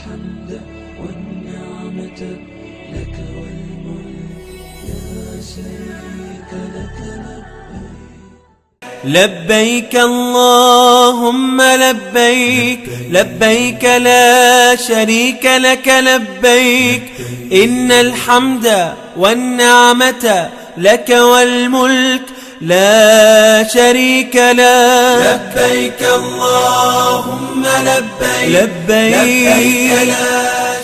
الحمد والنعمة لك والملك لا شريك لك لبيك اللهم لبيك لبيك لا شريك لك لبيك إن الحمد والنعمة لك والملك لا شريك لك. لبيك اللهم لبيك لبيك لا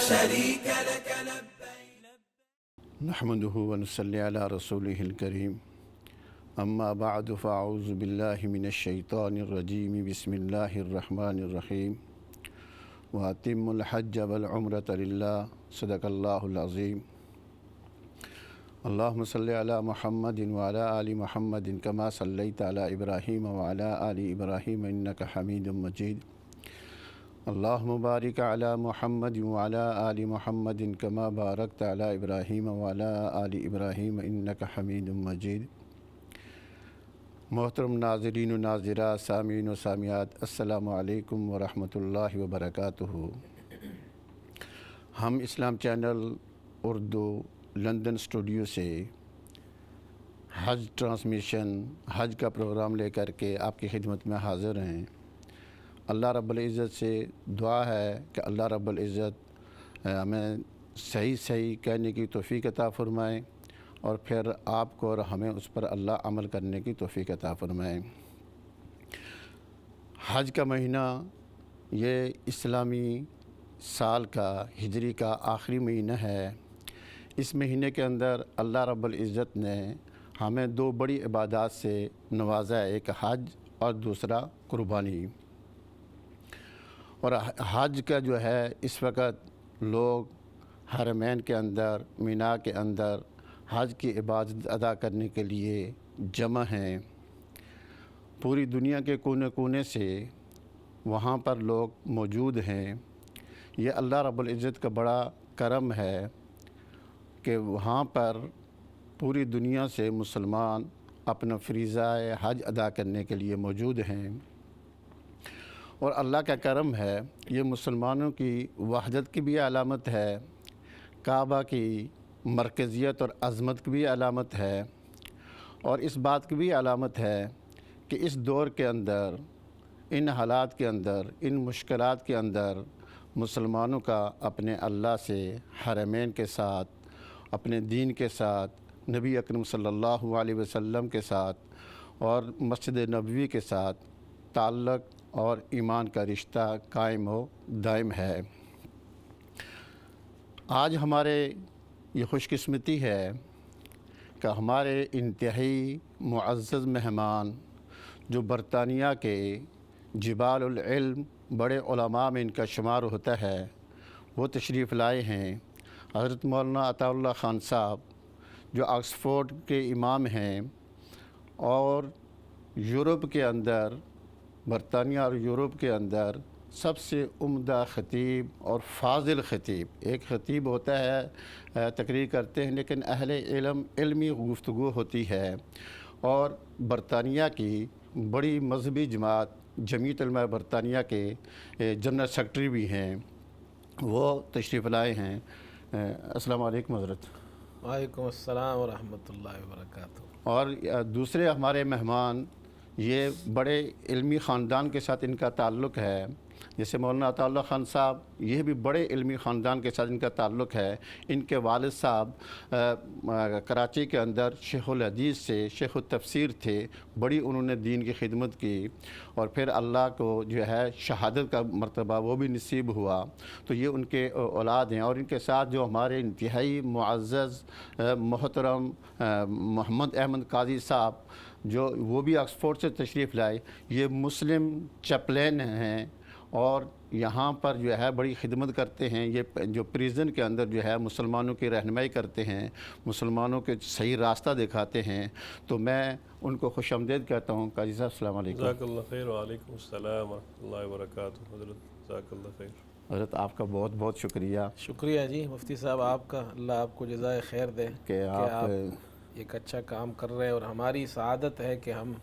شريك لك لبيك. نحمده ونصلي على رسوله الكريم. اما بعد فاعوذ باللہ من الشیطان الرجیم. بسم اللہ الرحمن الرحیم. واتموا الحج والعمرۃ للہ. صدق اللہ العظیم. اللہم صلی علی محمد وعلی آل محمد کما صلیت علی ابراہیم وعلی آل ابراہیم انک حمید مجید. اللہم بارک علی محمد وعلی آل محمد کما بارکت علی ابراہیم وعلی آل ابراہیم انک حمید مجید. محترم ناظرین و ناظرات، سامعین و سامعات، السلام علیکم ورحمۃ اللہ وبرکاتہ. ہم اسلام چینل اردو لندن اسٹوڈیو سے حج ٹرانسمیشن، حج کا پروگرام لے کر کے آپ کی خدمت میں حاضر ہیں. اللہ رب العزت سے دعا ہے کہ اللہ رب العزت ہمیں صحیح کہنے کی توفیق عطا فرمائیں، اور پھر آپ کو اور ہمیں اس پر اللہ عمل کرنے کی توفیق عطا فرمائیں. حج کا مہینہ یہ اسلامی سال کا، ہجری کا آخری مہینہ ہے. اس مہینے کے اندر اللہ رب العزت نے ہمیں دو بڑی عبادات سے نوازا ہے، ایک حج اور دوسرا قربانی. اور حج کا جو ہے اس وقت لوگ حرمین کے اندر، مینا کے اندر حج کی عبادت ادا کرنے کے لیے جمع ہیں. پوری دنیا کے کونے کونے سے وہاں پر لوگ موجود ہیں. یہ اللہ رب العزت کا بڑا کرم ہے کہ وہاں پر پوری دنیا سے مسلمان اپنا فریضہ حج ادا کرنے کے لیے موجود ہیں. اور اللہ کا کرم ہے، یہ مسلمانوں کی وحدت کی بھی علامت ہے، کعبہ کی مرکزیت اور عظمت کی بھی علامت ہے، اور اس بات کی بھی علامت ہے کہ اس دور کے اندر، ان حالات کے اندر، ان مشکلات کے اندر مسلمانوں کا اپنے اللہ سے، حرمین کے ساتھ، اپنے دین کے ساتھ، نبی اکرم صلی اللہ علیہ وسلم کے ساتھ اور مسجد نبوی کے ساتھ تعلق اور ایمان کا رشتہ قائم و دائم ہے. آج ہمارے یہ خوش قسمتی ہے کہ ہمارے انتہائی معزز مہمان جو برطانیہ کے جبال العلم، بڑے علماء میں ان کا شمار ہوتا ہے، وہ تشریف لائے ہیں. حضرت مولانا عطا اللہ خان صاحب جو آکسفورڈ کے امام ہیں، اور یورپ کے اندر، برطانیہ اور یورپ کے اندر سب سے عمدہ خطیب اور فاضل خطیب. ایک خطیب ہوتا ہے، تقریر کرتے ہیں، لیکن اہل علمی گفتگو ہوتی ہے. اور برطانیہ کی بڑی مذہبی جماعت جمعیت علماء برطانیہ کے جنرل سیکرٹری بھی ہیں، وہ تشریف لائے ہیں. السلام علیکم حضرت. وعلیکم السلام ورحمۃ اللہ وبرکاتہ. اور دوسرے ہمارے مہمان یہ بڑے علمی خاندان کے ساتھ ان کا تعلق ہے، جیسے مولانا عطا اللہ خان صاحب، یہ بھی بڑے علمی خاندان کے ساتھ ان کا تعلق ہے. ان کے والد صاحب کراچی کے اندر شیخ الحدیث سے شیخ التفسیر تھے. بڑی انہوں نے دین کی خدمت کی، اور پھر اللہ کو جو ہے شہادت کا مرتبہ وہ بھی نصیب ہوا. تو یہ ان کے اولاد ہیں. اور ان کے ساتھ جو ہمارے انتہائی معزز محترم محمد احمد قاضی صاحب، جو وہ بھی آکسفورڈ سے تشریف لائے، یہ مسلم چیپلین ہیں، اور یہاں پر جو ہے بڑی خدمت کرتے ہیں. یہ جو پریزن کے اندر جو ہے مسلمانوں کی رہنمائی کرتے ہیں، مسلمانوں کے صحیح راستہ دکھاتے ہیں. تو میں ان کو خوش آمدید کہتا ہوں. قاضی صاحب السلام علیکم. جزاک اللہ خیر. وعلیکم السلام ورحمۃ اللہ وبرکاتہ. حضرت جزاک اللہ خیر. حضرت آپ کا بہت بہت شکریہ. شکریہ جی مفتی صاحب آپ کا، اللہ آپ کو جزائے خیر دے کہ آپ ایک اچھا کام کر رہے ہیں، اور ہماری سعادت ہے کہ ہم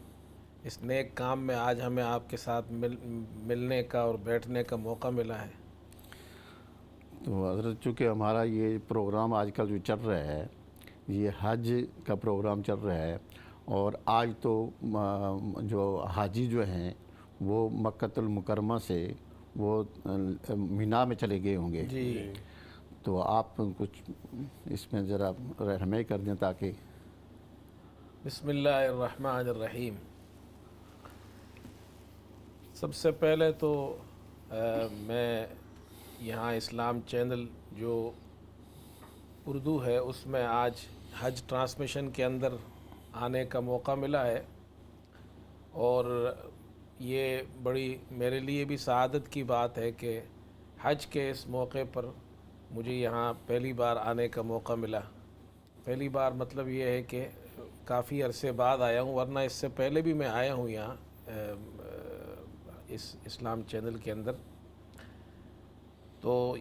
اس نیک کام میں آج ہمیں آپ کے ساتھ ملنے کا اور بیٹھنے کا موقع ملا ہے. تو حضرت چونکہ ہمارا یہ پروگرام آج کل جو چل رہا ہے یہ حج کا پروگرام چل رہا ہے، اور آج تو جو حاجی جو ہیں وہ مکۃ المکرمہ سے وہ مینا میں چلے گئے ہوں گے، جی تو آپ کچھ اس میں ذرا رہنمائی کر دیں تاکہ بسم اللہ الرحمن الرحیم۔ سب سے پہلے تو میں یہاں اسلام چینل جو اردو ہے اس میں آج حج ٹرانسمیشن کے اندر آنے کا موقع ملا ہے، اور یہ بڑی میرے لیے بھی سعادت کی بات ہے کہ حج کے اس موقع پر مجھے یہاں پہلی بار آنے کا موقع ملا۔ پہلی بار مطلب یہ ہے کہ کافی عرصے بعد آیا ہوں، ورنہ اس سے پہلے بھی میں آیا ہوں یہاں اس اسلام چینل کے اندر۔ تو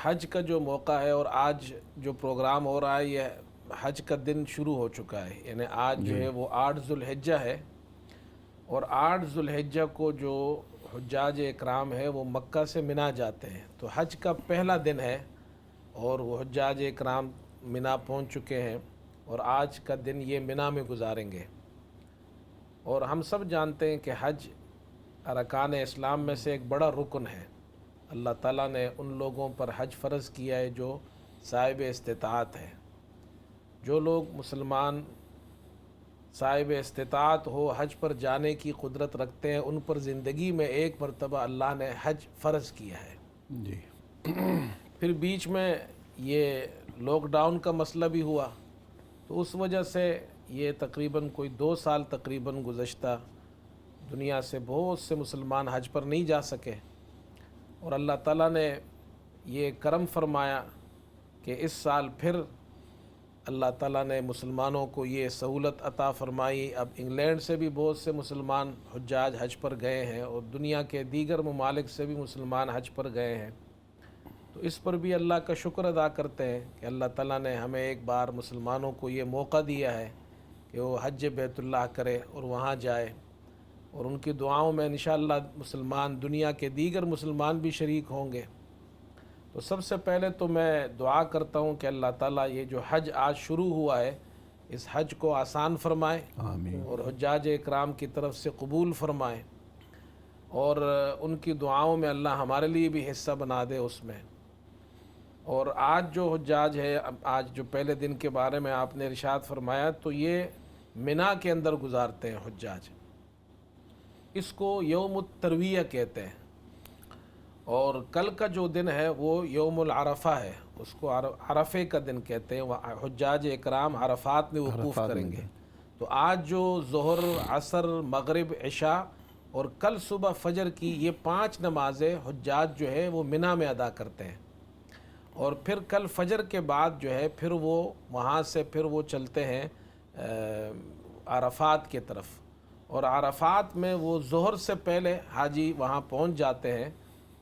حج کا جو موقع ہے اور آج جو پروگرام ہو رہا ہے یہ حج کا دن شروع ہو چکا ہے، یعنی آج جو ہے وہ 8 ذوالحجہ ہے، اور 8 ذوالحجہ کو جو حجاج اکرام ہے وہ مکہ سے منا جاتے ہیں، تو حج کا پہلا دن ہے اور وہ حجاج اکرام منا پہنچ چکے ہیں، اور آج کا دن یہ منا میں گزاریں گے۔ اور ہم سب جانتے ہیں کہ حج ارکان اسلام میں سے ایک بڑا رکن ہے۔ اللہ تعالیٰ نے ان لوگوں پر حج فرض کیا ہے جو صاحب استطاعت ہے۔ جو لوگ مسلمان صاحب استطاعت ہو، حج پر جانے کی قدرت رکھتے ہیں، ان پر زندگی میں ایک مرتبہ اللہ نے حج فرض کیا ہے۔ جی پھر بیچ میں یہ لاک ڈاؤن کا مسئلہ بھی ہوا، تو اس وجہ سے یہ تقریباً کوئی 2 سال تقریباً گزشتہ دنیا سے بہت سے مسلمان حج پر نہیں جا سکے، اور اللہ تعالیٰ نے یہ کرم فرمایا کہ اس سال پھر اللہ تعالیٰ نے مسلمانوں کو یہ سہولت عطا فرمائی۔ اب انگلینڈ سے بھی بہت سے مسلمان حجاج حج پر گئے ہیں، اور دنیا کے دیگر ممالک سے بھی مسلمان حج پر گئے ہیں، تو اس پر بھی اللہ کا شکر ادا کرتے ہیں کہ اللہ تعالیٰ نے ہمیں ایک بار مسلمانوں کو یہ موقع دیا ہے کہ وہ حج بیت اللہ کرے اور وہاں جائے، اور ان کی دعاؤں میں انشاءاللہ مسلمان دنیا کے دیگر مسلمان بھی شریک ہوں گے۔ تو سب سے پہلے تو میں دعا کرتا ہوں کہ اللہ تعالیٰ یہ جو حج آج شروع ہوا ہے اس حج کو آسان فرمائے، آمین، اور حجاج اکرام کی طرف سے قبول فرمائے، اور ان کی دعاؤں میں اللہ ہمارے لیے بھی حصہ بنا دے اس میں۔ اور آج جو حجاج ہے، آج جو پہلے دن کے بارے میں آپ نے ارشاد فرمایا، تو یہ منا کے اندر گزارتے ہیں حجاج، اس کو یوم الترویہ کہتے ہیں، اور کل کا جو دن ہے وہ یوم العرفہ ہے، اس کو عرفے کا دن کہتے ہیں، وہ حجاج اکرام عرفات میں وقوف کریں گے۔ تو آج جو ظہر، عصر، مغرب، عشاء اور کل صبح فجر کی یہ 5 نمازیں حجاج جو ہے وہ منا میں ادا کرتے ہیں، اور پھر کل فجر کے بعد جو ہے پھر وہ وہاں سے پھر وہ چلتے ہیں عرفات کی طرف، اور عرفات میں وہ ظہر سے پہلے حاجی وہاں پہنچ جاتے ہیں،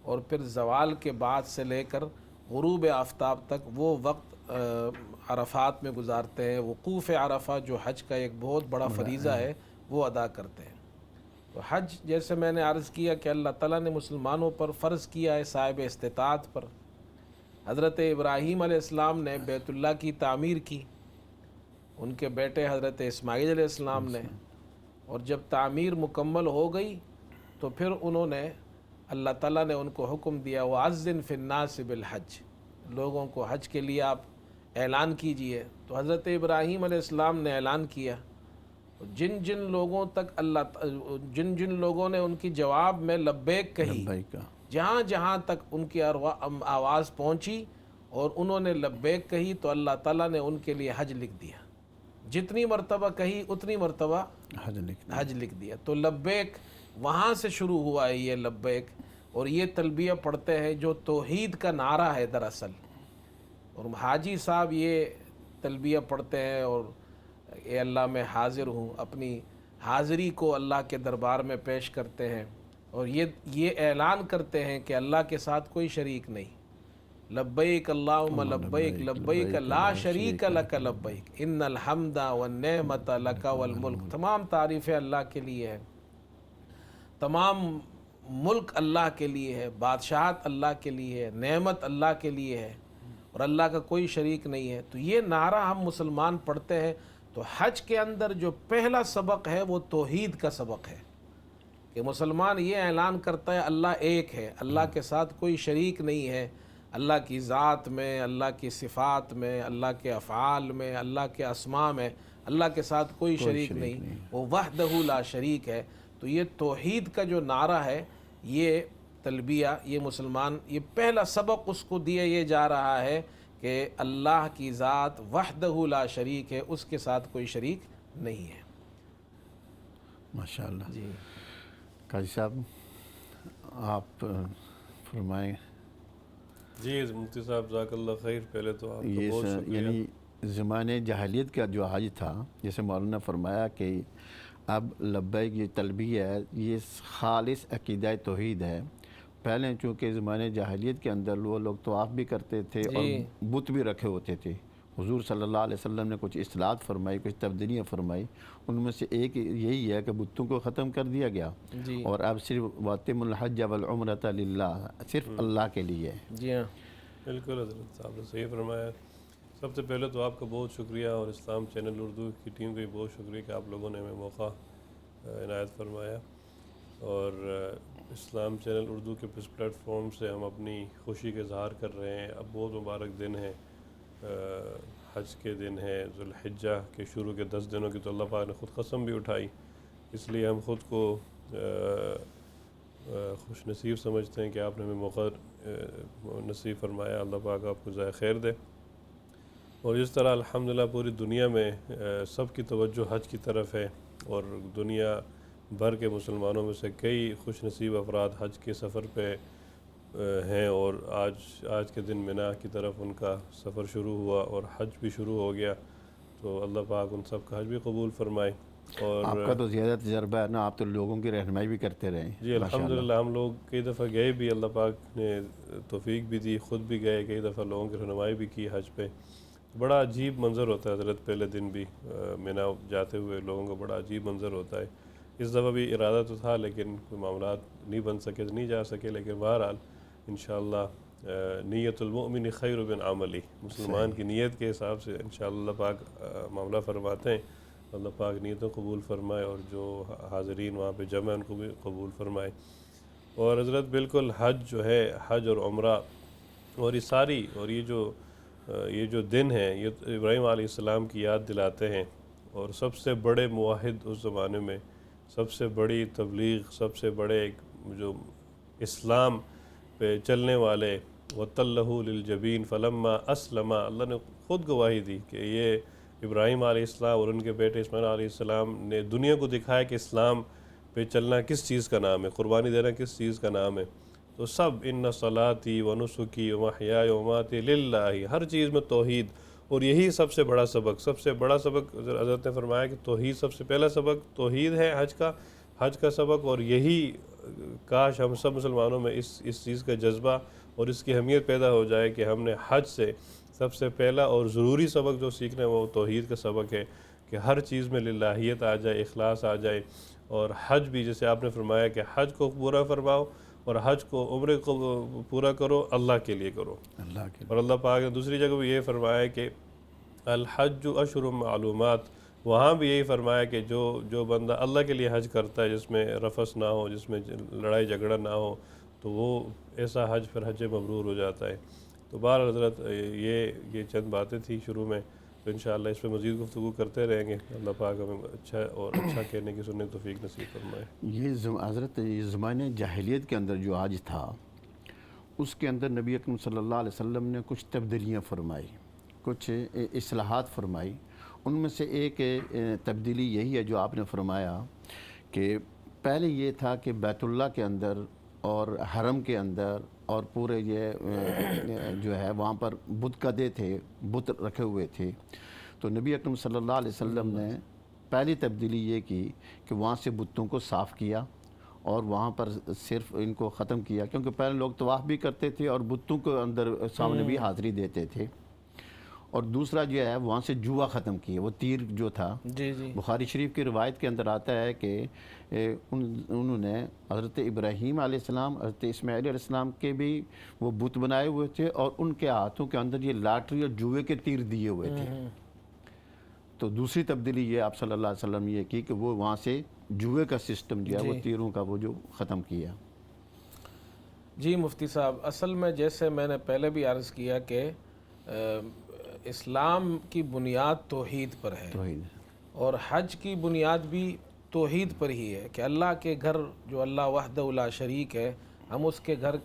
اور پھر زوال کے بعد سے لے کر غروب آفتاب تک وہ وقت عرفات میں گزارتے ہیں۔ وقوف عرفہ جو حج کا ایک بہت بڑا فریضہ ہے وہ ادا کرتے ہیں۔ تو حج جیسے میں نے عرض کیا کہ اللہ تعالیٰ نے مسلمانوں پر فرض کیا ہے صاحب استطاعت پر۔ حضرت ابراہیم علیہ السلام نے بیت اللہ کی تعمیر کی، ان کے بیٹے حضرت اسماعیل علیہ السلام نے، اور جب تعمیر مکمل ہو گئی تو پھر انہوں نے اللہ تعالیٰ نے ان کو حکم دیا وَأَذِّن فِي النَّاسِ بِالْحَجِّ، لوگوں کو حج کے لیے آپ اعلان کیجئے۔ تو حضرت ابراہیم علیہ السلام نے اعلان کیا، جن جن لوگوں تک جن جن لوگوں نے ان کی جواب میں لبیک کہی، جہاں جہاں تک ان کی آواز پہنچی اور انہوں نے لبیک کہی، تو اللہ تعالیٰ نے ان کے لیے حج لکھ دیا، جتنی مرتبہ کہی اتنی مرتبہ حج لکھ دیا۔ تو لبیک وہاں سے شروع ہوا ہے، یہ لبیک، اور یہ تلبیہ پڑھتے ہیں جو توحید کا نعرہ ہے دراصل، اور حاجی صاحب یہ تلبیہ پڑھتے ہیں اور اے اللہ میں حاضر ہوں، اپنی حاضری کو اللہ کے دربار میں پیش کرتے ہیں، اور یہ اعلان کرتے ہیں کہ اللہ کے ساتھ کوئی شریک نہیں۔ لبیک اللہم لبیک لبیک لا شریک لک لبیک ان الحمد والنعمت لک والملک، تمام تعریفیں اللہ کے لیے ہیں، تمام ملک اللہ کے لیے ہے، بادشاہت اللہ کے لیے ہے، نعمت اللہ کے لیے ہے اور اللہ کا کوئی شریک نہیں ہے، تو یہ نعرہ ہم مسلمان پڑھتے ہیں. تو حج کے اندر جو پہلا سبق ہے وہ توحید کا سبق ہے کہ مسلمان یہ اعلان کرتا ہے اللہ ایک ہے، اللہ کے ساتھ کوئی شریک نہیں ہے، اللہ کی ذات میں، اللہ کی صفات میں، اللہ کے افعال میں، اللہ کے اسماء میں اللہ کے ساتھ کوئی شریک نہیں، وہ وحدہ لا شریک ہے. تو یہ توحید کا جو نعرہ ہے، یہ تلبیہ، یہ مسلمان، یہ پہلا سبق اس کو دیا یہ جا رہا ہے کہ اللہ کی ذات وحدہ لا شریک ہے، اس کے ساتھ کوئی شریک نہیں ہے. ماشاءاللہ. جی قاضی صاحب آپ فرمائیں. جی مفتی صاحب جزاک اللہ خیر. پہلے تو آپ کا یہ بہت شکریہ. یعنی زمانے جاہلیت کا جو حج تھا، جیسے مولانا فرمایا کہ اب لبیک یہ تلبیہ ہے، یہ خالص عقیدہ توحید ہے. پہلے چونکہ زمانے جاہلیت کے اندر وہ لوگ طواف بھی کرتے تھے اور بت بھی رکھے ہوتے تھے. حضور صلی اللہ علیہ وسلم نے کچھ اصلاحات فرمائی، کچھ تبدیلیاں فرمائی. ان میں سے ایک یہی ہے کہ بتوں کو ختم کر دیا گیا اور اب صرف واتم الحج والعمرۃ للہ، صرف اللہ کے لیے. جی ہاں بالکل حضرت صاحب نے صحیح فرمایا. سب سے پہلے تو آپ کا بہت شکریہ اور اسلام چینل اردو کی ٹیم کا بھی بہت شکریہ کہ آپ لوگوں نے ہمیں موقع عنایت فرمایا. اور اسلام چینل اردو کے اس پلیٹ فارم سے ہم اپنی خوشی کا اظہار کر رہے ہیں. اب بہت مبارک دن ہے، حج کے دن ہے، ذوالحجہ کے شروع کے 10 دنوں کی تو اللہ پاک نے خود قسم بھی اٹھائی. اس لیے ہم خود کو خوش نصیب سمجھتے ہیں کہ آپ نے ہمیں موقع نصیب فرمایا. اللہ پاک آپ کو جزائے خیر دے. اور جس طرح الحمدللہ پوری دنیا میں سب کی توجہ حج کی طرف ہے اور دنیا بھر کے مسلمانوں میں سے کئی خوش نصیب افراد حج کے سفر پہ ہیں اور آج کے دن مینا کی طرف ان کا سفر شروع ہوا اور حج بھی شروع ہو گیا. تو اللہ پاک ان سب کا حج بھی قبول فرمائے. اور آپ کا تو زیادہ تجربہ ہے نا، آپ تو لوگوں کی رہنمائی بھی کرتے رہے. جی الحمدللہ ہم لوگ کئی دفعہ گئے بھی، اللہ پاک نے توفیق بھی دی، خود بھی گئے، کئی دفعہ لوگوں کی رہنمائی بھی کی حج پہ. بڑا عجیب منظر ہوتا ہے حضرت. پہلے دن بھی مینا جاتے ہوئے لوگوں کو بڑا عجیب منظر ہوتا ہے. اس دفعہ بھی ارادہ تو تھا لیکن کوئی معاملات نہیں بن سکے، نہیں جا سکے. لیکن بہرحال انشاءاللہ نیت المؤمن خیر من عملی، مسلمان کی نیت کے حساب سے انشاءاللہ اللہ پاک معاملہ فرماتے ہیں. اللہ پاک نیتوں قبول فرمائے اور جو حاضرین وہاں پہ جمع ان کو بھی قبول فرمائے. اور حضرت بالکل حج جو ہے، حج اور عمرہ اور یہ ساری اور یہ جو دن ہیں، یہ ابراہیم علیہ السلام کی یاد دلاتے ہیں. اور سب سے بڑے موحد اس زمانے میں، سب سے بڑی تبلیغ، سب سے بڑے جو اسلام پہ چلنے والے، وَتَلَّهُ لِلْجَبِينِ فَلَمَّا أَسْلَمَ، اللہ نے خود گواہی دی کہ یہ ابراہیم علیہ السلام اور ان کے بیٹے اسماعیل علیہ السلام نے دنیا کو دکھایا کہ اسلام پہ چلنا کس چیز کا نام ہے، قربانی دینا کس چیز کا نام ہے. تو سب ان صلاتی و نسکی و محیائی و مماتی للہ، ہر چیز میں توحید. اور یہی سب سے بڑا سبق حضرت نے فرمایا کہ توحید، سب سے پہلا سبق توحید ہے حج کا سبق. اور یہی کاش ہم سب مسلمانوں میں اس چیز کا جذبہ اور اس کی اہمیت پیدا ہو جائے کہ ہم نے حج سے سب سے پہلا اور ضروری سبق جو سیکھنا ہے وہ توحید کا سبق ہے کہ ہر چیز میں للہیت آ جائے، اخلاص آ جائے. اور حج بھی جیسے آپ نے فرمایا کہ حج کو پورا فرماؤ اور حج کو عمرے کو پورا کرو، اللہ کے لیے کرو. اللہ کے اور اللہ پاک نے دوسری جگہ بھی یہ فرمایا کہ الحج اشہر معلومات، وہاں بھی یہی فرمایا کہ جو بندہ اللہ کے لیے حج کرتا ہے، جس میں رفث نہ ہو، جس میں لڑائی جھگڑا نہ ہو، تو وہ ایسا حج پھر حج مبرور ہو جاتا ہے. تو بہر حضرت یہ چند باتیں تھیں شروع میں، تو انشاءاللہ اس پہ مزید گفتگو کرتے رہیں گے. اللہ پاک ہمیں اچھا کہنے کی سننے توفیق نصیب فرمائے. حضرت یہ زمانے جاہلیت کے اندر جو حج تھا، اس کے اندر نبی اکرم صلی اللہ علیہ وسلم نے کچھ تبدیلیاں فرمائی، کچھ اصلاحات فرمائی. ان میں سے ایک تبدیلی یہی ہے جو آپ نے فرمایا کہ پہلے یہ تھا کہ بیت اللہ کے اندر اور حرم کے اندر اور پورے یہ جو ہے وہاں پر بت قدے تھے، بت رکھے ہوئے تھے. تو نبی اکرم صلی اللہ علیہ وسلم نے پہلی تبدیلی یہ کی کہ وہاں سے بتوں کو صاف کیا اور وہاں پر صرف ان کو ختم کیا، کیونکہ پہلے لوگ طواف بھی کرتے تھے اور بتوں کے اندر سامنے بھی حاضری دیتے تھے. اور دوسرا جو ہے وہاں سے جوا ختم کیا، وہ تیر جو تھا. جی جی بخاری شریف کی روایت کے اندر آتا ہے کہ انہوں نے حضرت ابراہیم علیہ السلام، حضرت اسماعیل علیہ السلام کے بھی وہ بت بنائے ہوئے تھے، اور ان کے ہاتھوں کے اندر یہ لاٹری اور جوئے کے تیر دیے ہوئے تھے. تو دوسری تبدیلی یہ آپ صلی اللہ علیہ وسلم یہ کی کہ وہ وہاں سے جوئے کا سسٹم جو ہے وہ تیروں کا وہ جو ختم کیا. جی مفتی صاحب، اصل میں جیسے میں نے پہلے بھی عرض کیا کہ اسلام کی بنیاد توحید پر ہے، اور حج کی بنیاد بھی توحید پر ہی ہے کہ اللہ کے گھر جو اللہ وحدہ لا شریک ہے، ہم اس کے گھر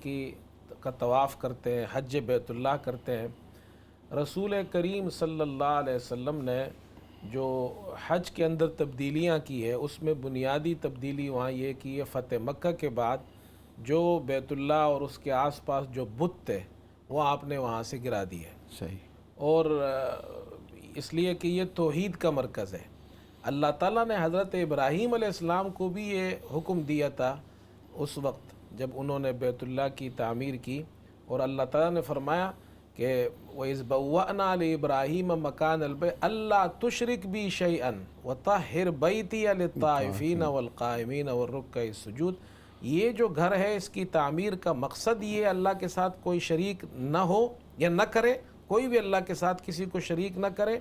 کا طواف کرتے ہیں، حج بیت اللہ کرتے ہیں. رسول کریم صلی اللہ علیہ وسلم نے جو حج کے اندر تبدیلیاں کی ہے، اس میں بنیادی تبدیلی وہاں یہ کی ہے فتح مکہ کے بعد جو بیت اللہ اور اس کے آس پاس جو بت تھے وہ آپ نے وہاں سے گرا دیے. صحیح. اور اس لیے کہ یہ توحید کا مرکز ہے. اللہ تعالیٰ نے حضرت ابراہیم علیہ السلام کو بھی یہ حکم دیا تھا اس وقت جب انہوں نے بیت اللہ کی تعمیر کی، اور اللہ تعالیٰ نے فرمایا کہ وَإِذْ بَوَّأْنَا لِإِبْرَاهِيمَ مَكَانَ الْبَيْتِ أَلَّا تُشْرِكْ بِي شَيْئًا وَطَهِّرْ بَيْتِيَ لِلطَّائِفِينَ وَالْقَائِمِينَ وَالرُّكَّعِ السُّجُودِ. یہ جو گھر ہے اس کی تعمیر کا مقصد یہ اللہ کے ساتھ کوئی شریک نہ ہو یا نہ کرے، کوئی بھی اللہ کے ساتھ کسی کو شریک نہ کرے،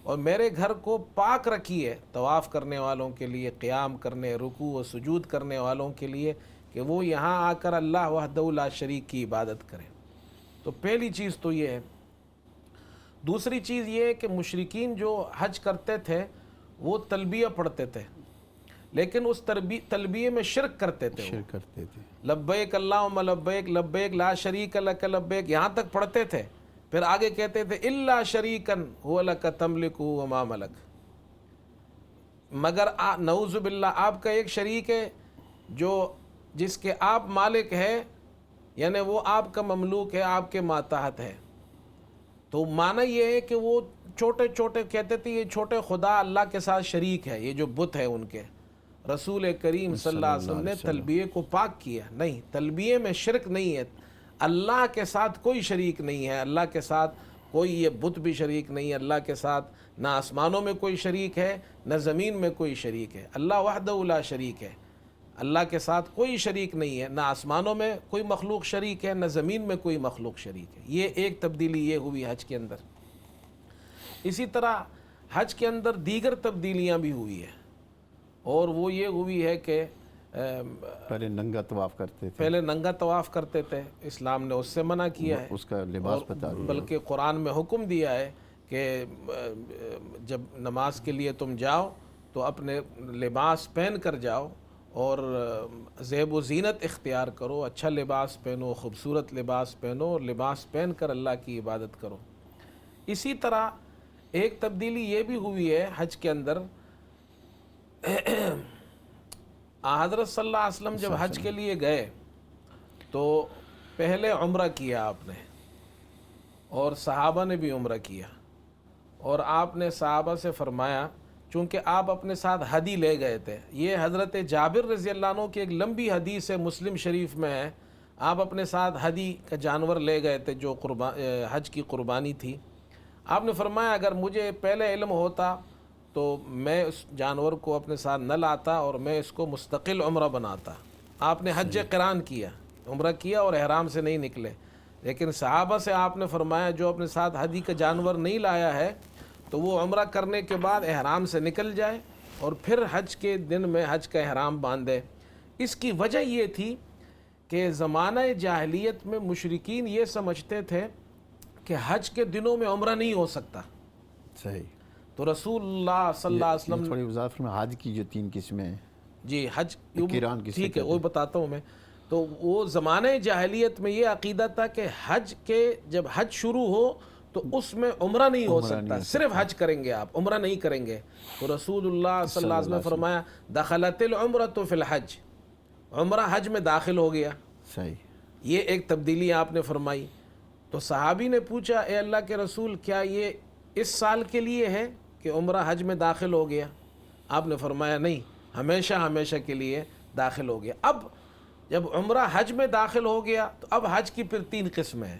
اور میرے گھر کو پاک رکھیے طواف کرنے والوں کے لیے، قیام کرنے، رکوع و سجود کرنے والوں کے لیے، کہ وہ یہاں آ کر اللہ وحدہ لا شریک کی عبادت کریں. تو پہلی چیز تو یہ ہے. دوسری چیز یہ ہے کہ مشرکین جو حج کرتے تھے وہ تلبیہ پڑھتے تھے، لیکن اس تلبیہ میں شرک کرتے تھے. شرک کرتے تھے. لبیک اللہم لبیک لبیک لا شریک لک لبیک یہاں تک پڑھتے تھے، پھر آگے کہتے تھے الا شریکن هو لک تملک وما ملک، مگر نعوذ باللہ آپ کا ایک شریک ہے جس کے آپ مالک ہے، یعنی وہ آپ کا مملوک ہے، آپ کے ماتحت ہے. تو معنی یہ ہے کہ وہ چھوٹے چھوٹے کہتے تھے یہ چھوٹے خدا اللہ کے ساتھ شریک ہے، یہ جو بت ہے ان کے. رسول کریم صلی اللہ علیہ وسلم نے تلبیہ کو پاک کیا. نہیں، تلبیہ میں شرک نہیں ہے، اللہ کے ساتھ کوئی شریک نہیں ہے، اللہ کے ساتھ کوئی یہ بت بھی شریک نہیں ہے، اللہ کے ساتھ نہ آسمانوں میں کوئی شریک ہے نہ زمین میں کوئی شریک ہے. اللہ وحدہ لا شریک ہے، اللہ کے ساتھ کوئی شریک نہیں ہے، نہ آسمانوں میں کوئی مخلوق شریک ہے نہ زمین میں کوئی مخلوق شریک ہے. یہ ایک تبدیلی یہ ہوئی حج کے اندر. اسی طرح حج کے اندر دیگر تبدیلیاں بھی ہوئی ہیں، اور وہ یہ ہوئی ہے کہ پہلے ننگا طواف کرتے تھے. پہلے ننگا طواف کرتے تھے، اسلام نے اس سے منع کیا ہے، اس کا لباس بتا دیا، بلکہ قرآن میں حکم دیا ہے کہ جب نماز کے لیے تم جاؤ تو اپنے لباس پہن کر جاؤ اور زیب و زینت اختیار کرو، اچھا لباس پہنو، خوبصورت لباس پہنو، اور لباس پہن کر اللہ کی عبادت کرو. اسی طرح ایک تبدیلی یہ بھی ہوئی ہے حج کے اندر. حضرت صلی اللہ علیہ وسلم جب حج کے لیے گئے تو پہلے عمرہ کیا آپ نے، اور صحابہ نے بھی عمرہ کیا، اور آپ نے صحابہ سے فرمایا، چونکہ آپ اپنے ساتھ ہدی لے گئے تھے. یہ حضرت جابر رضی اللہ عنہ کی ایک لمبی حدیث ہے، مسلم شریف میں ہے. آپ اپنے ساتھ ہدی کا جانور لے گئے تھے جو حج کی قربانی تھی. آپ نے فرمایا اگر مجھے پہلے علم ہوتا تو میں اس جانور کو اپنے ساتھ نہ لاتا اور میں اس کو مستقل عمرہ بناتا. آپ نے حج قران کیا، عمرہ کیا اور احرام سے نہیں نکلے. لیکن صحابہ سے آپ نے فرمایا جو اپنے ساتھ ہدی کا جانور نہیں لایا ہے تو وہ عمرہ کرنے کے بعد احرام سے نکل جائے اور پھر حج کے دن میں حج کا احرام باندھے. اس کی وجہ یہ تھی کہ زمانہ جاہلیت میں مشرکین یہ سمجھتے تھے کہ حج کے دنوں میں عمرہ نہیں ہو سکتا. صحیح. تو رسول اللہ صلی اللہ علیہ وسلم تھوڑی وضاحت میں حج کی جو 3 قسمیں ہیں. جی حج قران کی، ٹھیک ہے وہ بتاتا ہوں میں. تو وہ زمانہ جاہلیت میں یہ عقیدہ تھا کہ حج کے جب حج شروع ہو تو اس میں عمرہ نہیں ہو سکتا، صرف حج کریں گے آپ، عمرہ نہیں کریں گے. تو رسول اللہ صلی اللہ علیہ وسلم نے فرمایا دخلت العمرۃ فی الحج، عمرہ حج میں داخل ہو گیا. صحیح. یہ ایک تبدیلی آپ نے فرمائی. تو صحابی نے پوچھا اے اللہ کے رسول کیا یہ اس سال کے لیے ہے کہ عمرہ حج میں داخل ہو گیا؟ آپ نے فرمایا نہیں، ہمیشہ ہمیشہ کے لیے داخل ہو گیا. اب جب عمرہ حج میں داخل ہو گیا تو اب حج کی پھر 3 قسمیں ہیں.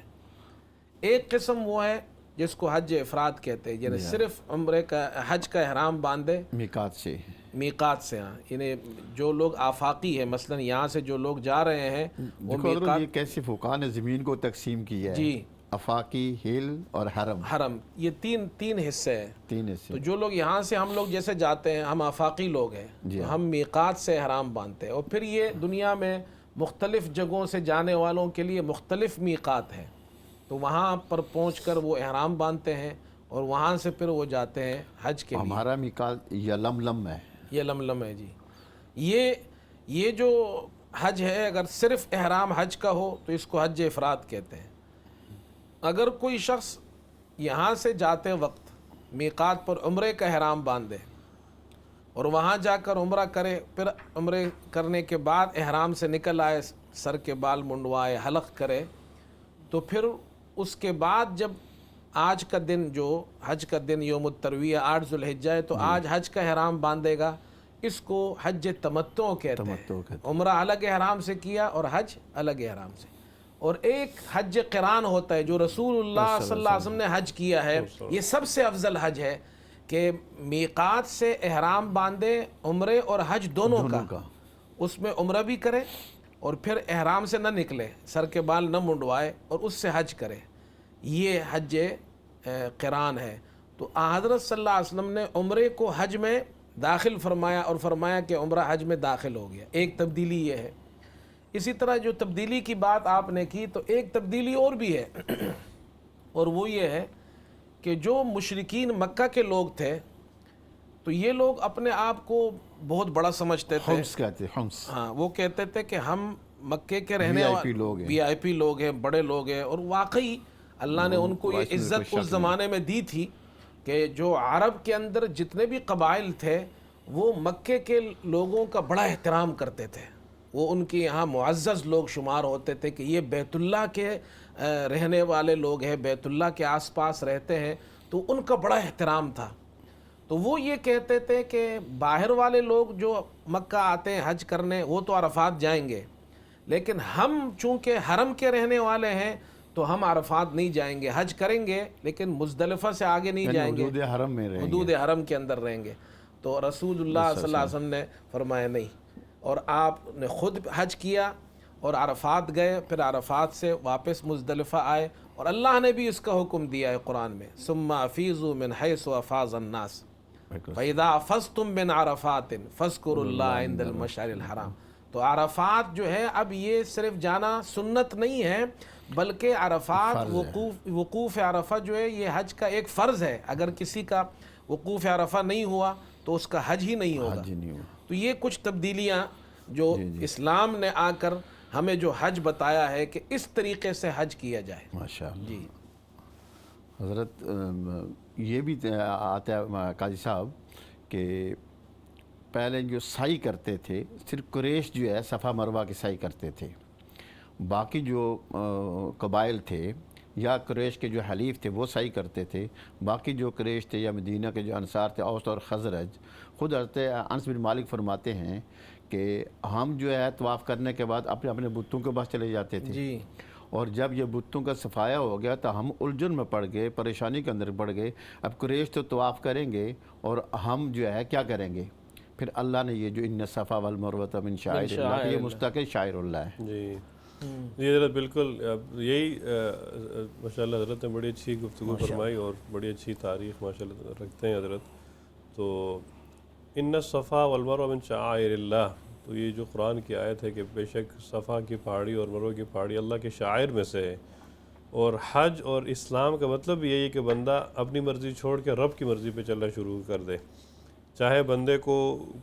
ایک قسم وہ ہے جس کو حج افراد کہتے ہیں، یعنی صرف عمرے کا حج کا احرام باندھے میقات سے میقات سے. ہاں، یعنی جو لوگ آفاقی ہے، مثلا یہاں سے جو لوگ جا رہے ہیں وہ دیکھو حضرت، میقات. یہ کیسے فقہاء نے زمین کو تقسیم کیا ہے، جی. افاقی، ہل اور حرم، حرم، یہ تین حصے ہیں. تین حصے. تو جو لوگ یہاں سے ہم لوگ جیسے جاتے ہیں، ہم آفاقی لوگ ہیں، تو ہم میقات سے احرام باندھتے ہیں. اور پھر یہ دنیا میں مختلف جگہوں سے جانے والوں کے لیے مختلف میقات ہیں، تو وہاں پر پہنچ کر وہ احرام باندھتے ہیں اور وہاں سے پھر وہ جاتے ہیں حج کے لیے. ہمارا میقات یلملم ہے. یہ لملم ہے جی. یہ جو حج ہے، اگر صرف احرام حج کا ہو تو اس کو حج افراد کہتے ہیں. اگر کوئی شخص یہاں سے جاتے وقت میقات پر عمرے کا احرام باندھے اور وہاں جا کر عمرہ کرے، پھر عمرے کرنے کے بعد احرام سے نکل آئے، سر کے بال منڈوائے، حلق کرے، تو پھر اس کے بعد جب آج کا دن، جو حج کا دن یوم الترویہ 8 ذو الحجہ ہے، تو آج حج کا احرام باندھے گا. اس کو حج تمتع کہتے ہیں. عمرہ الگ احرام سے کیا اور حج الگ احرام سے. اور ایک حج قران ہوتا ہے جو رسول اللہ صلی اللہ علیہ وسلم نے حج کیا ہے. یہ سب سے افضل حج ہے کہ میقات سے احرام باندھے، عمرے اور حج دونوں کا. اس میں عمرہ بھی کرے اور پھر احرام سے نہ نکلے، سر کے بال نہ منڈوائے اور اس سے حج کرے. یہ حج قران ہے. تو حضرت صلی اللہ علیہ وسلم نے عمرے کو حج میں داخل فرمایا اور فرمایا کہ عمرہ حج میں داخل ہو گیا. ایک تبدیلی یہ ہے. اسی طرح جو تبدیلی کی بات آپ نے کی، تو ایک تبدیلی اور بھی ہے، اور وہ یہ ہے کہ جو مشرکین مکہ کے لوگ تھے، تو یہ لوگ اپنے آپ کو بہت بڑا سمجھتے تھے. حمص کہتے ہیں، حمص. ہاں، وہ کہتے تھے کہ ہم مکے کے رہنے VIP لوگ ہیں، VIP لوگ ہیں، بڑے لوگ ہیں. اور واقعی اللہ نے ان کو یہ عزت اس زمانے میں دی تھی کہ جو عرب کے اندر جتنے بھی قبائل تھے وہ مکے کے لوگوں کا بڑا احترام کرتے تھے. وہ ان کے یہاں معزز لوگ شمار ہوتے تھے کہ یہ بیت اللہ کے رہنے والے لوگ ہیں، بیت اللہ کے آس پاس رہتے ہیں، تو ان کا بڑا احترام تھا. تو وہ یہ کہتے تھے کہ باہر والے لوگ جو مکہ آتے ہیں حج کرنے، وہ تو عرفات جائیں گے، لیکن ہم چونکہ حرم کے رہنے والے ہیں تو ہم عرفات نہیں جائیں گے، حج کریں گے لیکن مزدلفہ سے آگے نہیں جائیں گے، حدود حرم میں رہیں گے، حدود حرم کے اندر رہیں گے. تو رسول اللہ صلی اللہ علیہ وسلم نے فرمایا نہیں، اور آپ نے خود حج کیا اور عرفات گئے، پھر عرفات سے واپس مزدلفہ آئے، اور اللہ نے بھی اس کا حکم دیا ہے قرآن میں، ثم افیضوا من حیث افاض الناس فَإِذَا أَفَضْتُم مِّنْ عَرَفَاتٍ فَاذْكُرُوا اللَّهَ عِندَ الْمَشْعَرِ الْحَرَامِ. تو عرفات جو ہے، اب یہ صرف جانا سنت نہیں ہے، بلکہ عرفات وقوف عرفہ جو ہے یہ حج کا ایک فرض ہے. اگر کسی کا وقوف عرفہ نہیں ہوا تو اس کا حج ہی نہیں ہوگا. تو یہ کچھ تبدیلیاں جو اسلام نے آ کر ہمیں جو حج بتایا ہے کہ اس طریقے سے حج کیا جائے. ماشاءاللہ. جی حضرت یہ بھی آتا ہے قاضی صاحب کہ پہلے جو سعی کرتے تھے صرف قریش جو ہے صفا مروہ کی سعی کرتے تھے، باقی جو قبائل تھے یا قریش کے جو حلیف تھے وہ سعی کرتے تھے. باقی جو قریش تھے یا مدینہ کے جو انصار تھے، اوس اور خزرج، خود حضرت انس بن مالک فرماتے ہیں کہ ہم جو ہے طواف کرنے کے بعد اپنے اپنے بتوں کے پاس چلے جاتے تھے. جی. اور جب یہ بتوں کا صفایا ہو گیا تو ہم الجھن میں پڑ گئے، پریشانی کے اندر پڑ گئے. اب قریش تو طواف کریں گے اور ہم جو ہے کیا کریں گے؟ پھر اللہ نے یہ جو ان الصفا والمروۃ من شعائر اللہ، یہ مستقل شاعر اللہ ہے. جی جی حضرت، بالکل یہی ماشاءاللہ حضرت نے بڑی اچھی گفتگو فرمائی اور بڑی اچھی تاریخ ماشاءاللہ رکھتے ہیں حضرت. تو ان الصفا والمروہ من شعائر اللہ، تو یہ جو قرآن کی آیت ہے کہ بے شک صفا کی پہاڑی اور مروہ کی پہاڑی اللہ کے شعائر میں سے ہے. اور حج اور اسلام کا مطلب یہی ہے کہ بندہ اپنی مرضی چھوڑ کے رب کی مرضی پہ چلنا شروع کر دے. چاہے بندے کو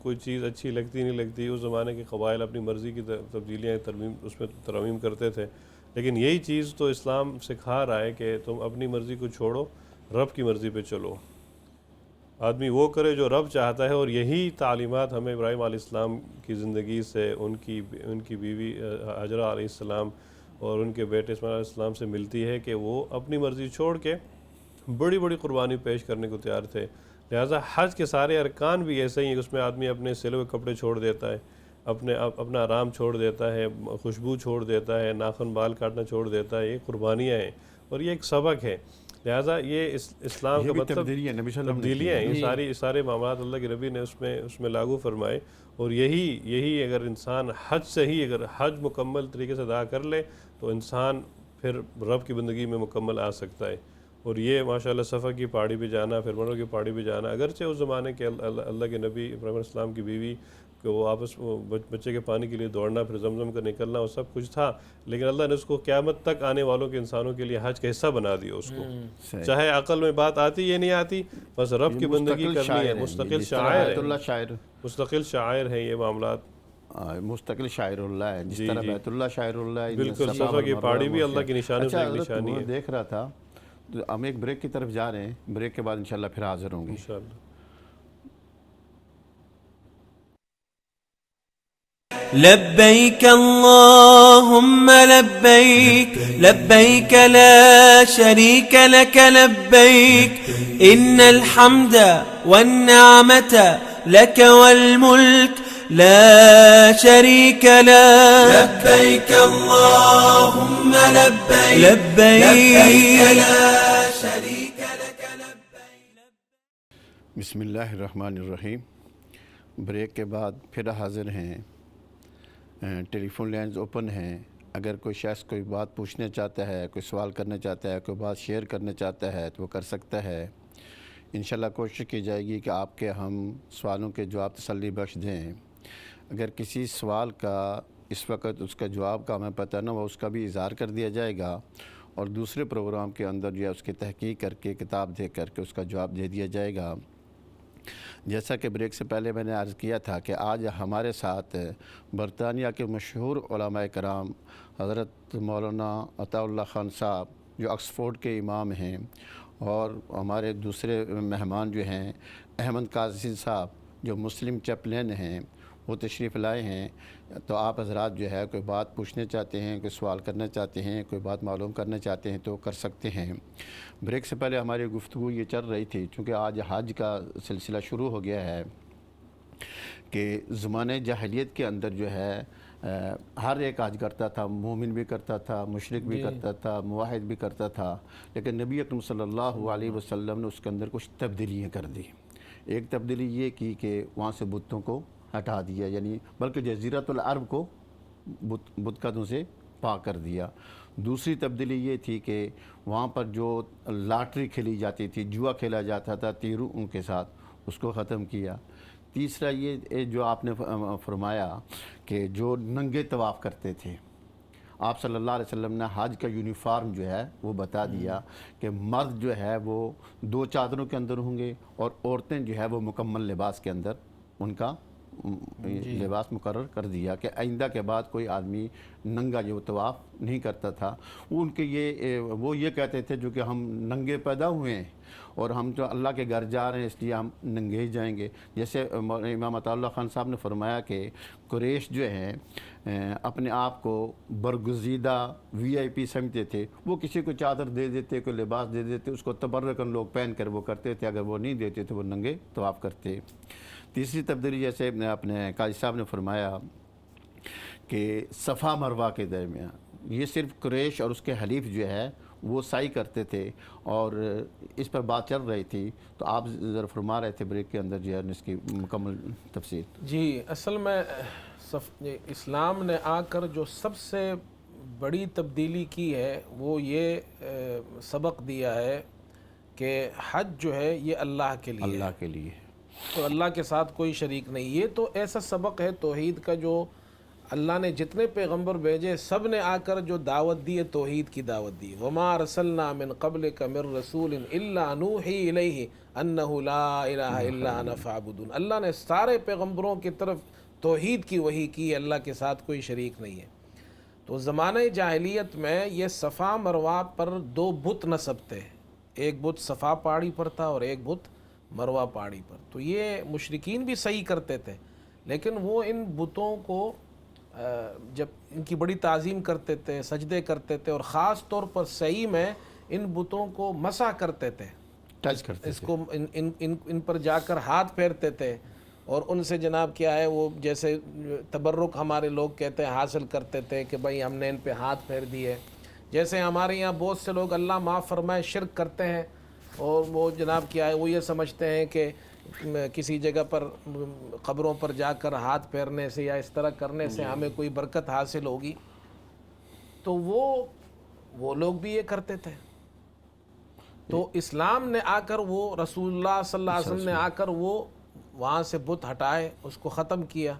کوئی چیز اچھی لگتی نہیں لگتی، اس زمانے کے قبائل اپنی مرضی کی تبدیلیاں اس میں ترمیم کرتے تھے، لیکن یہی چیز تو اسلام سکھا رہا ہے کہ تم اپنی مرضی کو چھوڑو، رب کی مرضی پہ چلو. آدمی وہ کرے جو رب چاہتا ہے. اور یہی تعلیمات ہمیں ابراہیم علیہ السلام کی زندگی سے، ان کی بیوی ہاجرہ علیہ السلام اور ان کے بیٹے اسماعیل علیہ السلام سے ملتی ہے کہ وہ اپنی مرضی چھوڑ کے بڑی بڑی قربانی پیش کرنے کو تیار تھے. لہٰذا حج کے سارے ارکان بھی ایسے ہی ہیں. اس میں آدمی اپنے سلے ہوئے کپڑے چھوڑ دیتا ہے، اپنا آرام چھوڑ دیتا ہے، خوشبو چھوڑ دیتا ہے، ناخن بال کاٹنا چھوڑ دیتا ہے. یہ قربانیاں ہیں اور یہ ایک سبق ہے. لہٰذا یہ اسلام کا مطلب تبدیلی ہے نبی صلی اللہ علیہ وسلم نے تبدیلیاں ہیں، یہ سارے معاملات اللہ کے نبی نے اس میں لاگو فرمائے، اور یہی اگر انسان حج سے ہی اگر حج مکمل طریقے سے ادا کر لے تو انسان پھر رب کی بندگی میں مکمل آ سکتا ہے۔ اور یہ ماشاءاللہ صفا کی پہاڑی پہ جانا، پھر مرو کی پہاڑی پہ جانا، اگرچہ اس زمانے کے اللہ کے نبی ابراہیم علیہ السلام کی بیوی کہ وہ آپس بچے کے پانی کے لیے دوڑنا، پھر زمزم کا نکلنا، وہ سب کچھ تھا، لیکن اللہ نے اس کو قیامت تک آنے والوں کے انسانوں کے لیے حج کا حصہ بنا دیا اس کو، چاہے عقل میں بات آتی یا نہیں آتی، بس رب کی بندگی کرنی ہے، مستقل مستقل شاعر ہیں یہ معاملات، مستقل شاعر اللہ ہے، جس طرح بیت اللہ شاعر اللہ ہے، بالکل صفا کی پہاڑی بھی اللہ کی نشانی سے ایک نشانی ہے۔ دیکھ رہا تھا تو ہم ایک بریک کی طرف جا رہے ہیں، بریک کے بعد انشاءاللہ پھر حاضر ہوں گے انشاءاللہ۔ لبيك اللهم لبيك لبيك لا شريك لك لبيك إن الحمد والنعمة لك والملك لا شريك لك لبيك اللهم لبيك لبيك لا شريك لك لبيك۔ بسم اللہ الرحمن الرحیم۔ بریک کے بعد پھر حاضر ہیں، ٹیلی فون لائنز اوپن ہیں، اگر کوئی شخص کوئی بات پوچھنا چاہتا ہے، کوئی سوال کرنا چاہتا ہے، کوئی بات شیئر کرنا چاہتا ہے تو وہ کر سکتا ہے۔ انشاءاللہ کوشش کی جائے گی کہ آپ کے ہم سوالوں کے جواب تسلی بخش دیں۔ اگر کسی سوال کا اس وقت اس کا جواب کا ہمیں پتہ نہ ہو، اس کا بھی اظہار کر دیا جائے گا، اور دوسرے پروگرام کے اندر جو ہے اس کی تحقیق کر کے کتاب دے کر کے اس کا جواب دے دیا جائے گا۔ جیسا کہ بریک سے پہلے میں نے عرض کیا تھا کہ آج ہمارے ساتھ برطانیہ کے مشہور علماء کرام حضرت مولانا عطا اللہ خان صاحب جو آکسفورڈ کے امام ہیں، اور ہمارے دوسرے مہمان جو ہیں احمد قاضی صاحب جو مسلم چیپلین ہیں، وہ تشریف لائے ہیں۔ تو آپ حضرات جو ہے کوئی بات پوچھنے چاہتے ہیں، کوئی سوال کرنا چاہتے ہیں، کوئی بات معلوم کرنا چاہتے ہیں تو کر سکتے ہیں۔ بریک سے پہلے ہماری گفتگو یہ چل رہی تھی، چونکہ آج حج کا سلسلہ شروع ہو گیا ہے، کہ زمانہ جاہلیت کے اندر جو ہے ہر ایک حج کرتا تھا، مومن بھی کرتا تھا، مشرک بھی کرتا تھا، موحد بھی کرتا تھا، لیکن نبی اکرم صلی اللہ علیہ وسلم نے اس کے اندر کچھ تبدیلیاں کر دی۔ ایک تبدیلی یہ کی کہ وہاں سے بتوں کو ہٹا دیا، یعنی بلکہ جزیرۃ العرب کو بت قدوں سے پاک کر دیا۔ دوسری تبدیلی یہ تھی کہ وہاں پر جو لاٹری کھیلی جاتی تھی، جوا کھیلا جاتا تھا تیروں ان کے ساتھ، اس کو ختم کیا۔ تیسرا یہ جو آپ نے فرمایا کہ جو ننگے طواف کرتے تھے، آپ صلی اللہ علیہ وسلم نے حج کا یونیفارم جو ہے وہ بتا دیا کہ مرد جو ہے وہ 2 چادروں کے اندر ہوں گے، اور عورتیں جو ہے وہ مکمل لباس کے اندر ان کا لباس مقرر کر دیا کہ آئندہ کے بعد کوئی آدمی ننگا جو طواف نہیں کرتا تھا۔ ان کے وہ یہ کہتے تھے جو کہ ہم ننگے پیدا ہوئے ہیں اور ہم جو اللہ کے گھر جا رہے ہیں اس لیے ہم ننگے ہی جائیں گے۔ جیسے امام عطا اللہ خان صاحب نے فرمایا کہ قریش جو ہیں اپنے آپ کو برگزیدہ VIP سمجھتے تھے، وہ کسی کو چادر دے دیتے، کوئی لباس دے دیتے، اس کو تبرکن لوگ پہن کر وہ کرتے تھے، اگر وہ نہیں دیتے تو وہ ننگے طواف کرتے۔ تیسری تبدیلی جیسے اپنے قاضی صاحب نے فرمایا کہ صفا مروہ کے درمیان یہ صرف قریش اور اس کے حلیف جو ہے وہ سعی کرتے تھے، اور اس پر بات چل رہی تھی تو آپ ذرا فرما رہے تھے بریک کے اندر جو ہے اس کی مکمل تفصیل۔ جی، اصل میں اسلام نے آ کر جو سب سے بڑی تبدیلی کی ہے وہ یہ سبق دیا ہے کہ حج جو ہے یہ اللہ کے لیے، اللہ کے لیے، تو اللہ کے ساتھ کوئی شریک نہیں۔ یہ تو ایسا سبق ہے توحید کا جو اللہ نے جتنے پیغمبر بھیجے سب نے آ کر جو دعوت دی ہے توحید کی دعوت دی۔ وما ارسلنا من قبلک من رسول الا نوحی الیہ انہ لا الہ الا انا فاعبدون۔ اللہ نے سارے پیغمبروں کی طرف توحید کی وحی کی، اللہ کے ساتھ کوئی شریک نہیں ہے۔ تو زمانہ جاہلیت میں یہ صفا مروہ پر 2 بت نصب تھے، ایک بت صفا پہاڑی پر تھا اور ایک بت مروہ پہاڑی پر۔ تو یہ مشرکین بھی صحیح کرتے تھے، لیکن وہ ان بتوں کو جب ان کی بڑی تعظیم کرتے تھے، سجدے کرتے تھے، اور خاص طور پر صحیح میں ان بتوں کو مسح کرتے تھے، ٹچ کرتے تھے، اس کو ان پر جا کر ہاتھ پھیرتے تھے، اور ان سے جناب کیا ہے وہ جیسے تبرک ہمارے لوگ کہتے ہیں حاصل کرتے تھے کہ بھائی ہم نے ان پہ ہاتھ پھیر دیے، جیسے ہمارے یہاں بہت سے لوگ اللہ معاف فرمائے شرک کرتے ہیں، اور وہ جناب کیا ہے، وہ یہ سمجھتے ہیں کہ کسی جگہ پر قبروں پر جا کر ہاتھ پھیرنے سے یا اس طرح کرنے سے ہمیں کوئی برکت حاصل ہوگی، تو وہ لوگ بھی یہ کرتے تھے۔ تو اسلام نے آ کر، وہ رسول اللہ صلی اللہ علیہ وسلم نے آ کر وہ وہاں سے بت ہٹائے، اس کو ختم کیا۔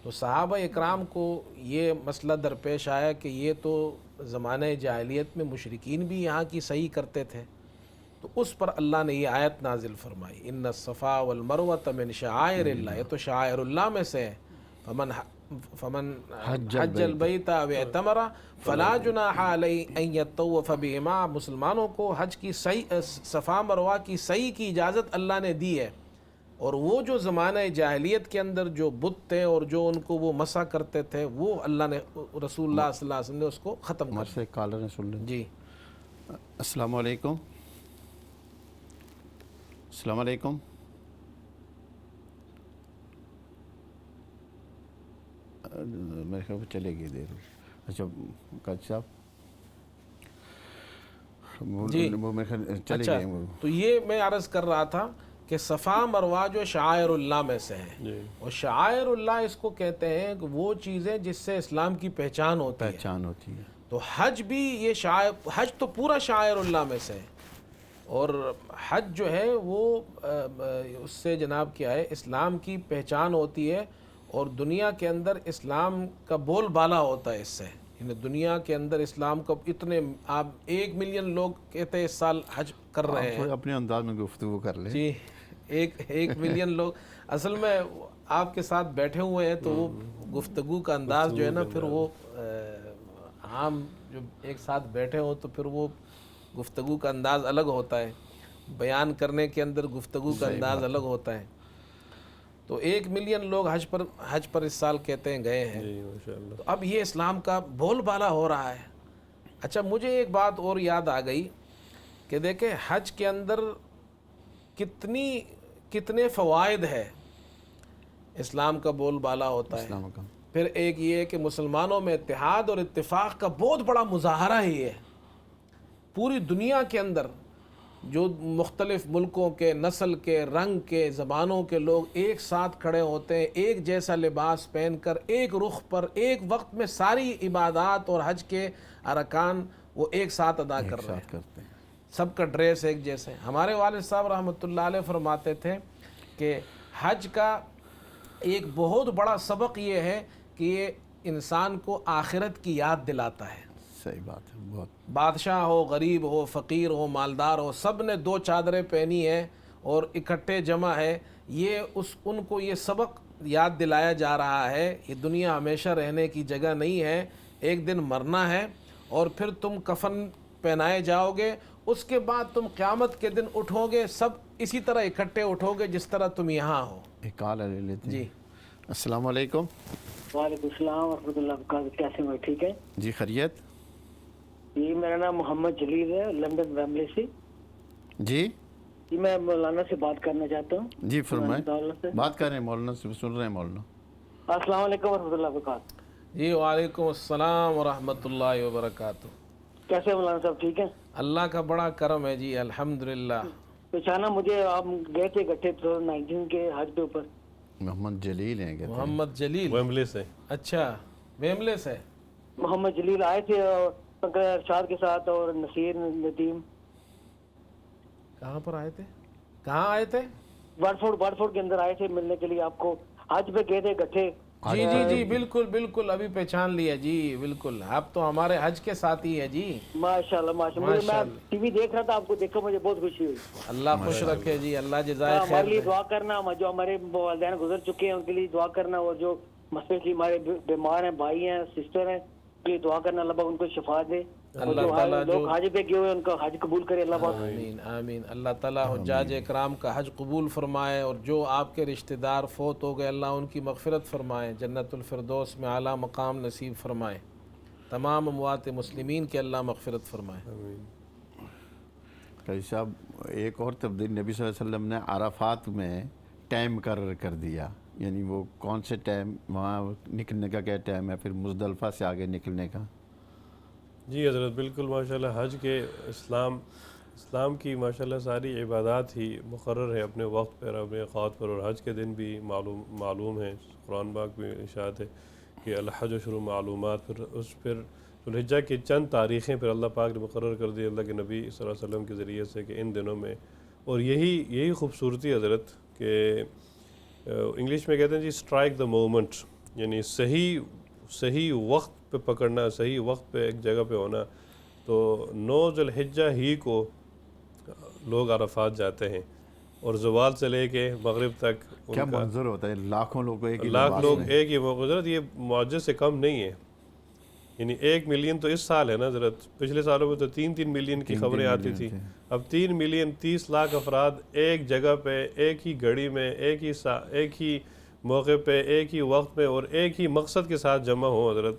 تو صحابہ اکرام کو یہ مسئلہ درپیش آیا کہ یہ تو زمانہ جاہلیت میں مشرکین بھی یہاں کی صحیح کرتے تھے، تو اس پر اللہ نے یہ آیت نازل فرمائی، ان الصفا والمروۃ من شعائر اللہ، یہ تو شعائر اللہ میں سے ہے، فمن حج البیت او اعتمر فلا جناح علیہ ان یطوف بہما۔ مسلمانوں کو حج کی صحیح، صفا مروہ کی صحیح کی اجازت اللہ نے دی ہے، اور وہ جو زمانہ جاہلیت کے اندر جو بت تھے اور جو ان کو وہ مسح کرتے تھے، وہ اللہ نے، رسول اللہ صلی اللہ علیہ وسلم نے اس کو ختم کر ہمارے سے کالر نے سن لیں۔ جی السلام علیکم۔ السلام علیکم۔ میرے خیال میں چلے گی دیر۔ اچھا قاضی صاحب جی، وہ میرے خیال چلے اچھا، گئے وہ۔ تو یہ میں عرض کر رہا تھا کہ صفا مروہ جو شعائر اللہ میں سے ہیں، جی اور شعائر اللہ اس کو کہتے ہیں کہ وہ چیزیں جس سے اسلام کی پہچان ہوتی ہے۔ پہچان ہوتی ہے۔ تو حج بھی یہ شعائر، حج تو پورا شعائر اللہ میں سے ہے، اور حج جو ہے وہ اس سے جناب کیا ہے، اسلام کی پہچان ہوتی ہے، اور دنیا کے اندر اسلام کا بول بالا ہوتا ہے اس سے، یعنی دنیا کے اندر اسلام کو اتنے، آپ 1 ملین لوگ کہتے ہیں اس سال حج کر رہے ہیں۔ تھوڑے اپنے انداز میں گفتگو کر لیں۔ جی، ایک ملین لوگ اصل میں آپ کے ساتھ بیٹھے ہوئے ہیں، تو وہ گفتگو کا انداز جو ہے نا، پھر وہ عام جو ایک ساتھ بیٹھے ہوں تو پھر وہ گفتگو کا انداز الگ ہوتا ہے، بیان کرنے کے اندر گفتگو کا انداز الگ ہوتا ہے۔ تو 1 ملین لوگ حج پر اس سال کہتے ہیں گئے ہیں۔ جی ماشاءاللہ۔ تو اب یہ اسلام کا بول بالا ہو رہا ہے۔ اچھا، مجھے ایک بات اور یاد آ گئی کہ دیکھیں حج کے اندر کتنے فوائد ہے، اسلام کا بول بالا ہوتا ہے۔ السلام علیکم۔ پھر ایک یہ ہے کہ مسلمانوں میں اتحاد اور اتفاق کا بہت بڑا مظاہرہ ہی ہے۔ پوری دنیا کے اندر جو مختلف ملکوں کے، نسل کے، رنگ کے، زبانوں کے لوگ ایک ساتھ کھڑے ہوتے ہیں، ایک جیسا لباس پہن کر، ایک رخ پر، ایک وقت میں ساری عبادات اور حج کے ارکان وہ ایک ساتھ ادا کر رہے ہیں، کرتے ہیں۔ سب کا ڈریس ایک جیسے۔ ہمارے والد صاحب رحمۃ اللہ علیہ فرماتے تھے کہ حج کا ایک بہت بڑا سبق یہ ہے کہ یہ انسان کو آخرت کی یاد دلاتا ہے۔ صحیح بات ہے، بہت۔ بادشاہ ہو، غریب ہو، فقیر ہو، مالدار ہو، سب نے 2 چادریں پہنی ہیں اور اکٹھے جمع ہے، یہ ان کو یہ سبق یاد دلایا جا رہا ہے، یہ دنیا ہمیشہ رہنے کی جگہ نہیں ہے، ایک دن مرنا ہے، اور پھر تم کفن پہنائے جاؤ گے، اس کے بعد تم قیامت کے دن اٹھو گے، سب اسی طرح اکٹھے اٹھو گے جس طرح تم یہاں ہو۔ ایک کال لے لیتے ہیں۔ جی السلام علیکم۔ وعلیکم السلام ورحمۃ اللہ وبرکاتہ، کیسے ہیں؟ ٹھیک ہے جی خیریت؟ جی، میرا نام محمد جلیل ہے، لندن ویمبلی سے۔ جی جی، میں مولانا سے بات کرنا چاہتا ہوں۔ جی فرمائیں، مولانا سے بات کر رہے ہیں، مولانا سے سن رہے ہیں مولانا۔ السلام علیکم ورحمۃ اللہ وبرکاتہ۔ جی، وعلیکم السلام ورحمۃ اللہ وبرکاتہ۔ کیسے ہیں مولانا صاحب؟ ٹھیک ہے؟ اللہ کا بڑا کرم ہے جی، الحمدللہ۔ پہچانا مجھے، آپ گئے تھے اکٹھے 2019 کے حج کے اوپر۔ محمد جلیل ہیں کہتے ہیں۔ محمد جلیل، ویمبلی سے۔ اچھا، ویملے سے۔ محمد جلیل آئے تھے پنکج ارشاد کے ساتھ اور نصیر ندیم۔ کہاں پر آئے تھے؟ کہاں آئے تھے؟ وارڈفورڈ کے اندر آئے تھے ملنے کے لیے آپ کو۔ حج پہ گئے تھے اکٹھے۔ جی جی جی، بالکل بالکل، ابھی پہچان لیا جی، بالکل، آپ تو ہمارے حج کے ساتھی ہیں جی۔ ماشاء اللہ ماشاء اللہ، میں ٹی وی دیکھ رہا تھا، آپ کو دیکھ کر مجھے بہت خوشی ہوئی۔ اللہ خوش رکھے جی، اللہ جزائے ہمارے خیر لیے دے۔ دعا کرنا، جو ہمارے والدین گزر چکے ہیں ان کے لیے دعا کرنا، اور جو مسئلے ہمارے بیمار ہیں، بھائی ہیں، سسٹر ہیں، یہ دعا کرنا اللہ پاک ان کو شفا دے، اور اللہ جو تعالیٰ لوگ حج پہ گئے ہوئے ان کا حج قبول کرے اللہ پاک۔ آمین آمین، اللہ تعالیٰ حجاج اکرام کا حج قبول فرمائے، اور جو آپ کے رشتہ دار فوت ہو گئے اللہ ان کی مغفرت فرمائے، جنت الفردوس میں اعلیٰ مقام نصیب فرمائے، تمام اموات مسلمین کے اللہ مغفرت فرمائے۔ قاضی صاحب، ایک اور تبدیل نبی صلی اللہ علیہ وسلم نے عرفات میں ٹائم مقرر کر دیا، یعنی وہ کون سے ٹائم وہاں نکلنے کا کیا ٹائم ہے، پھر مزدلفہ سے آگے نکلنے کا؟ جی حضرت بالکل ماشاءاللہ حج کے اسلام کی ماشاءاللہ ساری عبادات ہی مقرر ہے اپنے وقت پر اپنے اوقات پر، اور حج کے دن بھی معلوم ہے، قرآن پاک میں ارشاد ہے کہ الحج اشہر معلومات، پھر ذو الحجہ کی چند تاریخیں پھر اللہ پاک نے مقرر کر دی اللہ کے نبی صلی اللہ علیہ وسلم کے ذریعے سے کہ ان دنوں میں، اور یہی خوبصورتی حضرت کہ انگلش میں کہتے ہیں جی اسٹرائک دا مومنٹ، یعنی صحیح وقت پہ پکڑنا، صحیح وقت پہ ایک جگہ پہ ہونا. تو 9 ذو الحجہ ہی کو لوگ عرفات جاتے ہیں، اور زوال سے لے کے مغرب تک کیا منظر ہوتا ہے، لاکھوں لوگ ایک ہی لاکھ لباس لوگ میں. ایک ہی موقع. حضرت یہ معجزے سے کم نہیں ہے، یعنی 1 ملین تو اس سال ہے نا حضرت، پچھلے سالوں میں تو 3 ملین کی خبریں آتی تھیں، اب 3 ملین 30 لاکھ افراد ایک جگہ پہ ایک ہی گھڑی میں ایک ہی موقع پہ ایک ہی وقت میں اور ایک ہی مقصد کے ساتھ جمع ہوں. حضرت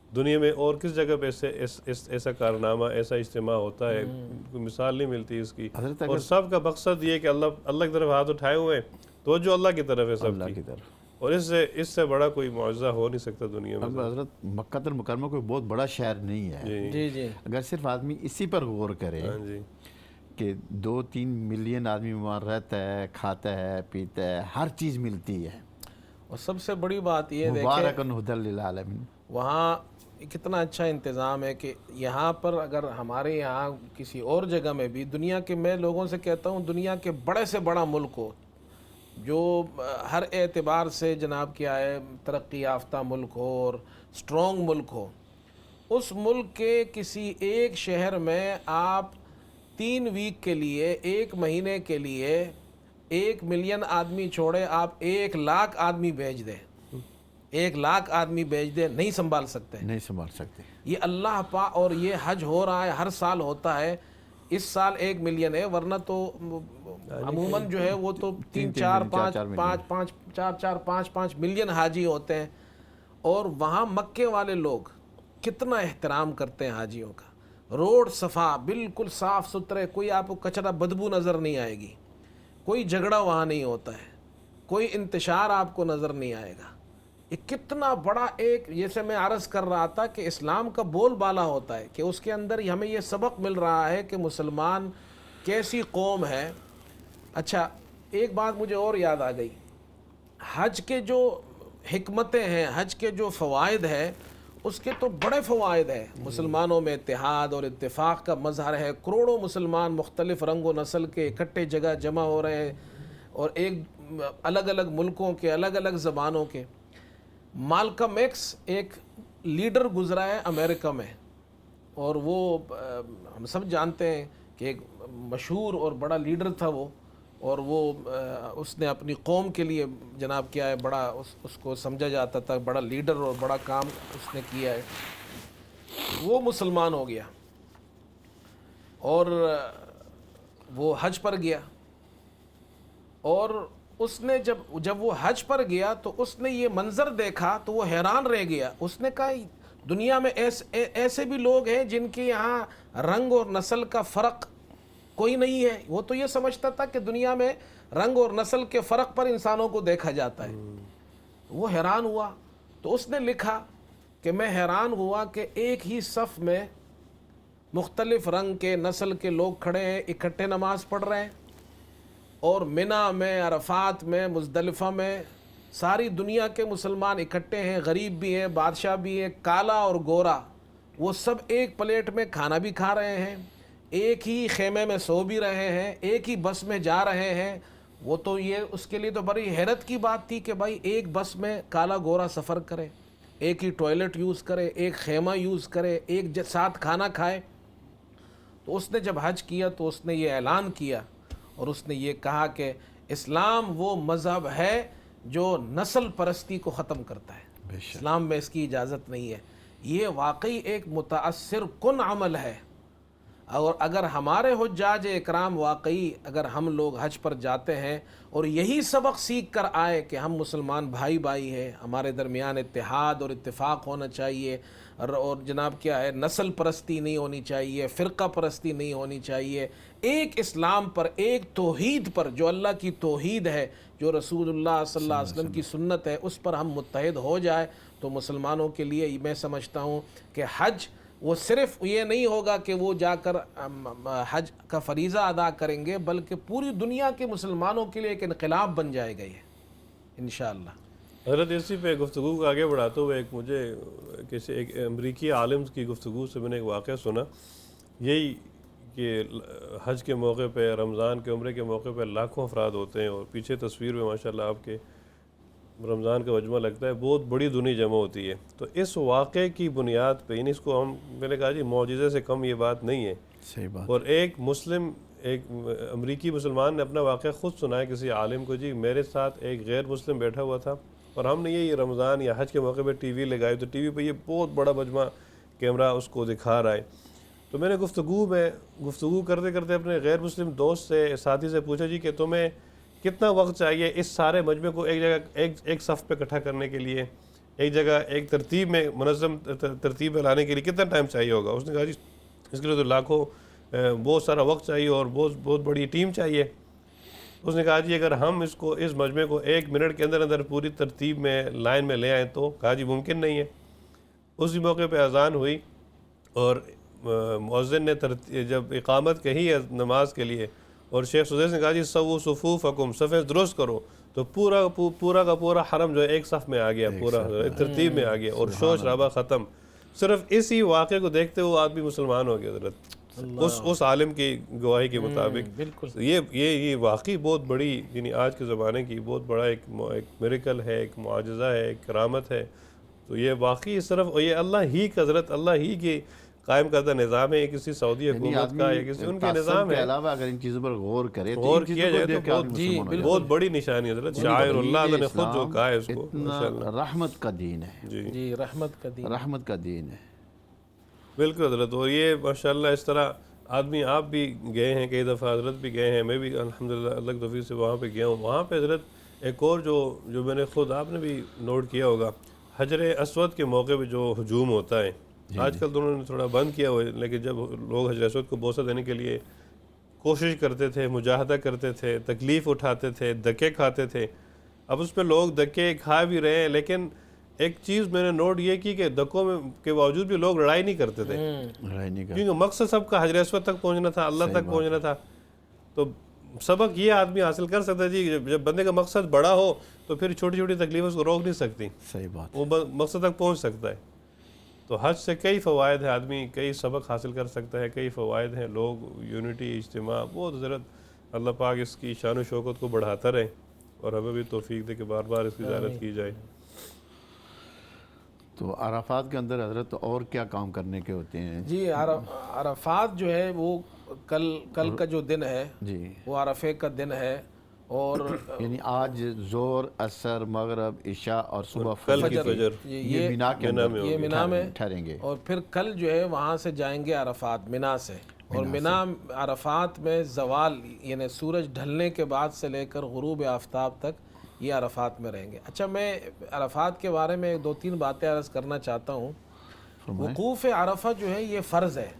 دنیا میں اور کس جگہ پہ ایسا کارنامہ، ایسا اجتماع ہوتا ہے، کوئی مثال نہیں ملتی اس کی. اور سب کا مقصد یہ کہ اللہ کی طرف ہاتھ اٹھائے ہوئے ہیں، تو جو اللہ کی طرف ہے سب کی طرف، اور اس سے بڑا کوئی معجزہ ہو نہیں سکتا دنیا میں. اب حضرت مکہ المکرمہ کوئی بہت بڑا شہر نہیں ہے، جی اگر صرف آدمی اسی پر غور کرے کہ 2-3 ملین آدمی وہاں رہتا ہے، کھاتا ہے، پیتا ہے، ہر چیز ملتی ہے. اور سب سے بڑی بات یہ دیکھیں مبارکن ھدی للعالمین، وہاں کتنا اچھا انتظام ہے کہ یہاں پر اگر ہمارے یہاں کسی اور جگہ میں بھی دنیا کے، میں لوگوں سے کہتا ہوں دنیا کے بڑے سے بڑا ملک ہو، جو ہر اعتبار سے جناب کیا ہے ترقی یافتہ ملک ہو اور سٹرونگ ملک ہو، اس ملک کے کسی ایک شہر میں آپ 3 ویک کے لیے، 1 مہینے کے لیے 1 ملین آدمی چھوڑے، آپ 1 لاکھ آدمی بھیج دیں، 1 لاکھ آدمی بھیج دیں، نہیں سنبھال سکتے. یہ اللہ پاک، اور یہ حج ہو رہا ہے، ہر سال ہوتا ہے. اس سال 1 ملین ہے، ورنہ تو عموماً جو ہے وہ تو 4-5 ملین حاجی ہوتے ہیں. اور وہاں مکے والے لوگ کتنا احترام کرتے ہیں حاجیوں کا. روڈ صفا، بالکل صاف ستھرے، کوئی آپ کو کچرا بدبو نظر نہیں آئے گی، کوئی جھگڑا وہاں نہیں ہوتا ہے، کوئی انتشار آپ کو نظر نہیں آئے گا. یہ کتنا بڑا ایک، جیسے میں عرض کر رہا تھا کہ اسلام کا بول بالا ہوتا ہے کہ اس کے اندر ہمیں یہ سبق مل رہا ہے کہ مسلمان کیسی قوم ہے. اچھا ایک بات مجھے اور یاد آ گئی، حج کے جو حکمتیں ہیں، حج کے جو فوائد ہیں، اس کے تو بڑے فوائد ہیں. مسلمانوں میں اتحاد اور اتفاق کا مظہر ہے. کروڑوں مسلمان مختلف رنگ و نسل کے اکٹھے جگہ جمع ہو رہے ہیں، اور ایک الگ الگ ملکوں کے، الگ الگ زبانوں کے. مالکم ایکس ایک لیڈر گزرا ہے امریکہ میں، اور وہ ہم سب جانتے ہیں کہ ایک مشہور اور بڑا لیڈر تھا وہ، اور وہ اس نے اپنی قوم کے لیے جناب کیا ہے بڑا، اس کو سمجھا جاتا تھا بڑا لیڈر اور بڑا کام اس نے کیا ہے. وہ مسلمان ہو گیا اور وہ حج پر گیا، اور اس نے جب وہ حج پر گیا تو اس نے یہ منظر دیکھا تو وہ حیران رہ گیا. اس نے کہا دنیا میں ایسے بھی لوگ ہیں جن کے یہاں رنگ اور نسل کا فرق کوئی نہیں ہے. وہ تو یہ سمجھتا تھا کہ دنیا میں رنگ اور نسل کے فرق پر انسانوں کو دیکھا جاتا ہے. وہ حیران ہوا تو اس نے لکھا کہ میں حیران ہوا کہ ایک ہی صف میں مختلف رنگ کے، نسل کے لوگ کھڑے ہیں، اکٹھے نماز پڑھ رہے ہیں، اور منی میں، عرفات میں، مزدلفہ میں ساری دنیا کے مسلمان اکٹھے ہیں، غریب بھی ہیں، بادشاہ بھی ہیں، کالا اور گورا، وہ سب ایک پلیٹ میں کھانا بھی کھا رہے ہیں، ایک ہی خیمے میں سو بھی رہے ہیں، ایک ہی بس میں جا رہے ہیں. وہ تو یہ اس کے لیے تو بڑی حیرت کی بات تھی کہ بھائی ایک بس میں کالا گورا سفر کرے، ایک ہی ٹوائلٹ یوز کرے، ایک خیمہ یوز کرے، ایک ساتھ کھانا کھائے. تو اس نے جب حج کیا تو اس نے یہ اعلان کیا، اور اس نے یہ کہا کہ اسلام وہ مذہب ہے جو نسل پرستی کو ختم کرتا ہے، اسلام میں اس کی اجازت نہیں ہے. یہ واقعی ایک متاثر کن عمل ہے. اور اگر ہمارے حجاج اکرام واقعی، اگر ہم لوگ حج پر جاتے ہیں اور یہی سبق سیکھ کر آئے کہ ہم مسلمان بھائی بھائی ہیں، ہمارے درمیان اتحاد اور اتفاق ہونا چاہیے، اور جناب کیا ہے نسل پرستی نہیں ہونی چاہیے، فرقہ پرستی نہیں ہونی چاہیے، ایک اسلام پر، ایک توحید پر جو اللہ کی توحید ہے، جو رسول اللہ صلی اللہ علیہ وسلم کی سنت ہے، اس پر ہم متحد ہو جائے تو مسلمانوں کے لیے میں سمجھتا ہوں کہ حج وہ صرف یہ نہیں ہوگا کہ وہ جا کر حج کا فریضہ ادا کریں گے، بلکہ پوری دنیا کے مسلمانوں کے لیے ایک انقلاب بن جائے گا یہ انشاءاللہ۔ حضرت اسی پہ گفتگو کو آگے بڑھاتے ہوئے ایک امریکی عالم کی گفتگو سے میں نے ایک واقعہ سنا، یہی کہ حج کے موقع پہ، رمضان کے عمرے کے موقع پہ لاکھوں افراد ہوتے ہیں، اور پیچھے تصویر میں ماشاءاللہ آپ کے رمضان کا مجمع لگتا ہے، بہت بڑی دنیا جمع ہوتی ہے۔ تو اس واقعے کی بنیاد پہ یعنی اس کو میں نے کہا جی معجزے سے کم یہ بات نہیں ہے، صحیح بات۔ اور ایک امریکی مسلمان نے اپنا واقعہ خود سنایا کسی عالم کو، جی میرے ساتھ ایک غیر مسلم بیٹھا ہوا تھا، اور ہم نے یہ رمضان یا حج کے موقع پہ ٹی وی لگائی، تو ٹی وی پہ یہ بہت بڑا مجمع کیمرہ اس کو دکھا رہا ہے۔ تو میں نے گفتگو کرتے کرتے اپنے غیر مسلم دوست سے، ساتھی سے پوچھا، جی کہ تمہیں کتنا وقت چاہیے اس سارے مجمع کو ایک جگہ ایک صف پہ اکٹھا کرنے کے لیے، ایک جگہ ایک ترتیب میں منظم ترتیب میں لانے کے لیے کتنا ٹائم چاہیے ہوگا؟ اس نے کہا جی اس کے لیے تو لاکھوں بہت سارا وقت چاہیے اور بہت بڑی ٹیم چاہیے۔ اس نے کہا جی اگر ہم اس مجمع کو 1 منٹ کے اندر پوری ترتیب میں لائن میں لے آئیں تو؟ کہا جی ممکن نہیں ہے۔ اسی موقع پہ اذان ہوئی اور مؤذن نے جب اقامت کہی ہے نماز کے لیے، اور شیخ سدیس نے کہا جی سووا صفوفکم، صفیں درست کرو، تو پورا کا پورا حرم جو ہے ایک صف میں آ گیا، پورا ترتیب میں آ گیا، اور شور شرابہ ختم۔ صرف اسی واقعے کو دیکھتے ہوئے آدمی مسلمان ہو گیا حضرت، اس عالم کی گواہی کے مطابق۔ یہ واقعی بہت بڑی یعنی آج کے زمانے کی بہت بڑا ایک میریکل ہے، ایک معجزہ ہے، ایک کرامت ہے۔ تو یہ واقعی صرف یہ اللہ ہی کا حضرت اللہ ہی کی قائم کردہ نظام ہے، یہ کسی سعودی حکومت کا یا کسی ان کے نظام ہے۔ کے علاوہ اگر ان چیزوں پر غور کرے تو غور کیا جائے تو بہت بڑی نشانی حضرت، شاعر اللہ نے خود جو کہا ہے اس کو، رحمت کا دین ہے، جی رحمت کا دین ہے۔ بالکل حضرت۔ اور یہ ماشاءاللہ اس طرح آدمی، آپ بھی گئے ہیں کئی دفعہ، حضرت بھی گئے ہیں، میں بھی الحمدللہ اللہ کی توفیق سے وہاں پہ گیا ہوں۔ وہاں پہ حضرت ایک اور جو میں نے خود، آپ نے بھی نوٹ کیا ہوگا، حجر اسود کے موقع پہ جو ہجوم ہوتا ہے، آج کل تو انہوں نے تھوڑا بند کیا ہوا ہے، لیکن جب لوگ حجر اسود کو بوسہ دینے کے لیے کوشش کرتے تھے، مجاہدہ کرتے تھے، تکلیف اٹھاتے تھے، دھکے کھاتے تھے، اب اس پہ لوگ دھکے کھا بھی رہے ہیں، لیکن ایک چیز میں نے نوٹ یہ کی کہ دھکوں کے باوجود بھی لوگ لڑائی نہیں کرتے تھے، کیونکہ مقصد سب کا حجر اسود تک پہنچنا تھا، اللہ تک پہنچنا تھا۔ تو سبق یہ آدمی حاصل کر سکتا ہے جی، جب بندے کا مقصد بڑا ہو تو پھر چھوٹی چھوٹی تکلیفیں اس کو روک نہیں سکتی، صحیح بات، وہ مقصد تک پہنچ سکتا ہے۔ تو حج سے کئی فوائد ہیں، آدمی کئی سبق حاصل کر سکتا ہے، کئی فوائد ہیں، لوگ یونٹی، اجتماع، بہت حضرت اللہ پاک اس کی شان و شوکت کو بڑھاتا رہے، اور ہمیں بھی توفیق دے کہ بار بار اس کی زیارت کی جائے۔ تو عرفات کے اندر حضرت اور کیا کام کرنے کے ہوتے ہیں؟ جی عرفات جو ہے وہ کل کا جو دن ہے جی وہ عرفے کا دن ہے، اور یعنی آج ظہر، عصر، مغرب، عشاء اور صبح کل کی فجر یہ مینا کے اندر یہ مینا میں ٹھہریں گے، اور پھر کل جو ہے وہاں سے جائیں گے عرفات مینا سے، اور مینا عرفات میں زوال یعنی سورج ڈھلنے کے بعد سے لے کر غروب آفتاب تک یہ عرفات میں رہیں گے۔ اچھا، میں عرفات کے بارے میں 2-3 باتیں عرض کرنا چاہتا ہوں۔ وقوف عرفہ جو ہے یہ فرض ہے،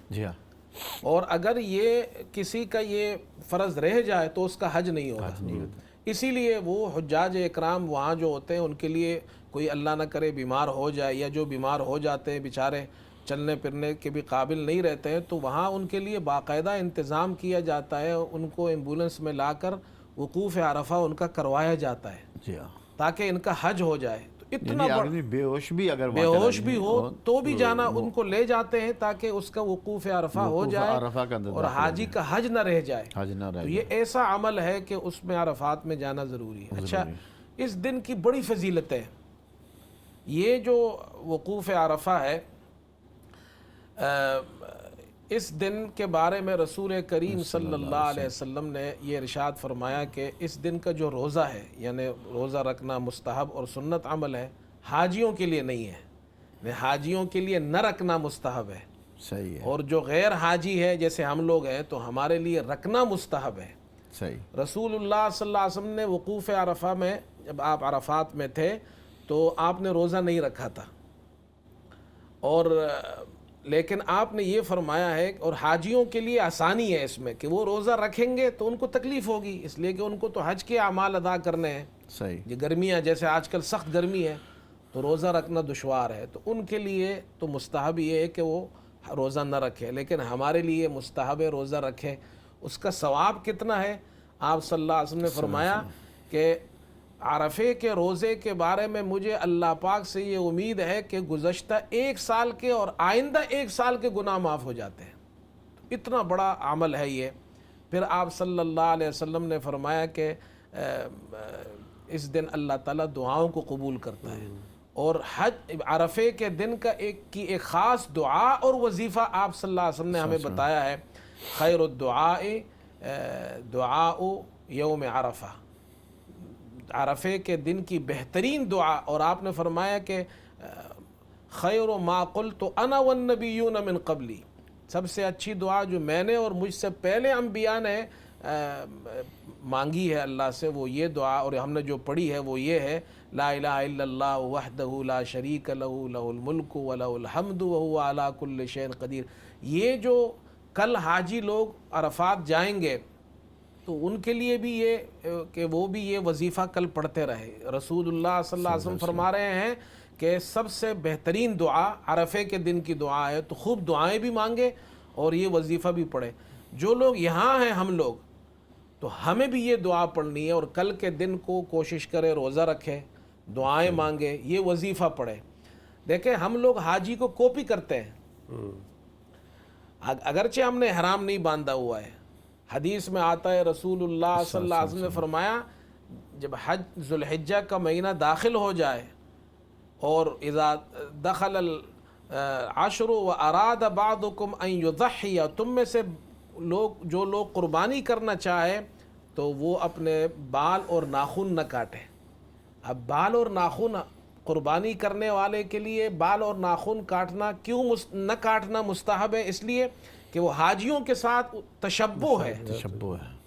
جی ہاں، اور اگر یہ کسی کا یہ فرض رہ جائے تو اس کا حج نہیں ہوگا۔ اسی لیے وہ حجاج اکرام وہاں جو ہوتے ہیں ان کے لیے کوئی اللہ نہ کرے بیمار ہو جائے، یا جو بیمار ہو جاتے ہیں بیچارے چلنے پھرنے کے بھی قابل نہیں رہتے ہیں، تو وہاں ان کے لیے باقاعدہ انتظام کیا جاتا ہے، ان کو ایمبولنس میں لا کر وقوف عرفہ ان کا کروایا جاتا ہے، جی ہاں، تاکہ ان کا حج ہو جائے۔ تو اتنا آدمی بے ہوش بھی اگر بے ہوش بھی ہو تو بھی جانا ان کو لے جاتے ہیں تاکہ اس کا وقوف عرفہ ہو جائے اور حاجی کا حج نہ رہ جائے۔ تو یہ ایسا عمل ہے کہ اس میں عرفات میں جانا ضروری ہے۔ اچھا، اس دن کی بڑی فضیلت ہے، یہ جو وقوف عرفہ ہے، اس دن کے بارے میں رسول کریم صلی اللہ علیہ وسلم نے یہ ارشاد فرمایا کہ اس دن کا جو روزہ ہے، یعنی روزہ رکھنا مستحب اور سنت عمل ہے، حاجیوں کے لیے نہیں ہے، حاجیوں کے لیے نہ رکھنا مستحب ہے، صحیح ہے، اور جو غیر حاجی ہے جیسے ہم لوگ ہیں تو ہمارے لیے رکھنا مستحب ہے۔ صحیح۔ رسول اللہ صلی اللہ علیہ وسلم نے وقوف عرفہ میں، جب آپ عرفات میں تھے تو آپ نے روزہ نہیں رکھا تھا، اور لیکن آپ نے یہ فرمایا ہے، اور حاجیوں کے لیے آسانی ہے اس میں کہ وہ روزہ رکھیں گے تو ان کو تکلیف ہوگی، اس لیے کہ ان کو تو حج کے اعمال ادا کرنے ہیں۔ صحیح۔ یہ گرمیاں، جیسے آج کل سخت گرمی ہے، تو روزہ رکھنا دشوار ہے، تو ان کے لیے تو مستحب یہ ہے کہ وہ روزہ نہ رکھے، لیکن ہمارے لیے مستحب ہے روزہ رکھے۔ اس کا ثواب کتنا ہے؟ آپ صلی اللہ علیہ وسلم نے فرمایا کہ عرفے کے روزے کے بارے میں مجھے اللہ پاک سے یہ امید ہے کہ گزشتہ 1 سال کے اور آئندہ 1 سال کے گناہ معاف ہو جاتے ہیں۔ اتنا بڑا عمل ہے یہ۔ پھر آپ صلی اللہ علیہ وسلم نے فرمایا کہ اس دن اللہ تعالیٰ دعاؤں کو قبول کرتا ہے، اور حج عرفے کے دن کا ایک خاص دعا اور وظیفہ آپ صلی اللہ علیہ وسلم نے ہمیں بتایا ہے، خیر الدعاء دعاء یوم عرفہ، عرفے کے دن کی بہترین دعا، اور آپ نے فرمایا کہ خیر ما قلت انا والنبیون من قبلی، سب سے اچھی دعا جو میں نے اور مجھ سے پہلے انبیاء نے مانگی ہے اللہ سے، وہ یہ دعا، اور ہم نے جو پڑھی ہے وہ یہ ہے، لا الہ الا اللہ وحدہ لا شریک لہ لہ الملک ولہ الحمد وہو علی کل شیء قدیر۔ یہ جو کل حاجی لوگ عرفات جائیں گے تو ان کے لیے بھی یہ کہ وہ بھی یہ وظیفہ کل پڑھتے رہے۔ رسول اللہ صلی اللہ علیہ وسلم فرما رہے ہیں کہ سب سے بہترین دعا عرفے کے دن کی دعا ہے، تو خوب دعائیں بھی مانگے اور یہ وظیفہ بھی پڑھے۔ جو لوگ یہاں ہیں ہم لوگ، تو ہمیں بھی یہ دعا پڑھنی ہے، اور کل کے دن کو کوشش کرے روزہ رکھے، دعائیں مانگے، یہ وظیفہ پڑھے۔ دیکھیں ہم لوگ حاجی کو کاپی کرتے ہیں، اگرچہ ہم نے احرام نہیں باندھا ہوا ہے۔ حدیث میں آتا ہے رسول اللہ صلی اللہ علیہ وسلم نے فرمایا جب حج ذوالحجہ کا مہینہ داخل ہو جائے، اور اذا دخل العشر واراد بعضکم ان یضحی، تم میں سے جو لوگ قربانی کرنا چاہے تو وہ اپنے بال اور ناخن نہ کاٹیں۔ اب بال اور ناخن قربانی کرنے والے کے لیے بال اور ناخن کاٹنا کیوں نہ کاٹنا مستحب ہے؟ اس لیے کہ وہ حاجیوں کے ساتھ تشبہ ہے،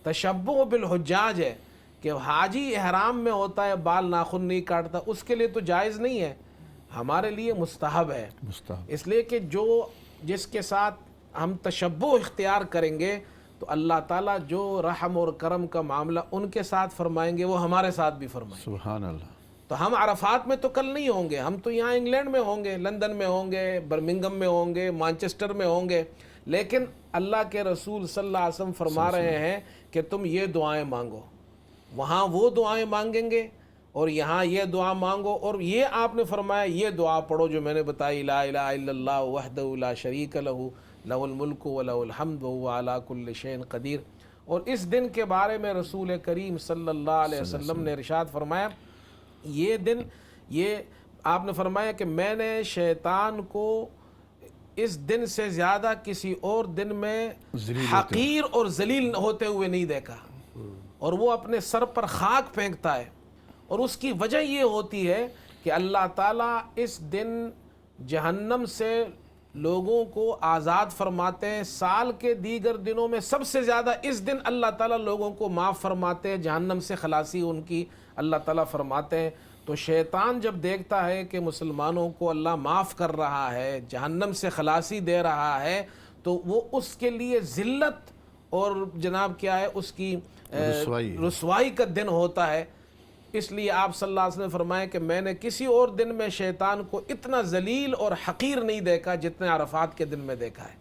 تشبہ بالحجاج ہے، کہ حاجی احرام میں ہوتا ہے بال ناخن نہیں کاٹتا، اس کے لیے تو جائز نہیں ہے، ہمارے لیے مستحب ہے۔ اس لیے کہ جس کے ساتھ ہم تشبہ اختیار کریں گے تو اللہ تعالیٰ جو رحم اور کرم کا معاملہ ان کے ساتھ فرمائیں گے وہ ہمارے ساتھ بھی فرمائیں گے۔ سبحان اللہ۔ تو ہم عرفات میں تو کل نہیں ہوں گے، ہم تو یہاں انگلینڈ میں ہوں گے، لندن میں ہوں گے، برمنگم میں ہوں گے، مانچسٹر میں ہوں گے، لیکن اللہ کے رسول صلی اللہ علیہ وسلم فرما رہے ہیں کہ تم یہ دعائیں مانگو، وہاں وہ دعائیں مانگیں گے اور یہاں یہ دعا مانگو، اور یہ آپ نے فرمایا یہ دعا پڑھو جو میں نے بتائی، لا الہ الا اللہ وحدہ لا شریک لہ لہ الملک ولہ الحمد وہو علی کل شیء قدیر۔ اور اس دن کے بارے میں رسول کریم صلی اللہ علیہ وسلم نے ارشاد فرمایا، یہ دن، یہ آپ نے فرمایا کہ میں نے شیطان کو اس دن سے زیادہ کسی اور دن میں حقیر اور ذلیل ہوتے ہوئے نہیں دیکھا، اور وہ اپنے سر پر خاک پھینکتا ہے، اور اس کی وجہ یہ ہوتی ہے کہ اللہ تعالیٰ اس دن جہنم سے لوگوں کو آزاد فرماتے ہیں، سال کے دیگر دنوں میں سب سے زیادہ اس دن اللہ تعالیٰ لوگوں کو معاف فرماتے ہیں، جہنم سے خلاصی ان کی اللہ تعالیٰ فرماتے ہیں۔ تو شیطان جب دیکھتا ہے کہ مسلمانوں کو اللہ معاف کر رہا ہے، جہنم سے خلاصی دے رہا ہے، تو وہ اس کے لیے ذلت اور جناب کیا ہے اس کی رسوائی کا دن ہوتا ہے۔ اس لیے آپ صلی اللہ علیہ وسلم نے فرمایا کہ میں نے کسی اور دن میں شیطان کو اتنا ذلیل اور حقیر نہیں دیکھا جتنے عرفات کے دن میں دیکھا ہے۔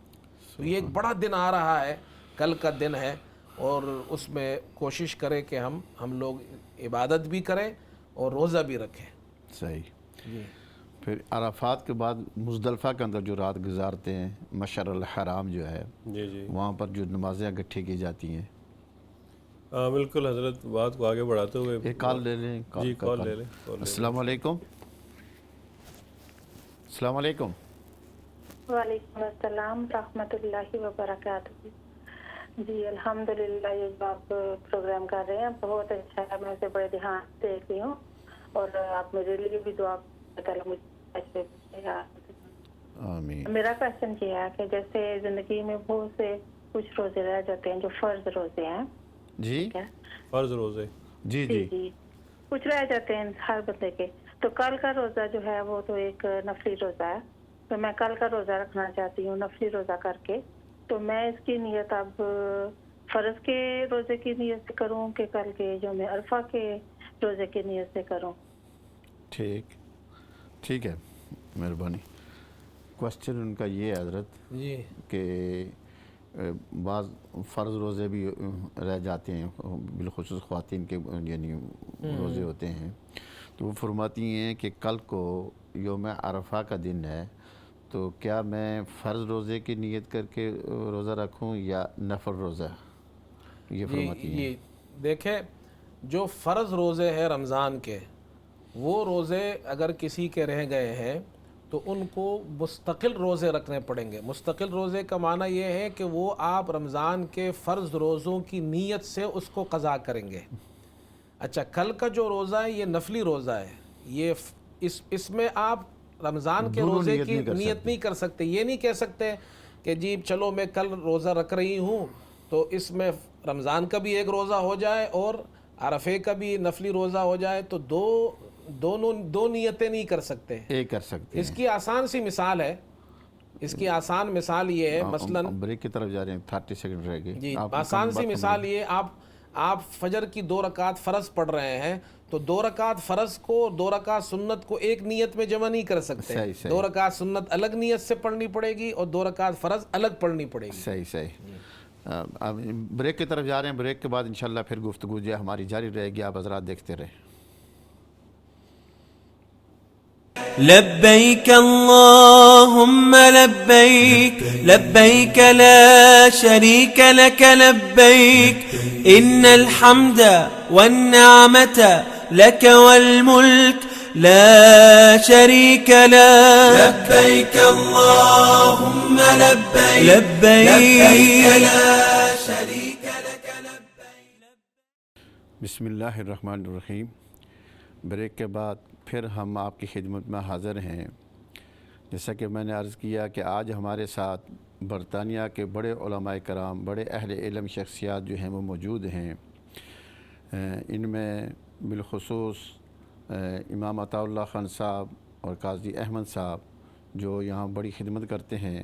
تو یہ ایک بڑا دن آ رہا ہے، کل کا دن ہے، اور اس میں کوشش کریں کہ ہم لوگ عبادت بھی کریں اور روزہ بھی رکھیں۔ صحیح۔ پھر عرفات کے بعد مزدلفہ کے اندر جو رات گزارتے ہیں، مشعر الحرام جو ہے، وہاں پر جو نمازیں اکٹھی کی جاتی ہیں۔ بالکل حضرت، بات کو آگے بڑھاتے ہوئے ایک کال لے لیں۔ جی کال لے لیں۔ السلام علیکم۔ السلام علیکم۔ وعلیکم السلام رحمۃ اللہ وبرکاتہ۔ جی الحمدللہ، یہ جو آپ پروگرام کر رہے ہیں بہت اچھا ہے، میں اسے بڑے دھیان سے دیکھتی ہوں، اور آپ میرے لیے بھی دعا کریں مجھے۔ آمین۔ میرا کویشچن یہ ہے کہ جیسے زندگی میں بہت سے کچھ روزے رہ جاتے ہیں جو فرض روزے ہیں، جی فرض روزے، جی جی جی کچھ رہ جاتے ہیں ہر بندے کے، تو کل کا روزہ جو ہے وہ تو ایک نفلی روزہ ہے، تو میں کل کا روزہ رکھنا چاہتی ہوں نفلی روزہ کر کے، تو میں اس کی نیت اب فرض کے روزے کی نیت سے کروں کہ کل کے جو میں عرفہ کے روزے کی نیت سے کروں؟ ٹھیک۔ ٹھیک ہے، مہربانی. کوشچن ان کا یہ ہے حضرت جی کہ بعض فرض روزے بھی رہ جاتے ہیں، بالخصوص خواتین کے یعنی روزے ہوتے ہیں، تو وہ فرماتی ہیں کہ کل کو یوم عرفہ کا دن ہے، تو کیا میں فرض روزے کی نیت کر کے روزہ رکھوں یا نفل روزہ؟ یہ فرماتی ہیں. جی دیکھیں، جو فرض روزے ہیں رمضان کے، وہ روزے اگر کسی کے رہ گئے ہیں تو ان کو مستقل روزے رکھنے پڑیں گے. مستقل روزے کا معنی یہ ہے کہ وہ آپ رمضان کے فرض روزوں کی نیت سے اس کو قضا کریں گے. اچھا، کل کا جو روزہ ہے یہ نفلی روزہ ہے، یہ اس میں آپ رمضان کے روزے کی نیت نہیں کر سکتے. یہ نہیں کہہ سکتے کہ جی چلو میں کل روزہ رکھ رہی ہوں تو اس میں رمضان کا بھی ایک روزہ ہو جائے اور عرفے کا بھی نفلی روزہ ہو جائے، تو دو نیتیں نہیں کر سکتے. ایک کر سکتے ہیں. اس کی آسان سی مثال ہے، اس کی آسان مثال یہ ہے، مثلا بریک کی طرف جا رہے ہیں، 30 سیکنڈ رہ گئے. جی آسان سی مثال یہ، آپ فجر کی 2 رکعت فرض پڑھ رہے ہیں تو 2 رکعت فرض کو اور 2 رکعت سنت کو ایک نیت میں جمع نہیں کر سکتے. 2 رکعت سنت الگ نیت سے پڑھنی پڑے گی اور 2 رکعت فرض الگ پڑھنی پڑے گی. صحیح. اب بریک کی طرف جا رہے ہیں، بریک کے بعد انشاءاللہ پھر گفتگو جو ہماری جاری رہے گی. آپ حضرات دیکھتے رہیں. لبيك اللهم لبيك لبيك لا شريك لك لبيك إن الحمد والنعمة لك والملك لا شريك لك. لبيك اللهم لبيك لبيك لا شريك لك لبيك. بسم اللہ الرحمن الرحیم. بریک کے بعد پھر ہم آپ کی خدمت میں حاضر ہیں. جیسا کہ میں نے عرض کیا کہ آج ہمارے ساتھ برطانیہ کے بڑے علماء کرام، بڑے اہل علم شخصیات جو ہیں وہ موجود ہیں. ان میں بالخصوص امام عطا اللہ خان صاحب اور قاضی احمد صاحب جو یہاں بڑی خدمت کرتے ہیں.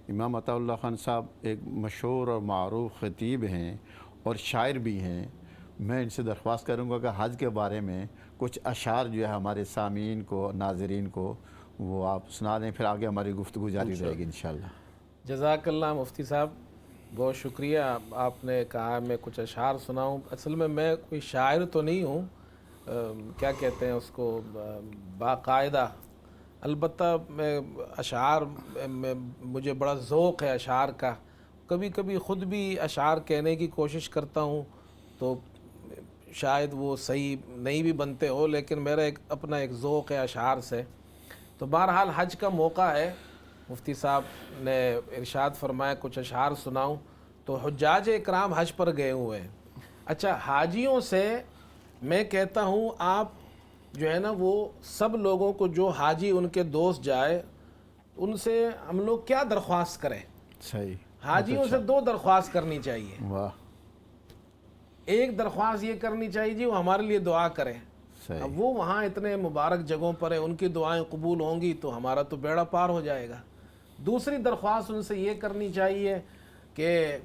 امام عطا اللہ خان صاحب ایک مشہور اور معروف خطیب ہیں اور شاعر بھی ہیں. میں ان سے درخواست کروں گا کہ حج کے بارے میں کچھ اشعار جو ہے ہمارے سامعین کو، ناظرین کو، وہ آپ سنا دیں، پھر آگے ہماری گفتگو جاری رہے گی انشاءاللہ. جزاک اللہ مفتی صاحب، بہت شکریہ. آپ نے کہا میں کچھ اشعار سناؤں. اصل میں کوئی شاعر تو نہیں ہوں، کیا کہتے ہیں اس کو، باقاعدہ. البتہ میں اشعار میں مجھے بڑا ذوق ہے اشعار کا. کبھی کبھی خود بھی اشعار کہنے کی کوشش کرتا ہوں تو شاید وہ صحیح نہیں بھی بنتے ہو، لیکن میرا اپنا ایک ذوق ہے اشعار سے. تو بہرحال حج کا موقع ہے، مفتی صاحب نے ارشاد فرمایا کچھ اشعار سناؤں. تو حجاج اکرام حج پر گئے ہوئے ہیں. اچھا، حاجیوں سے میں کہتا ہوں آپ جو ہے نا وہ سب لوگوں کو، جو حاجی ان کے دوست جائے، ان سے ہم لوگ کیا درخواست کریں؟ صحیح. حاجیوں سے 2 درخواست کرنی چاہیے. واہ. ایک درخواست یہ کرنی چاہیے جی وہ ہمارے لیے دعا کریں. اب وہ وہاں اتنے مبارک جگہوں پر ہیں، ان کی دعائیں قبول ہوں گی تو ہمارا تو بیڑا پار ہو جائے گا. دوسری درخواست ان سے یہ کرنی چاہیے کہ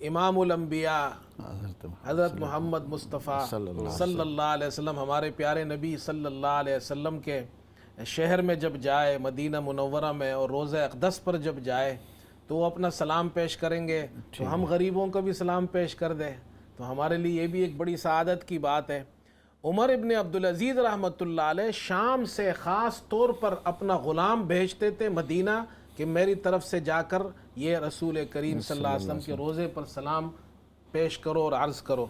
امام الانبیاء حضرت محمد مصطفیٰ صلی اللہ علیہ وسلم، ہمارے پیارے نبی صلی اللہ علیہ وسلم کے شہر میں جب جائے، مدینہ منورہ میں، اور روضہ اقدس پر جب جائے تو وہ اپنا سلام پیش کریں گے تو ہم غریبوں کا بھی سلام پیش کر دیں تو ہمارے لیے یہ بھی ایک بڑی سعادت کی بات ہے. عمر ابن عبدالعزیز رحمۃ اللہ علیہ شام سے خاص طور پر اپنا غلام بھیجتے تھے مدینہ کہ میری طرف سے جا کر یہ رسول کریم صلی اللہ علیہ وسلم کے روزے پر سلام پیش کرو اور عرض کرو.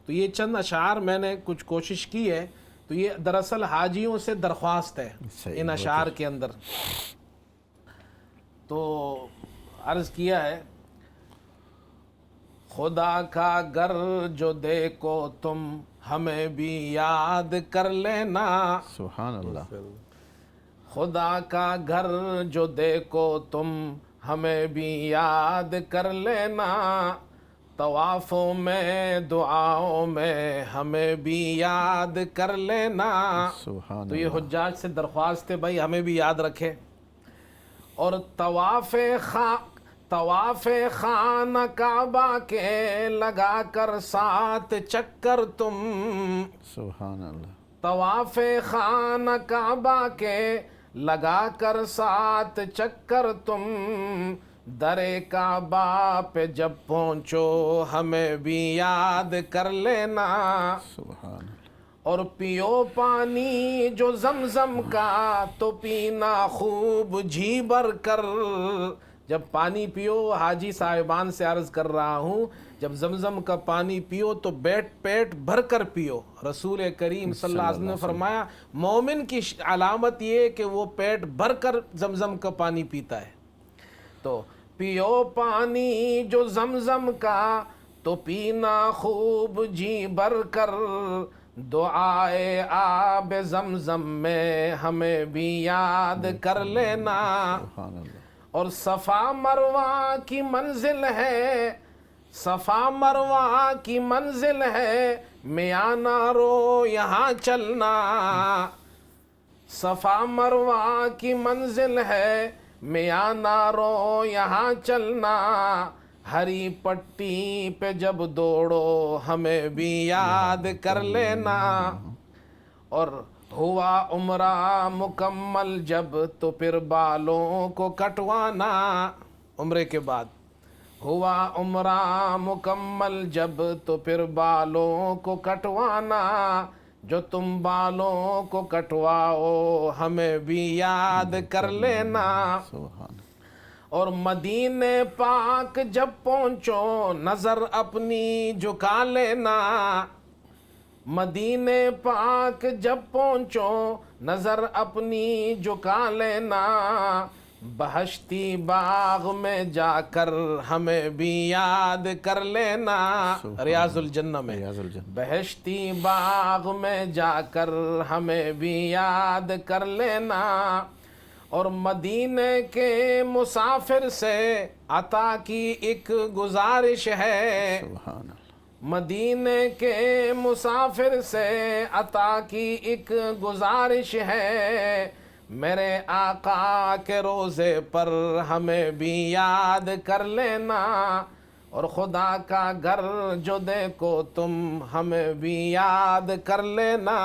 تو یہ چند اشعار میں نے کچھ کوشش کی ہے. تو یہ دراصل حاجیوں سے درخواست ہے ان اشعار کے اندر. تو عرض کیا ہے، خدا کا گر جو دیکھو تم ہمیں بھی یاد کر لینا. سبحان اللہ. خدا کا گھر جو دیکھو تم ہمیں بھی یاد کر لینا. طوافوں میں دعاؤں میں ہمیں بھی یاد کر لینا. سبحان تو یہ حجاج سے درخواست ہے بھائی ہمیں بھی یاد رکھے. اور طواف خانہ کعبہ کے لگا کر 7 چکر تم. سبحان اللہ. طواف خانہ کعبہ کے لگا کر 7 چکر تم، در کعبہ پہ جب پہنچو ہمیں بھی یاد کر لینا، سبحان اور پیو پانی جو زمزم کا تو پینا خوب جی بھر کر۔ جب پانی پیو، حاجی صاحبان سے عرض کر رہا ہوں، جب زمزم کا پانی پیو تو پیٹ بھر کر پیو۔ رسول کریم صلی اللہ علیہ وسلم نے فرمایا مومن کی علامت یہ ہے کہ وہ پیٹ بھر کر زمزم کا پانی پیتا ہے۔ تو پیو پانی جو زمزم کا تو پینا خوب جی بھر کر، دعائے آب زمزم میں ہمیں بھی یاد کر لینا، اللہ، اور صفا مروہ کی منزل ہے، صفا مروہ کی منزل ہے، میاں نہ رو یہاں چلنا، صفا مروہ کی منزل ہے، میاں نہ رو یہاں چلنا، ہری پٹی پہ جب دوڑو ہمیں بھی یاد کر لینا، اور ہوا عمرہ مکمل جب تو پھر بالوں کو کٹوانا۔ عمرے کے بعد ہوا عمرہ مکمل جب تو پھر بالوں کو کٹوانا، جو تم بالوں کو کٹواؤ ہمیں بھی یاد کر لینا، سبحان اور مدینے پاک جب پہنچو نظر اپنی جھکا لینا، مدینے پاک جب پہنچو نظر اپنی جھکا لینا، بہشتی باغ میں جا کر ہمیں بھی یاد کر لینا، ریاض الجنہ میں، ریاض الجنہ، بہشتی باغ میں جا کر ہمیں بھی یاد کر لینا، اور مدینے کے مسافر سے عطا کی ایک گزارش ہے، سبحان اللہ، مدینے کے مسافر سے عطا کی ایک گزارش ہے، میرے آقا کے روزے پر ہمیں بھی یاد کر لینا، اور خدا کا گھر جو دیکھو تم ہمیں بھی یاد کر لینا۔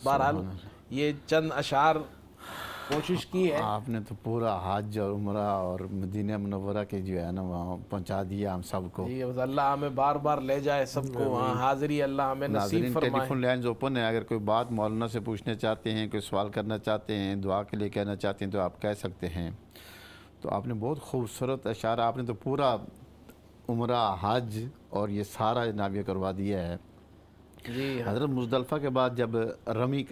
بہرحال یہ چند اشعار کوشش کی ہے۔ آپ نے تو پورا حج اور عمرہ اور مدینہ منورہ کے جو ہے نا وہاں پہنچا دیا ہم سب کو۔ جی اللہ ہمیں بار بار لے جائے سب کو وہاں، حاضری اللہ ہمیں نصیب ناظرین فرمائے۔ ٹیلی فون لائنز اوپن ہے، اگر کوئی بات مولانا سے پوچھنا چاہتے ہیں، کوئی سوال کرنا چاہتے ہیں، دعا کے لیے کہنا چاہتے ہیں تو آپ کہہ سکتے ہیں۔ تو آپ نے بہت خوبصورت اشعار، آپ نے تو پورا عمرہ حج اور یہ سارا جناب یہ کروا دیا ہے۔ جی حضرت مزدلفہ کے بعد جب رمی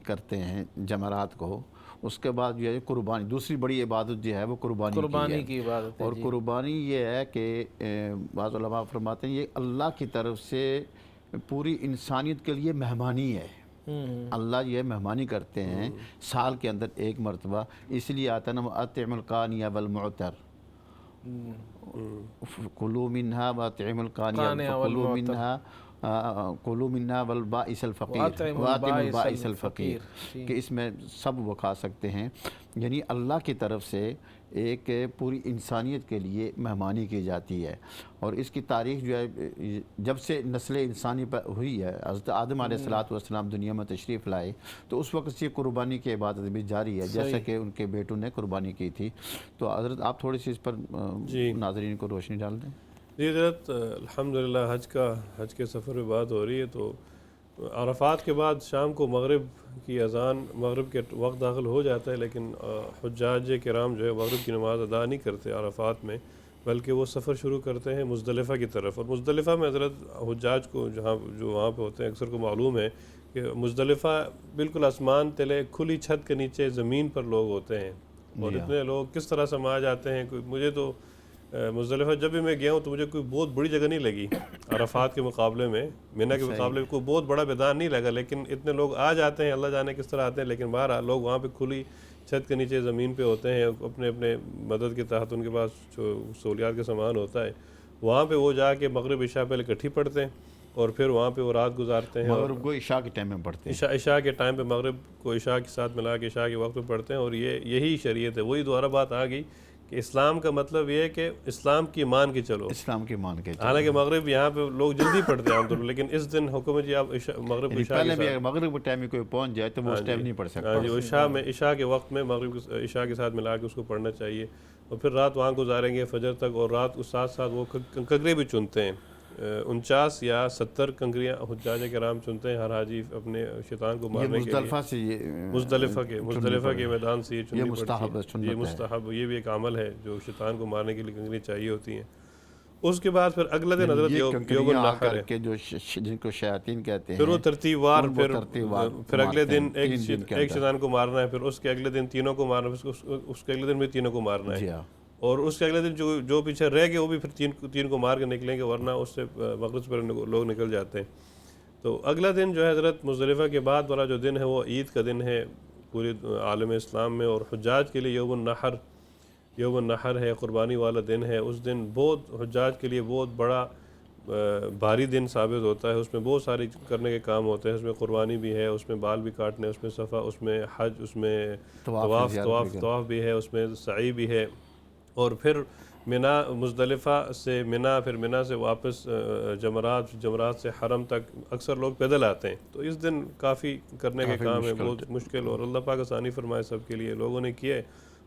کرتے ہیں جمرات کو، اس کے بعد جو ہے قربانی، دوسری بڑی عبادت جو ہے وہ قربانی کی عبادت ہے۔ اور قربانی یہ ہے کہ بعض علماء فرماتے ہیں یہ اللہ کی طرف سے پوری انسانیت کے لیے مہمانی ہے۔ اللہ یہ مہمانی کرتے ہیں سال کے اندر ایک مرتبہ، اس لیے آتا ہے اطعم القانیہ والمعتر، کلوا منہا واطعموا القانیہ وکلوا منہا کلوا منہا والبائس الفقیر واطعموا البائس الفقیر، کہ اس میں سب وہ کھا سکتے ہیں۔ یعنی اللہ کی طرف سے ایک پوری انسانیت کے لیے مہمانی کی جاتی ہے، اور اس کی تاریخ جو ہے جب سے نسل انسانی پر ہوئی ہے، حضرت آدم علیہ السلام دنیا میں تشریف لائے تو اس وقت سے قربانی کی عبادت بھی جاری ہے، جیسا کہ ان کے بیٹوں نے قربانی کی تھی۔ تو حضرت آپ تھوڑی سی اس پر ناظرین کو روشنی ڈال دیں۔ جی حضرت، الحمدللہ حج کے سفر میں بات ہو رہی ہے تو عرفات کے بعد شام کو مغرب کی اذان، مغرب کے وقت داخل ہو جاتا ہے، لیکن حجاج کرام جو ہے مغرب کی نماز ادا نہیں کرتے عرفات میں، بلکہ وہ سفر شروع کرتے ہیں مزدلفہ کی طرف۔ اور مزدلفہ میں حضرت حجاج کو جو وہاں پہ ہوتے ہیں اکثر کو معلوم ہے کہ مزدلفہ بالکل آسمان تلے کھلی چھت کے نیچے زمین پر لوگ ہوتے ہیں، اور اتنے لوگ کس طرح سما جاتے ہیں۔ مجھے تو مزدلفہ جب بھی میں گیا ہوں تو مجھے کوئی بہت بڑی جگہ نہیں لگی عرفات کے مقابلے میں، مینا کے مقابلے میں کوئی بہت بڑا میدان نہیں لگا، لیکن اتنے لوگ آ جاتے ہیں، اللہ جانے کس طرح آتے ہیں، لیکن باہر لوگ وہاں پہ کھلی چھت کے نیچے زمین پہ ہوتے ہیں، اپنے اپنے مدد کے تحت ان کے پاس جو سہولیات کا سامان ہوتا ہے، وہاں پہ وہ جا کے مغرب عشاء پہلے اکٹھی پڑھتے ہیں اور پھر وہاں پہ وہ رات گزارتے ہیں۔ مغرب کو عشاء کے ٹائم میں پڑھتے ہیں، عشاء کے ٹائم پہ مغرب کو عشاء کے ساتھ ملا کے عشاء کے وقت پہ پڑھتے ہیں، اور یہی شریعت ہے۔ وہی دوبارہ بات آ گئی کہ اسلام کا مطلب یہ ہے کہ اسلام کی مان کے چلو. اسلام کی مان کے. حالانکہ مغرب یہاں پہ لوگ جلدی پڑھتے ہیں عام طور پر، لیکن اس دن حکم ہے جی آپ مغرب عشاء پہلے بھی مغرب کے ٹائم میں کوئی پہنچ جائے تو وہ اس ٹائم نہیں پڑھ سکتا. ہاں جی، عشاء کے وقت میں مغرب عشاء کے ساتھ ملا کے اس کو پڑھنا چاہیے، اور پھر رات وہاں گزاریں گے فجر تک، اور رات کے ساتھ ساتھ وہ کنکرے بھی چنتے ہیں. 49 یا 70 کنکریاں حجاج کرام چنتے ہیں ہر حاجی اپنے شیطان کو مارنے کے لیے. مزدلفہ کے میدان سے یہ چننی پڑتی ہے. یہ مستحب، یہ بھی ایک عمل ہے جو شیطان کو مارنے کے لیے کنکریاں چاہیے ہوتی ہیں. اس کے بعد پھر اگلے دن حضرت یوم النحر ہے، جن کو شیاطین کہتے ہیں، پھر وہ ترتیب وار پھر اگلے دن ایک شیطان کو مارنا ہے، پھر اس کے اگلے دن تینوں کو مارنا ہے، اس کے اگلے دن بھی تینوں کو مارنا ہے، اور اس کے اگلے دن جو پیچھے رہ گئے وہ بھی پھر تین کو مار کے نکلیں گے، ورنہ اس سے مغرب سے پہلے لوگ نکل جاتے ہیں. تو اگلا دن جو ہے حضرت مزدلفہ کے بعد والا جو دن ہے وہ عید کا دن ہے پورے عالم اسلام میں، اور حجاج کے لیے یوم النحر ہے، قربانی والا دن ہے. اس دن بہت حجاج کے لیے بہت بڑا بھاری دن ثابت ہوتا ہے. اس میں بہت سارے کرنے کے کام ہوتے ہیں، اس میں قربانی بھی ہے، اس میں بال بھی کاٹنے، اس میں صفا، اس میں حج، اس میں طواف بھی ہے، اس میں سعی بھی ہے. اور پھر مزدلفہ سے پھر منی سے واپس جمرات سے حرم تک اکثر لوگ پیدل آتے ہیں. تو اس دن کافی کرنے کے کام ہے، بہت مشکل، اور اللہ پاک آسانی فرمائے سب کے لیے. لوگوں نے کیے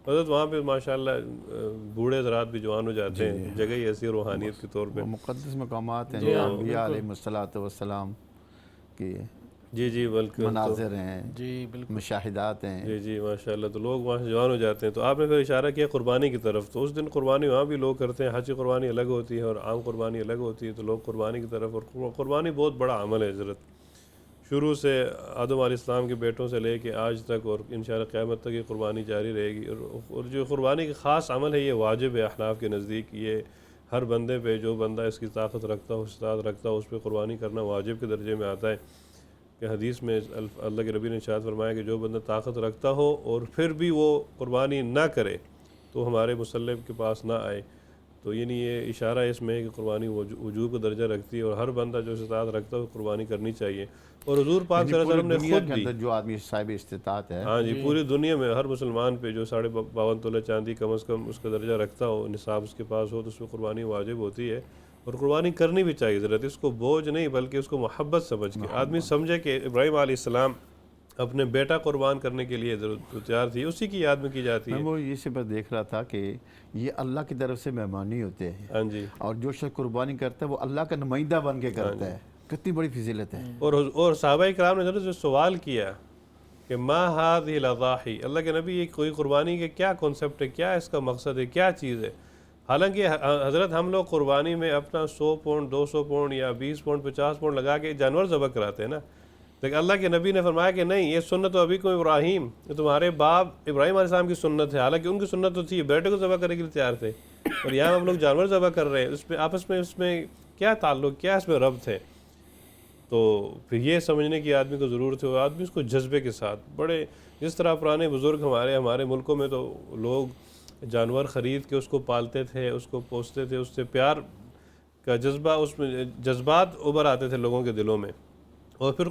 حضرت وہاں پہ ماشاءاللہ بوڑھے حضرات بھی جوان ہو جاتے ہیں، جگہ ہی ایسی روحانیت کے طور پہ. مقدس مقامات ہیں جو انبیاء علیہ الصلوۃ والسلام کی جی بلکہ مناظر ہیں، جی بالکل مشاہدات ہیں. جی ماشاءاللہ. تو لوگ وہاں سے جوان ہو جاتے ہیں. تو آپ نے پھر اشارہ کیا قربانی کی طرف، تو اس دن قربانی وہاں بھی لوگ کرتے ہیں. حج کی قربانی الگ ہوتی ہے اور عام قربانی الگ ہوتی ہے، تو لوگ قربانی کی طرف. اور قربانی بہت بڑا عمل ہے حضرت، شروع سے آدم علیہ السلام کے بیٹوں سے لے کے آج تک، اور انشاءاللہ قیامت تک یہ قربانی جاری رہے گی. اور جو قربانی کا خاص عمل ہے یہ واجب ہے احناف کے نزدیک. یہ ہر بندے پہ، جو بندہ اس کی طاقت رکھتا ہو، استطاعت رکھتا ہو، اس پہ قربانی کرنا واجب کے درجے میں آتا ہے. کہ حدیث میں اللہ کے نبی نے ارشاد فرمایا کہ جو بندہ طاقت رکھتا ہو اور پھر بھی وہ قربانی نہ کرے تو ہمارے مصلی کے پاس نہ آئے. تو یعنی یہ اشارہ اس میں ہے کہ قربانی وجوب کا درجہ رکھتی ہے، اور ہر بندہ جو استطاعت رکھتا ہے وہ قربانی کرنی چاہیے. اور حضور پاک صلی اللہ علیہ وسلم نے خود بھی، جو آدمی صاحب استطاعت ہے، ہاں جی، پوری دنیا میں ہر مسلمان پہ جو 52.5 تولہ چاندی کم از کم اس کا درجہ رکھتا ہو، نصاب اس کے پاس ہو، تو اس پہ قربانی واجب ہوتی ہے. اور قربانی کرنی بھی چاہیے ضرورت، اس کو بوجھ نہیں بلکہ اس کو محبت سمجھ کے. آدمی سمجھے کہ ابراہیم علیہ السلام اپنے بیٹا قربان کرنے کے لیے ضرورت تیار تھی، اسی کی یاد میں کی جاتی ہے. میں وہ یہ سے بس دیکھ رہا تھا کہ یہ اللہ کی طرف سے مہمانی ہوتے ہیں، ہاں جی، اور جو شخص قربانی کرتا ہے وہ اللہ کا نمائندہ بن کے کرتا ہے. کتنی بڑی فضیلت ہے. اور صحابہ کرام نے ضرور سوال کیا کہ ما هذه الاضاحی، اللہ کے نبی یہ کوئی قربانی کے کیا کانسیپٹ ہے، کیا اس کا مقصد ہے، کیا چیز ہے. حالانکہ حضرت ہم لوگ قربانی میں اپنا 100 پاؤنڈ 200 پاؤنڈ یا 20 پاؤنڈ 50 پاؤنڈ لگا کے جانور ذبح کراتے ہیں نا. لیکن اللہ کے نبی نے فرمایا کہ نہیں، یہ سنت تو ابھی کو ابراہیم، یہ تمہارے باپ ابراہیم علیہ السلام کی سنت ہے. حالانکہ ان کی سنت تو تھی، بیٹے کو ذبح کرنے کے لیے تیار تھے، اور یہاں ہم لوگ جانور ذبح کر رہے ہیں. اس میں آپس میں اس میں کیا تعلق، کیا اس میں ربط ہے. تو پھر یہ سمجھنے کی آدمی کو ضرورت ہے، اور آدمی اس کو جذبے کے ساتھ بڑے، جس طرح پرانے بزرگ ہمارے ملکوں میں تو لوگ جانور خرید کے اس کو پالتے تھے، اس کو پوستے تھے، اس سے پیار کا جذبہ، اس میں جذبات ابھر آتے تھے لوگوں کے دلوں میں. اور پھر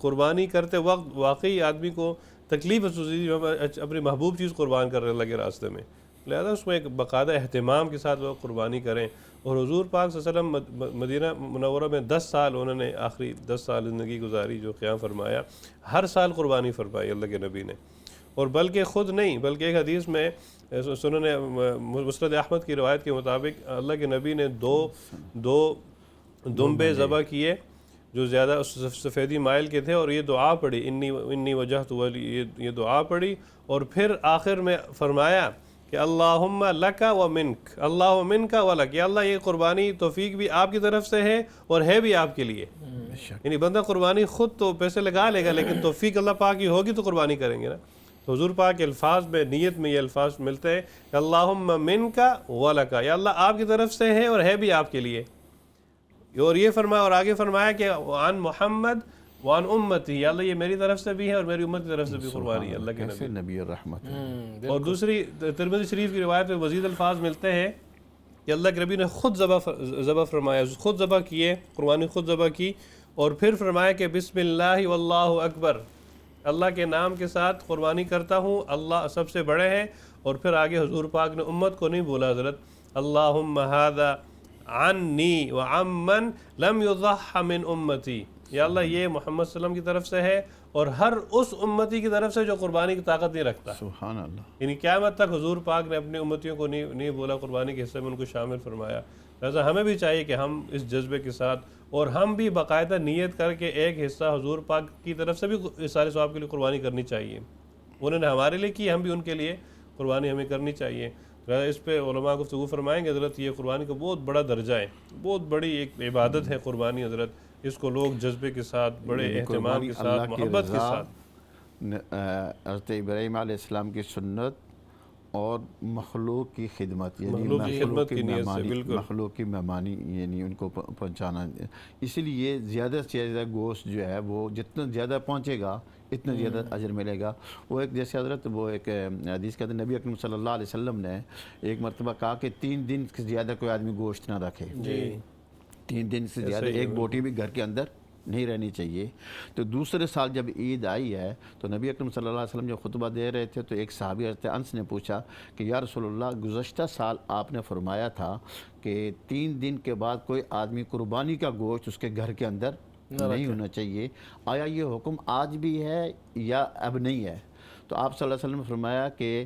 قربانی کرتے وقت واقعی آدمی کو تکلیف محسوس ہوتی، اپنی محبوب چیز قربان کر رہے اللہ کے راستے میں. لہذا اس میں ایک باقاعدہ اہتمام کے ساتھ لوگ قربانی کریں. اور حضور پاک صلی اللہ علیہ وسلم مدینہ منورہ میں 10 سال انہوں نے آخری 10 سال زندگی گزاری جو قیام فرمایا، ہر سال قربانی فرمائی اللہ کے نبی نے. اور بلکہ خود نہیں، بلکہ ایک حدیث میں سنن مسند احمد کی روایت کے مطابق اللہ کے نبی نے دو دمبے ذبح کیے جو زیادہ سفیدی مائل کے تھے، اور یہ دعا پڑھی، انی وجہت ولی، یہ دعا پڑھی. اور پھر آخر میں فرمایا کہ اللہم لک و منک، اللہ و منک و لک، یا اللہ یہ قربانی توفیق بھی آپ کی طرف سے ہے اور ہے بھی آپ کے لیے. یعنی بندہ قربانی خود تو پیسے لگا لے گا، لیکن توفیق اللہ پاک کی ہوگی تو قربانی کریں گے نا. تو حضور پاک کے الفاظ میں، نیت میں یہ الفاظ ملتے ہیں کہ اللہم منک و لک، یا اللہ آپ کی طرف سے ہے اور ہے بھی آپ کے لیے. اور یہ فرمایا، اور آگے فرمایا کہ وعن محمد وعن امتی، یا اللہ یہ میری طرف سے بھی ہے اور میری امت کی طرف سے بھی قربانی ہے اللہ کے نبی الرحمت. اور دوسری ترمذی شریف کی روایت میں مزید الفاظ ملتے ہیں کہ اللہ کے نبی نے خود ذبح فرمایا، خود ذبح کیے، قربانی خود ذبح کی. اور پھر فرمایا کہ بسم اللہ واللہ اکبر، اللہ کے نام کے ساتھ قربانی کرتا ہوں، اللہ سب سے بڑے ہیں. اور پھر آگے حضور پاک نے امت کو نہیں بولا حضرت اللہم ھذا عنی وعمن لم یضح من امتی، یا اللہ یہ محمد صلی اللہ علیہ وسلم کی طرف سے ہے اور ہر اس امتی کی طرف سے جو قربانی کی طاقت نہیں رکھتا. سبحان اللہ. یعنی قیامت تک حضور پاک نے اپنی امتیوں کو نہیں بولا، قربانی کے حصے میں ان کو شامل فرمایا. لہٰذا ہمیں بھی چاہیے کہ ہم اس جذبے کے ساتھ، اور ہم بھی باقاعدہ نیت کر کے ایک حصہ حضور پاک کی طرف سے بھی اس سارے ثواب کے لیے قربانی کرنی چاہیے. انہوں نے ہمارے لیے کی، ہم بھی ان کے لیے قربانی ہمیں کرنی چاہیے. اس پہ علماء گفتگو فرمائیں گے حضرت. یہ قربانی کا بہت بڑا درجہ ہے، بہت بڑی ایک عبادت ہے قربانی حضرت. اس کو لوگ جذبے کے ساتھ، بڑے اہتمام کے ساتھ، محبت کے ساتھ. حضرت ابراہیم علیہ السلام کی سنت اور مخلوق کی خدمت، یعنی مخلوق کی خدمت کی نیت سے، بالکل مخلوق کی مہمانی، یعنی ان کو پہنچانا. اسی لیے زیادہ سے زیادہ گوشت جو ہے وہ جتنا زیادہ پہنچے گا اتنا زیادہ اجر ملے گا. وہ ایک جیسے حضرت وہ ایک حدیث کہتے ہیں، نبی اکرم صلی اللہ علیہ وسلم نے ایک مرتبہ کہا کہ 3 دن سے زیادہ کوئی آدمی گوشت نہ رکھے. 3 دن سے زیادہ ایک بوٹی بھی گھر کے اندر نہیں رہنی چاہیے. تو دوسرے سال جب عید آئی ہے تو نبی اکرم صلی اللہ علیہ وسلم جب خطبہ دے رہے تھے تو ایک صحابی حضرت انس نے پوچھا کہ یا رسول اللہ، گزشتہ سال آپ نے فرمایا تھا کہ 3 دن کے بعد کوئی آدمی قربانی کا گوشت اس کے گھر کے اندر نہیں ہونا چاہیے، آیا یہ حکم آج بھی ہے یا اب نہیں ہے؟ تو آپ صلی اللہ علیہ وسلم نے فرمایا کہ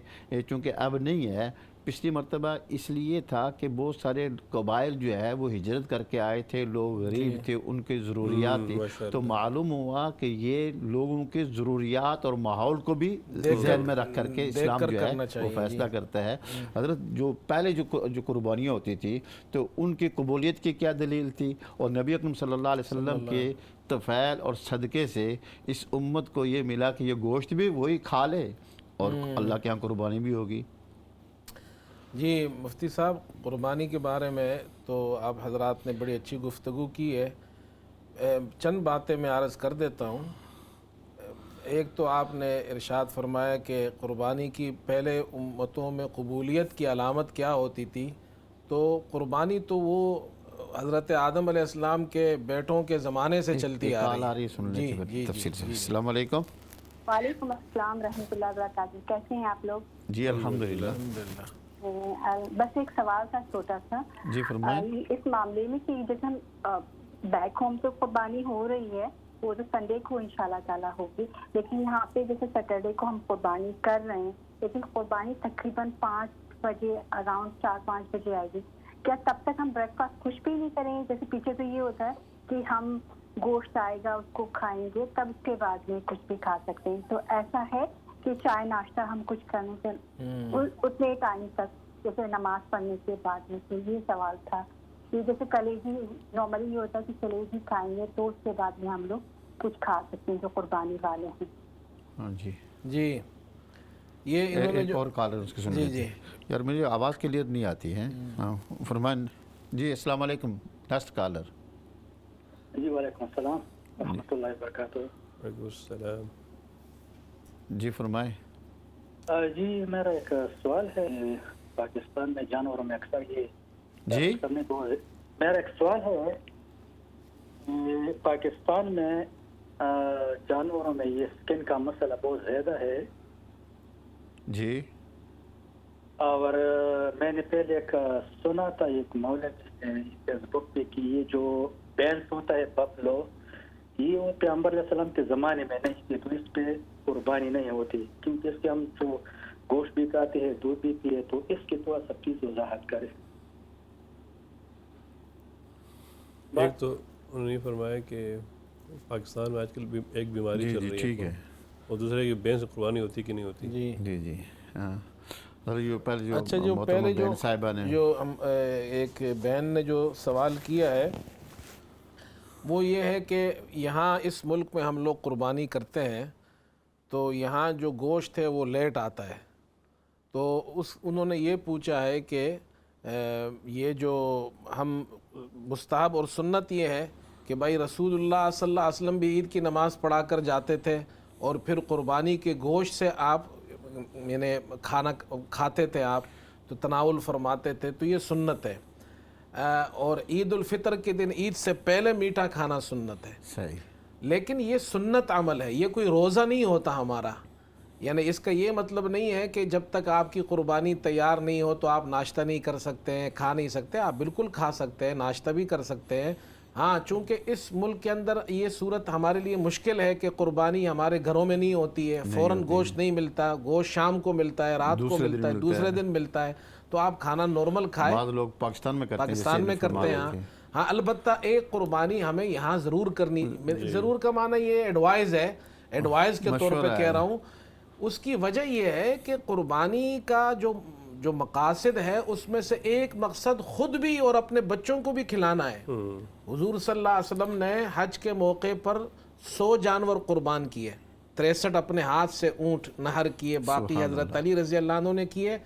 چونکہ اب نہیں ہے، پچھلی مرتبہ اس لیے تھا کہ بہت سارے قبائل جو ہے وہ ہجرت کر کے آئے تھے، لوگ غریب تھے، ان کے ضروریات تھی. تو معلوم ہوا کہ یہ لوگوں کے ضروریات اور ماحول کو بھی ذہن میں رکھ کر کے اسلام جو ہے وہ فیصلہ کرتا ہے. حضرت جو پہلے جو قربانیاں ہوتی تھی تو ان کی قبولیت کی کیا دلیل تھی، اور نبی اکرم صلی اللہ علیہ وسلم کے طفیل اور صدقے سے اس امت کو یہ ملا کہ یہ گوشت بھی وہی کھا لے اور اللہ کے ہاں قربانی بھی ہوگی. جی مفتی صاحب، قربانی کے بارے میں تو آپ حضرات نے بڑی اچھی گفتگو کی ہے. چند باتیں میں عرض کر دیتا ہوں. ایک تو آپ نے ارشاد فرمایا کہ قربانی کی پہلے امتوں میں قبولیت کی علامت کیا ہوتی تھی. تو قربانی تو وہ حضرت آدم علیہ السلام کے بیٹوں کے زمانے سے چلتی آ رہی ہے. جی تفصیل سے. السلام علیکم. وعلیکم السلام رحمۃ اللہ وبرکاتہ. کیسے ہیں آپ لوگ؟ جی الحمدللہ. بس ایک سوال تھا چھوٹا سا. جی فرمائیں. اس معاملے میں کہ جیسے ہم بیک ہوم تو قربانی ہو رہی ہے، وہ تو سنڈے کو انشاءاللہ تعالیٰ ہوگی، لیکن یہاں پہ جیسے سیٹرڈے کو ہم قربانی کر رہے ہیں، لیکن قربانی تقریباً 5 بجے اراؤنڈ 4-5 بجے آئے گی. کیا تب تک ہم بریک فاسٹ کچھ بھی نہیں کریں گے؟ جیسے پیچھے تو یہ ہوتا ہے کہ ہم گوشت آئے گا اس کو کھائیں گے، تب اس کے بعد میں کچھ بھی کھا سکتے ہیں. تو ایسا ہے کہ چائے ناشتہ ہم کچھ کرنے سے اتنے ٹائم تک، جیسے نماز پڑھنے کے بعد میں. تو یہ سوال تھا کہ جیسے کلیجی نارملی یہ ہوتا ہے کہ کلیجی کھائیں گے تو اس کے بعد میں ہم لوگ کچھ کھا سکتے ہیں جو قربانی والے ہیں. ہاں جی جی یہ انہوں نے ایک اور کالر اس کی سن جی جی یار میری آواز کلیئر نہیں آتی ہے. ہاں فرمائیں. جی السلام علیکم. Next collar. جی وعلیکم السلام ورحمۃ اللہ وبرکاتہ. وعلیکم السلام. جی فرمائیں. جی میرا ایک سوال ہے. پاکستان میں جانوروں میں اکثر یہ جی کرنے کو، میرا ایک سوال ہے، پاکستان میں جانوروں میں یہ سکن کا مسئلہ بہت زیادہ ہے. جی اور میں نے پہلے ایک سنا تھا ایک مولوی نے فیس بک پہ کہ یہ جو بینس ہوتا ہے بفلو، یہ پیغمبر علیہ السلام کے زمانے میں نہیں تھی، تو اس پہ قربانی نہیں ہوتی، کیونکہ اس کے ہم جو گوشت بھی کھاتے ہیں، دودھ بھی پیے، تو اس کی تھوڑا سا چیز وضاحت کرے. ایک تو انہوں نے فرمایا کہ پاکستان میں آج کل ایک بیماری چل رہی ہے، اور دوسرے کہ بین سے قربانی ہوتی کہ نہیں ہوتی. جی جی جی ہاں. اچھا جو پہلے جو ایک بہن نے جو سوال کیا ہے وہ یہ ہے کہ یہاں اس ملک میں ہم لوگ قربانی کرتے ہیں تو یہاں جو گوشت ہے وہ لیٹ آتا ہے. تو انہوں نے یہ پوچھا ہے کہ یہ جو ہم مستحب اور سنت یہ ہے کہ بھائی رسول اللہ صلی اللہ علیہ وسلم بھی عید کی نماز پڑھا کر جاتے تھے اور پھر قربانی کے گوشت سے آپ یعنی کھانا کھاتے تھے، آپ تو تناول فرماتے تھے، تو یہ سنت ہے. اور عید الفطر کے دن عید سے پہلے میٹھا کھانا سنت ہے. صحیح. لیکن یہ سنت عمل ہے، یہ کوئی روزہ نہیں ہوتا ہمارا. یعنی اس کا یہ مطلب نہیں ہے کہ جب تک آپ کی قربانی تیار نہیں ہو تو آپ ناشتہ نہیں کر سکتے ہیں، کھا نہیں سکتے. آپ بالکل کھا سکتے ہیں، ناشتہ بھی کر سکتے ہیں. ہاں چونکہ اس ملک کے اندر یہ صورت ہمارے لیے مشکل ہے کہ قربانی ہمارے گھروں میں نہیں ہوتی ہے، فوراً گوشت نہیں ملتا، گوشت شام کو ملتا ہے، رات کو ملتا ہے، دوسرے دن ملتا ہے. تو آپ کھانا نارمل کھائیں. بعض لوگ پاکستان میں کرتے ہیں، پاکستان میں کرتے ہیں. ہاں البتہ ایک قربانی ہمیں یہاں ضرور کرنی. ضرور کا معنی یہ ایڈوائز ہے، ایڈوائز کے طور پہ کہہ رہا ہوں. اس کی وجہ یہ ہے کہ قربانی کا جو مقاصد ہے اس میں سے ایک مقصد خود بھی اور اپنے بچوں کو بھی کھلانا ہے. حضور صلی اللہ علیہ وسلم نے حج کے موقع پر 100 جانور قربان کیے، 63 اپنے ہاتھ سے اونٹ نہر کیے، باقی حضرت علی رضی اللہ عنہ نے کیے.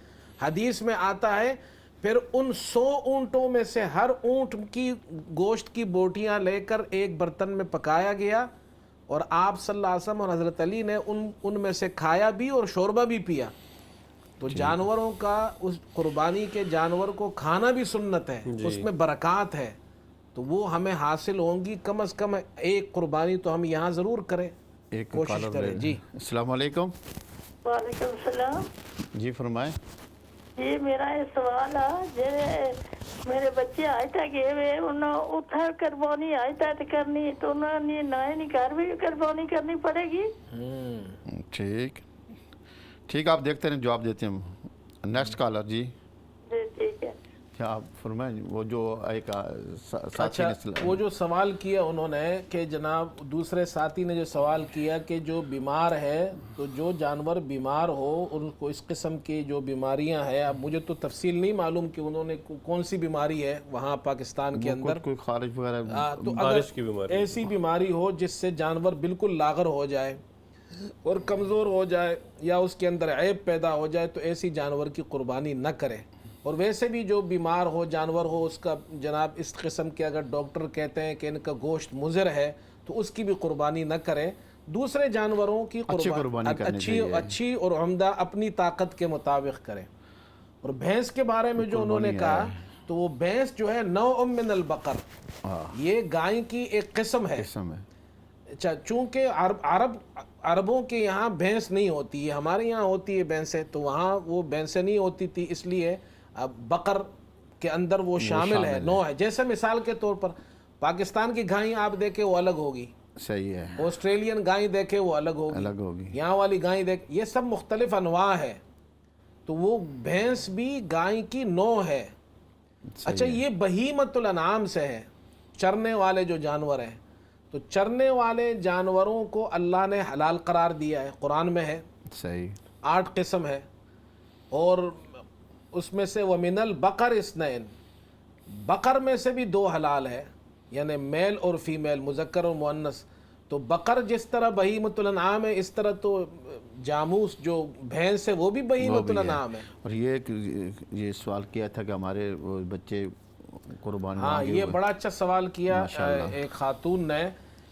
حدیث میں آتا ہے پھر ان 100 اونٹوں میں سے ہر اونٹ کی گوشت کی بوٹیاں لے کر ایک برتن میں پکایا گیا، اور آپ صلی اللہ علیہ وسلم اور حضرت علی نے ان میں سے کھایا بھی اور شوربہ بھی پیا. تو جانوروں کا، اس قربانی کے جانور کو کھانا بھی سنت ہے، اس میں برکات ہے. تو وہ ہمیں حاصل ہوں گی. کم از کم ایک قربانی تو ہم یہاں ضرور کریں، کوشش کریں. جی السلام علیکم. وعلیکم السلام. جی فرمائیں. جی میرا یہ سوال ہے جی میرے بچے آج تک گئے ہوئے انہوں اتھا قربانی آج تک کرنی تو انہوں نے نئے گھر بھی قربانی کرنی پڑے گی. ٹھیک آپ دیکھتے ہیں، جواب دیتے ہیں. Next collar. جی ٹھیک ہے. کیا آپ فرمائیں. وہ جو ایک ساتھی اچھا نے وہ جو سوال کیا انہوں نے کہ جناب دوسرے ساتھی نے جو سوال کیا کہ جو بیمار ہے تو جو جانور بیمار ہو ان کو اس قسم کی جو بیماریاں ہیں، اب مجھے تو تفصیل نہیں معلوم کہ انہوں نے کون سی بیماری ہے وہاں پاکستان کے اندر، کوئی خارج وغیرہ، تو اگر ایسی بیماری ہو جس سے جانور بالکل لاغر ہو جائے اور کمزور ہو جائے یا اس کے اندر عیب پیدا ہو جائے تو ایسی جانور کی قربانی نہ کرے. اور ویسے بھی جو بیمار ہو جانور ہو اس کا جناب اس قسم کے اگر ڈاکٹر کہتے ہیں کہ ان کا گوشت مضر ہے تو اس کی بھی قربانی نہ کرے. دوسرے جانوروں کی قربانی اچھی اور عمدہ اپنی طاقت کے مطابق کرے. اور بھینس کے بارے میں جو انہوں نے کہا تو وہ بھینس جو ہے نوع من البقر، یہ گائے کی ایک قسم ہے. اچھا چونکہ عربوں کے یہاں بھینس نہیں ہوتی ہے، ہمارے یہاں ہوتی ہے بھینسیں، تو وہاں وہ بھینسیں نہیں ہوتی تھی، اس لیے اب بقر کے اندر وہ شامل ہے، نوع ہے. جیسے مثال کے طور پر پاکستان کی گائیں آپ دیکھیں وہ الگ ہوگی، صحیح ہے. آسٹریلین گائیں دیکھیں وہ الگ ہوگی، یہاں والی گائیں دیکھ، یہ سب مختلف انواع ہے. تو وہ بھینس بھی گائیں کی نوع ہے. اچھا یہ بہیمۃ الانعام سے ہے، چرنے والے جو جانور ہیں. تو چرنے والے جانوروں کو اللہ نے حلال قرار دیا ہے، قرآن میں ہے. صحیح. 8 قسم ہے، اور اس میں سے وَمِنَ الْبَقَرِ اثْنَيْنِ، بقر میں سے بھی 2 حلال ہے، یعنی میل اور فیمیل، مذکر اور مؤنث. تو بقر جس طرح بہیمۃ الانعام ہے اس طرح تو جاموس جو بھینس ہے وہ بھی بہیمۃ الانعام ہے. اور یہ سوال کیا تھا کہ ہمارے بچے قربانی. ہاں یہ بڑا اچھا سوال کیا ایک خاتون نے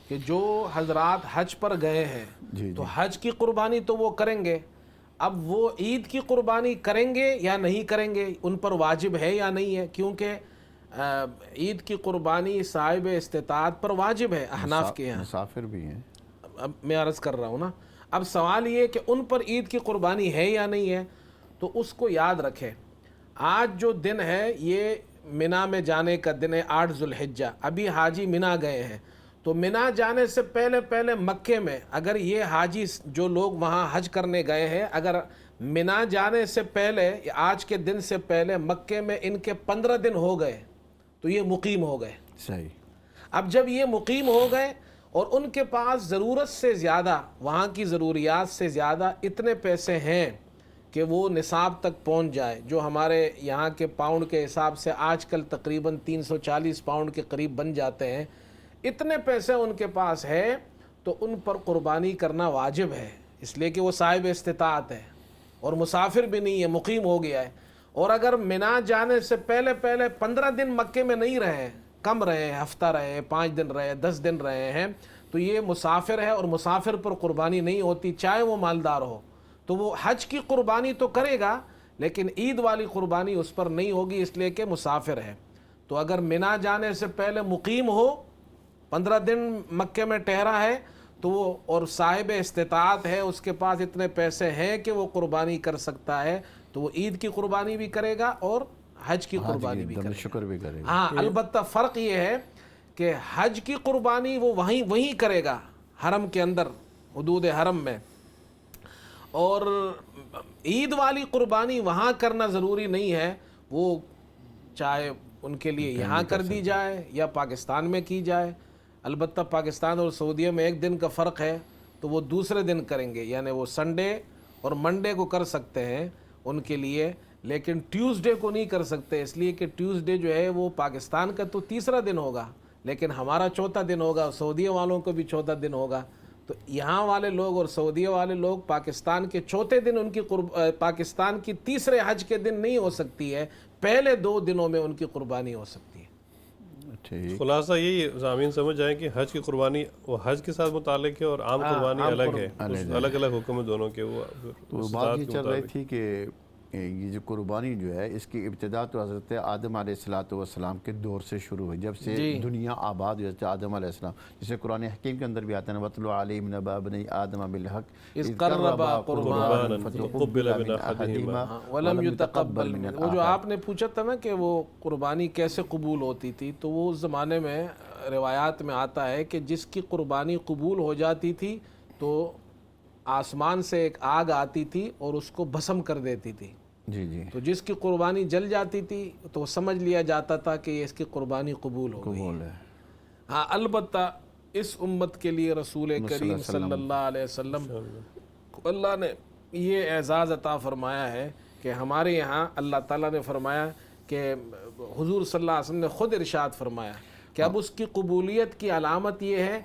کہ جو حضرات حج پر گئے ہیں تو حج کی قربانی تو وہ کریں گے، اب وہ عید کی قربانی کریں گے یا نہیں کریں گے، ان پر واجب ہے یا نہیں ہے، کیونکہ عید کی قربانی صاحب استطاعت پر واجب ہے احناف کے یہاں، مسافر بھی ہیں. اب میں عرض کر رہا ہوں نا، اب سوال یہ کہ ان پر عید کی قربانی ہے یا نہیں ہے. تو اس کو یاد رکھے آج جو دن ہے یہ منا میں جانے کا دن ہے، 8 ذوالحجہ. ابھی حاجی منا گئے ہیں تو منا جانے سے پہلے مکے میں اگر یہ حاجی جو لوگ وہاں حج کرنے گئے ہیں اگر منا جانے سے پہلے آج کے دن سے پہلے مکے میں ان کے 15 دن ہو گئے تو یہ مقیم ہو گئے. صحیح. اب جب یہ مقیم ہو گئے اور ان کے پاس ضرورت سے زیادہ، وہاں کی ضروریات سے زیادہ اتنے پیسے ہیں کہ وہ نصاب تک پہنچ جائے، جو ہمارے یہاں کے پاؤنڈ کے حساب سے آج کل تقریباً 340 پاؤنڈ کے قریب بن جاتے ہیں، اتنے پیسے ان کے پاس ہے تو ان پر قربانی کرنا واجب ہے، اس لیے کہ وہ صاحب استطاعت ہے اور مسافر بھی نہیں ہے، مقیم ہو گیا ہے. اور اگر منا جانے سے پہلے 15 دن مکے میں نہیں رہے، کم رہے، ہفتہ رہے، 5 دن رہے، 10 دن رہے ہیں، تو یہ مسافر ہے اور مسافر پر قربانی نہیں ہوتی چاہے وہ مالدار ہو. تو وہ حج کی قربانی تو کرے گا لیکن عید والی قربانی اس پر نہیں ہوگی اس لیے کہ مسافر ہے. تو اگر منا جانے سے پہلے مقیم ہو، 15 دن مکے میں ٹھہرا ہے، تو وہ اور صاحب استطاعت ہے، اس کے پاس اتنے پیسے ہیں کہ وہ قربانی کر سکتا ہے، تو وہ عید کی قربانی بھی کرے گا اور حج کی قربانی بھی کرے گا۔ شکر بھی کرے گا۔ ہاں البتہ فرق یہ ہے کہ حج کی قربانی وہ وہیں کرے گا حرم کے اندر، حدود حرم میں، اور عید والی قربانی وہاں کرنا ضروری نہیں ہے، وہ چاہے ان کے لیے یہاں کر دی جائے یا پاکستان میں کی جائے۔ البتہ پاکستان اور سعودیہ میں ایک دن کا فرق ہے، تو وہ دوسرے دن کریں گے، یعنی وہ سنڈے اور منڈے کو کر سکتے ہیں ان کے لیے، لیکن ٹیوزڈے کو نہیں کر سکتے، اس لیے کہ ٹیوزڈے جو ہے وہ پاکستان کا تو تیسرا دن ہوگا لیکن ہمارا چوتھا دن ہوگا، سعودیہ والوں کو بھی چوتھا دن ہوگا، تو یہاں والے لوگ اور سعودیہ والے لوگ پاکستان کے چوتھے دن ان کی پاکستان کی تیسرے حج کے دن نہیں ہو سکتی ہے، پہلے 2 دنوں میں ان کی قربانی ہو سکتی ہے۔ خلاصہ یہی سامعین سمجھ جائیں کہ حج کی قربانی وہ حج کے ساتھ متعلق ہے اور عام قربانی الگ ہے، الگ الگ حکم ہے دونوں کے۔ وہ تو بات یہ چل رہی تھی کہ یہ جو قربانی جو ہے اس کی ابتدا تو حضرت آدم علیہ السلام کے دور سے شروع ہوئی، جب سے دنیا آباد ہوئی حضرت آدم علیہ السلام، جسے قرآن حکیم کے اندر بھی آتا ہے وَاتْلُ عَلَيْهِمْ نَبَأَ ابْنَيْ آدَمَ بِالْحَقِّ اِذْ قَرَّبَا قُرْبَانًا فَتُقُبِّلَ مِنْ أَحَدِهِمَا وَلَمْ يُتَقَبَّلْ مِنْهُ۔ وہ جو آپ نے پوچھا تھا نا کہ وہ قربانی کیسے قبول ہوتی تھی، تو وہ اس زمانے میں روایات میں آتا ہے کہ جس کی قربانی قبول ہو جاتی تھی تو آسمان سے ایک آگ آتی تھی اور اس کو بھسم کر دیتی تھی، تو جس کی قربانی جل جاتی تھی تو سمجھ لیا جاتا تھا کہ اس کی قربانی قبول ہو گئی ہے۔ ہاں البتہ اس امت کے لیے رسول کریم صلی اللہ علیہ وسلم اللہ نے یہ اعزاز عطا فرمایا ہے کہ ہمارے یہاں اللہ تعالیٰ نے فرمایا کہ حضور صلی اللہ علیہ وسلم نے خود ارشاد فرمایا کہ اب اس کی قبولیت کی علامت یہ ہے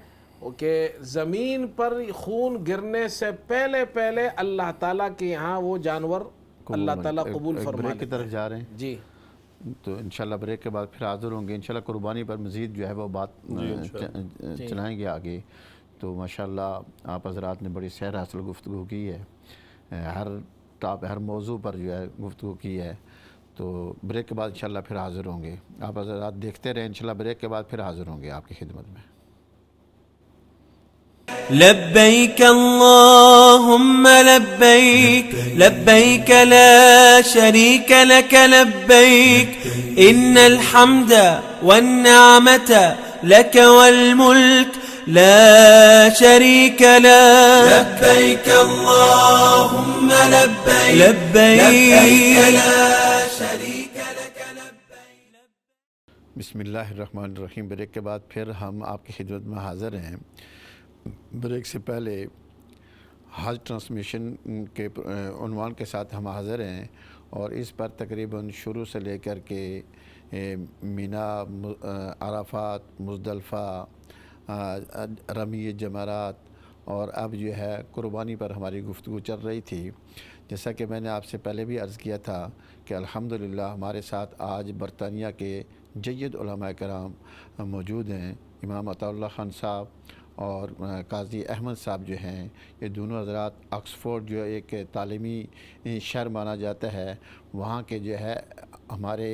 کہ زمین پر خون گرنے سے پہلے اللہ تعالیٰ کے یہاں وہ جانور اللہ تعالیٰ قبول فرما بریک کی طرف جا رہے ہیں جی، تو انشاءاللہ بریک کے بعد پھر حاضر ہوں گے، انشاءاللہ قربانی پر مزید جو ہے وہ بات چلائیں گے آگے۔ تو ماشاءاللہ آپ حضرات نے بڑی سیر حاصل گفتگو کی ہے، ہر موضوع پر جو ہے گفتگو کی ہے، تو بریک کے بعد انشاءاللہ پھر حاضر ہوں گے۔ آپ حضرات دیکھتے رہیں، انشاءاللہ بریک کے بعد پھر حاضر ہوں گے آپ کی خدمت میں۔ لبيك اللهم لبيك لبيك لا شريك لك لبيك إن الحمد والنعمة لك والملك لا شريك لك لبيك اللهم لبيك لبيك لا شريك لك لبيك۔ بسم اللہ الرحمن الرحیم۔ بریک کے بعد پھر ہم آپ کی خدمت میں حاضر ہیں۔ بریک سے پہلے حج ٹرانسمیشن کے عنوان کے ساتھ ہم حاضر ہیں، اور اس پر تقریباً شروع سے لے کر کے مینا، عرفات، مزدلفہ، رمی جمرات، اور اب جو ہے قربانی پر ہماری گفتگو چل رہی تھی۔ جیسا کہ میں نے آپ سے پہلے بھی عرض کیا تھا کہ الحمدللہ ہمارے ساتھ آج برطانیہ کے جید علماء کرام موجود ہیں، امام عطا اللہ خان صاحب اور قاضی احمد صاحب جو ہیں، یہ دونوں حضرات آکسفورڈ جو ایک تعلیمی شہر مانا جاتا ہے، وہاں کے جو ہے ہمارے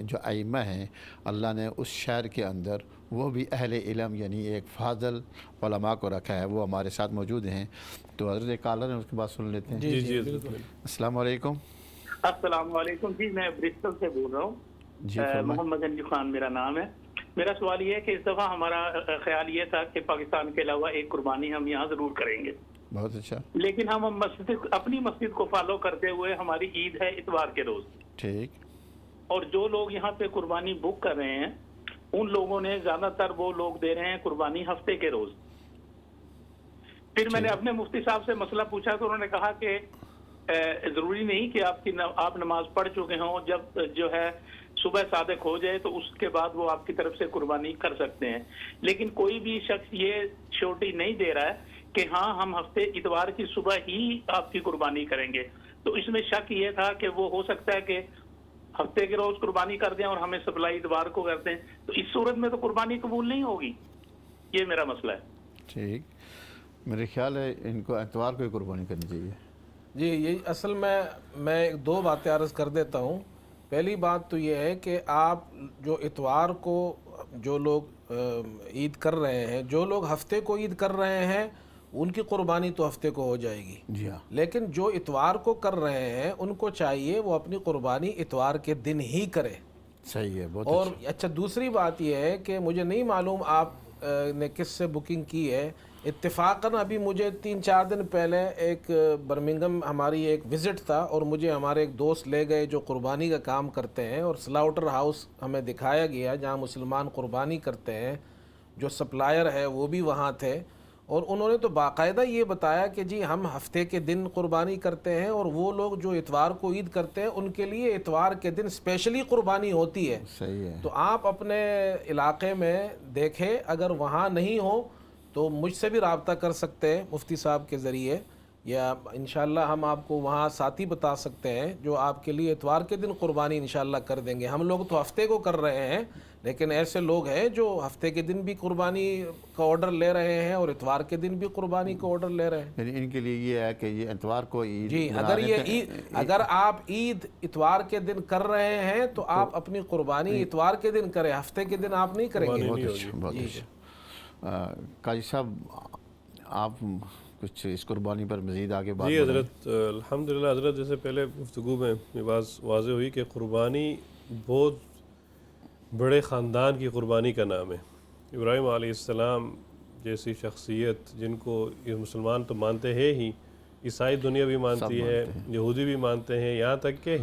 جو ائمہ ہیں، اللہ نے اس شہر کے اندر وہ بھی اہل علم یعنی ایک فاضل علماء کو رکھا ہے، وہ ہمارے ساتھ موجود ہیں۔ تو حضرت کالر ہیں، اس کے بعد سن لیتے ہیں۔ جی السلام علیکم۔ السلام علیکم جی، میں برسٹل سے بول رہا ہوں، محمد علی خان میرا نام ہے۔ میرا سوال یہ ہے کہ اس دفعہ ہمارا خیال یہ تھا کہ پاکستان کے علاوہ ایک قربانی ہم یہاں ضرور کریں گے، بہت اچھا، لیکن ہم اپنی مسجد کو فالو کرتے ہوئے ہماری عید ہے اتوار کے روز، ٹھیک، اور جو لوگ یہاں پہ قربانی بک کر رہے ہیں ان لوگوں نے زیادہ تر وہ لوگ دے رہے ہیں قربانی ہفتے کے روز۔ پھر میں نے اپنے مفتی صاحب سے مسئلہ پوچھا تو انہوں نے کہا کہ ضروری نہیں کہ آپ نماز پڑھ چکے ہوں، جب جو ہے صبح صادق ہو جائے تو اس کے بعد وہ آپ کی طرف سے قربانی کر سکتے ہیں، لیکن کوئی بھی شخص یہ شورٹی نہیں دے رہا ہے کہ ہاں ہم ہفتے اتوار کی صبح ہی آپ کی قربانی کریں گے۔ تو اس میں شک یہ تھا کہ وہ ہو سکتا ہے کہ ہفتے کے روز قربانی کر دیں اور ہمیں سپلائی اتوار کو کر دیں، تو اس صورت میں تو قربانی قبول نہیں ہوگی۔ یہ میرا مسئلہ ہے۔ ٹھیک، میرے خیال ہے ان کو اتوار کو ہی قربانی کرنی چاہیے۔ جی، یہ اصل میں 2 باتیں عرض کر دیتا ہوں۔ پہلی بات تو یہ ہے کہ آپ جو اتوار کو جو لوگ عید کر رہے ہیں، جو لوگ ہفتے کو عید کر رہے ہیں ان کی قربانی تو ہفتے کو ہو جائے گی، جی ہاں، لیکن جو اتوار کو کر رہے ہیں ان کو چاہیے وہ اپنی قربانی اتوار کے دن ہی کرے۔ صحیح ہے، بہت اور اچھا دوسری بات یہ ہے کہ مجھے نہیں معلوم آپ نے کس سے بکنگ کی ہے، اتفاقاً ابھی مجھے 3-4 دن پہلے ایک برمنگم ہماری ایک وزٹ تھا اور مجھے ہمارے ایک دوست لے گئے جو قربانی کا کام کرتے ہیں، اور سلاؤٹر ہاؤس ہمیں دکھایا گیا جہاں مسلمان قربانی کرتے ہیں، جو سپلائر ہے وہ بھی وہاں تھے، اور انہوں نے تو باقاعدہ یہ بتایا کہ جی ہم ہفتے کے دن قربانی کرتے ہیں، اور وہ لوگ جو اتوار کو عید کرتے ہیں ان کے لیے اتوار کے دن اسپیشلی قربانی ہوتی ہے۔ صحیح ہے۔ تو آپ اپنے علاقے میں دیکھیں، اگر وہاں نہیں ہو تو مجھ سے بھی رابطہ کر سکتے ہیں مفتی صاحب کے ذریعے، یا انشاءاللہ ہم آپ کو وہاں ساتھی بتا سکتے ہیں جو آپ کے لیے اتوار کے دن قربانی انشاءاللہ کر دیں گے۔ ہم لوگ تو ہفتے کو کر رہے ہیں، لیکن ایسے لوگ ہیں جو ہفتے کے دن بھی قربانی کا آرڈر لے رہے ہیں اور اتوار کے دن بھی قربانی کا آرڈر لے رہے ہیں۔ یعنی ان کے لیے یہ ہے کہ یہ اتوار کو عید جی، بنا اگر لیتے یہ ہیں۔ اگر آپ عید اتوار کے دن کر رہے ہیں تو آپ اپنی قربانی اتوار کے دن کریں، ہفتے کے دن آپ نہیں کریں گے۔ بہت اچھا، بہت اچھا۔ قاضی صاحب آپ کچھ اس قربانی پر مزید آگے بات جی بتائیں۔ حضرت، الحمدللہ حضرت، جیسے پہلے گفتگو میں یہ بات واضح ہوئی کہ قربانی بہت بڑے خاندان کی قربانی کا نام ہے۔ ابراہیم علیہ السلام جیسی شخصیت جن کو یہ مسلمان تو مانتے ہیں ہی، عیسائی دنیا بھی مانتی ہے، یہودی بھی مانتے ہیں، یہاں تک کہ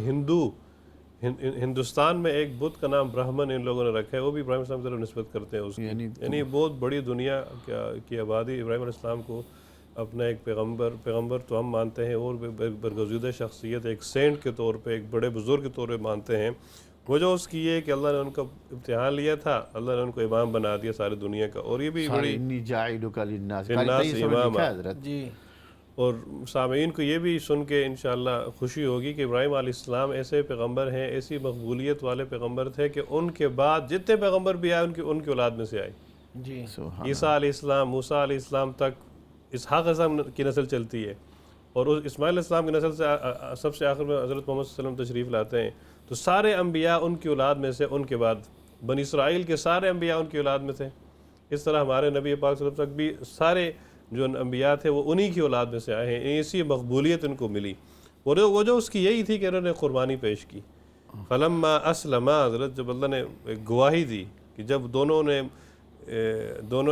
ہندوستان میں ایک بت کا نام برہمن ان لوگوں نے رکھا ہے، وہ بھی ابراہیم علیہ السلام کی طرف نسبت کرتے ہیں اس کی، یعنی بہت بڑی دنیا کی آبادی ابراہیم علیہ السلام کو اپنا ایک پیغمبر تو ہم مانتے ہیں، اور برگزیدہ شخصیت ایک سینٹ کے طور پہ، ایک بڑے بزرگ کے طور پہ مانتے ہیں۔ وجہ اس کی یہ ہے کہ اللہ نے ان کا امتحان لیا تھا، اللہ نے ان کو امام بنا دیا ساری دنیا کا، اور یہ بھی بڑی انی جاعلک للناس امام حضرت۔ جی، اور سامعین کو یہ بھی سن کے انشاءاللہ خوشی ہوگی کہ ابراہیم علیہ السلام ایسے پیغمبر ہیں، ایسی مقبولیت والے پیغمبر تھے کہ ان کے بعد جتنے پیغمبر بھی آئے ان کی اولاد میں سے آئے۔ جی، عیسیٰ علیہ السلام، موسیٰ علیہ السلام تک اسحاق علیہ السلام کی نسل چلتی ہے، اور اس اسماعیل علیہ السلام کی نسل سے سب سے آخر میں حضرت محمد صلی اللہ علیہ وسلم تشریف لاتے ہیں، تو سارے انبیاء ان کی اولاد میں سے، ان کے بعد بنی اسرائیل کے سارے انبیاء ان کی اولاد میں تھے۔ اس طرح ہمارے نبی پاک صلی اللہ علیہ وسلم تک بھی سارے جو انبیاء تھے وہ انہی کی اولاد میں سے آئے ہیں، اسی مقبولیت ان کو ملی، اور وہ جو اس کی یہی تھی کہ انہوں نے قربانی پیش کی۔ فلما اسلما، حضرت جب اللہ نے ایک گواہی دی کہ جب دونوں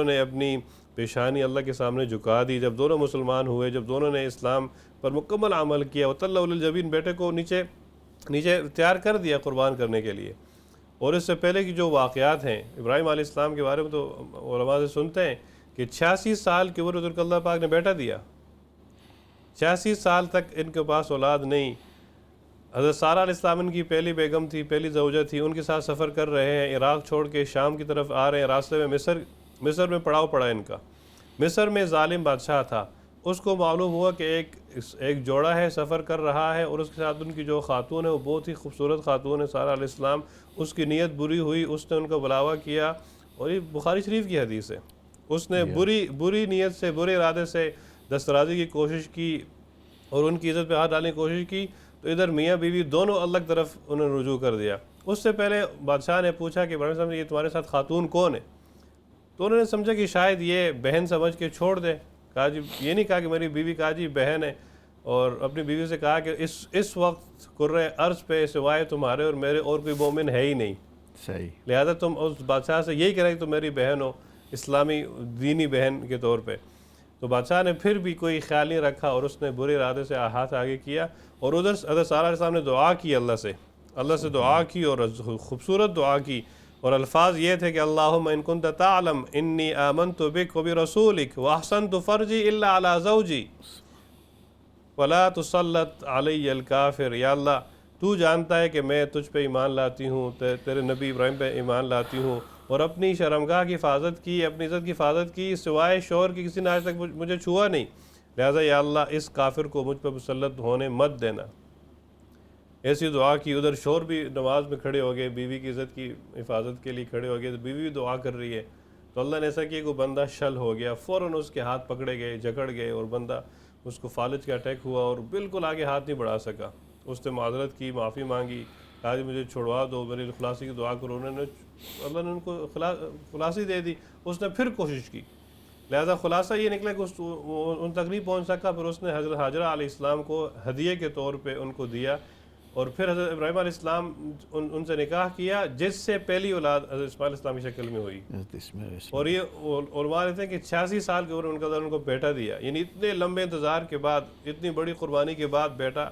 نے اپنی پیشانی اللہ کے سامنے جھکا دی، جب دونوں مسلمان ہوئے، جب دونوں نے اسلام پر مکمل عمل کیا، وَتَلَّوْا لِلْجَبِينِ، بیٹے کو نیچے تیار کر دیا قربان کرنے کے لیے۔ اور اس سے پہلے کی جو واقعات ہیں ابراہیم علیہ السلام کے بارے میں تو علماء سے سنتے ہیں کہ 86 سال کی عمر میں اللہ پاک نے بیٹا دیا، 86 سال تک ان کے پاس اولاد نہیں۔ حضرت سارہ علیہ السلام ان کی پہلی بیگم تھی، پہلی زوجہ تھی، ان کے ساتھ سفر کر رہے ہیں، عراق چھوڑ کے شام کی طرف آ رہے ہیں، راستے میں مصر میں پڑاؤ پڑا ان کا۔ مصر میں ظالم بادشاہ تھا، اس کو معلوم ہوا کہ ایک جوڑا ہے سفر کر رہا ہے، اور اس کے ساتھ ان کی جو خاتون ہے وہ بہت ہی خوبصورت خاتون ہے سارہ علیہ السلام۔ اس کی نیت بری ہوئی، اس نے ان کا بلاوا کیا، اور یہ بخاری شریف کی حدیث ہے، اس نے بری نیت سے، برے ارادے سے دسترازی کی کوشش کی اور ان کی عزت پہ ہاتھ ڈالنے کی کوشش کی، تو ادھر میاں بیوی دونوں الگ طرف انہوں نے رجوع کر دیا۔ اس سے پہلے بادشاہ نے پوچھا کہ ابراہیم صاحب یہ تمہارے ساتھ خاتون کون ہے؟ تو انہوں نے سمجھا کہ شاید یہ بہن سمجھ کے چھوڑ دے، کہا جی یہ نہیں کہا کہ میری بیوی، کہا جی بہن ہے، اور اپنی بیوی سے کہا کہ اس وقت کرۂ ارض پہ سوائے تمہارے اور میرے اور کوئی مومن ہے ہی نہیں، صحیح، لہذا تم اس بادشاہ سے یہی کریں کہ تم میری بہن ہو، اسلامی دینی بہن کے طور پہ۔ تو بادشاہ نے پھر بھی کوئی خیال نہیں رکھا، اور اس نے برے ارادے سے ہاتھ آگے کیا، اور ادھر حضرت سارہ علیہ السلام نے دعا کی، اللہ سے دعا کی، اور خوبصورت دعا کی، اور الفاظ یہ تھے کہ اللہم ان کنت تعلم انی آمنت بک وبرسولک واحسنت فرجی الا علی زوجی ولا تسلط علی الکافر، یا اللہ تو جانتا ہے کہ میں تجھ پہ ایمان لاتی ہوں، تیرے نبی ابراہیم پہ ایمان لاتی ہوں، اور اپنی شرمگاہ کی حفاظت کی، اپنی عزت کی حفاظت کی، سوائے شوہر کی کسی نے آج تک مجھے چھوا نہیں، لہٰذا یا اللہ اس کافر کو مجھ پہ مسلط ہونے مت دینا۔ ایسی دعا کی، ادھر شوہر بھی نماز میں کھڑے ہو گئے، بیوی کی عزت کی حفاظت کے لیے کھڑے ہو گئے، تو بیوی بھی دعا کر رہی ہے، تو اللہ نے ایسا کیا کہ وہ بندہ شل ہو گیا، فوراً اس کے ہاتھ پکڑے گئے، جکڑ گئے، اور بندہ اس کو فالج کا اٹیک ہوا، اور بالکل آگے ہاتھ نہیں بڑھا سکا۔ اس نے معذرت کی، معافی مانگی، کہا جی مجھے چھڑوا دو، میری خلاصی کی دعا کرو، انہوں نے اللہ نے ان کو خلاصی دے دی. اس نے پھر کوشش کی, لہذا خلاصہ یہ نکلا کہ ان تک نہیں پہنچ سکا. پھر اس نے حضرت حاجرہ علیہ السلام کو ہدیے کے طور پہ ان کو دیا, اور پھر حضرت ابراہیم علیہ السلام ان سے نکاح کیا, جس سے پہلی اولاد حضرت اسماعیل اسلام کی شکل میں ہوئی. اور یہ علماء کہتے ہیں کہ 86 سال کی عمر ان کو بیٹا دیا, یعنی اتنے لمبے انتظار کے بعد, اتنی بڑی قربانی کے بعد بیٹا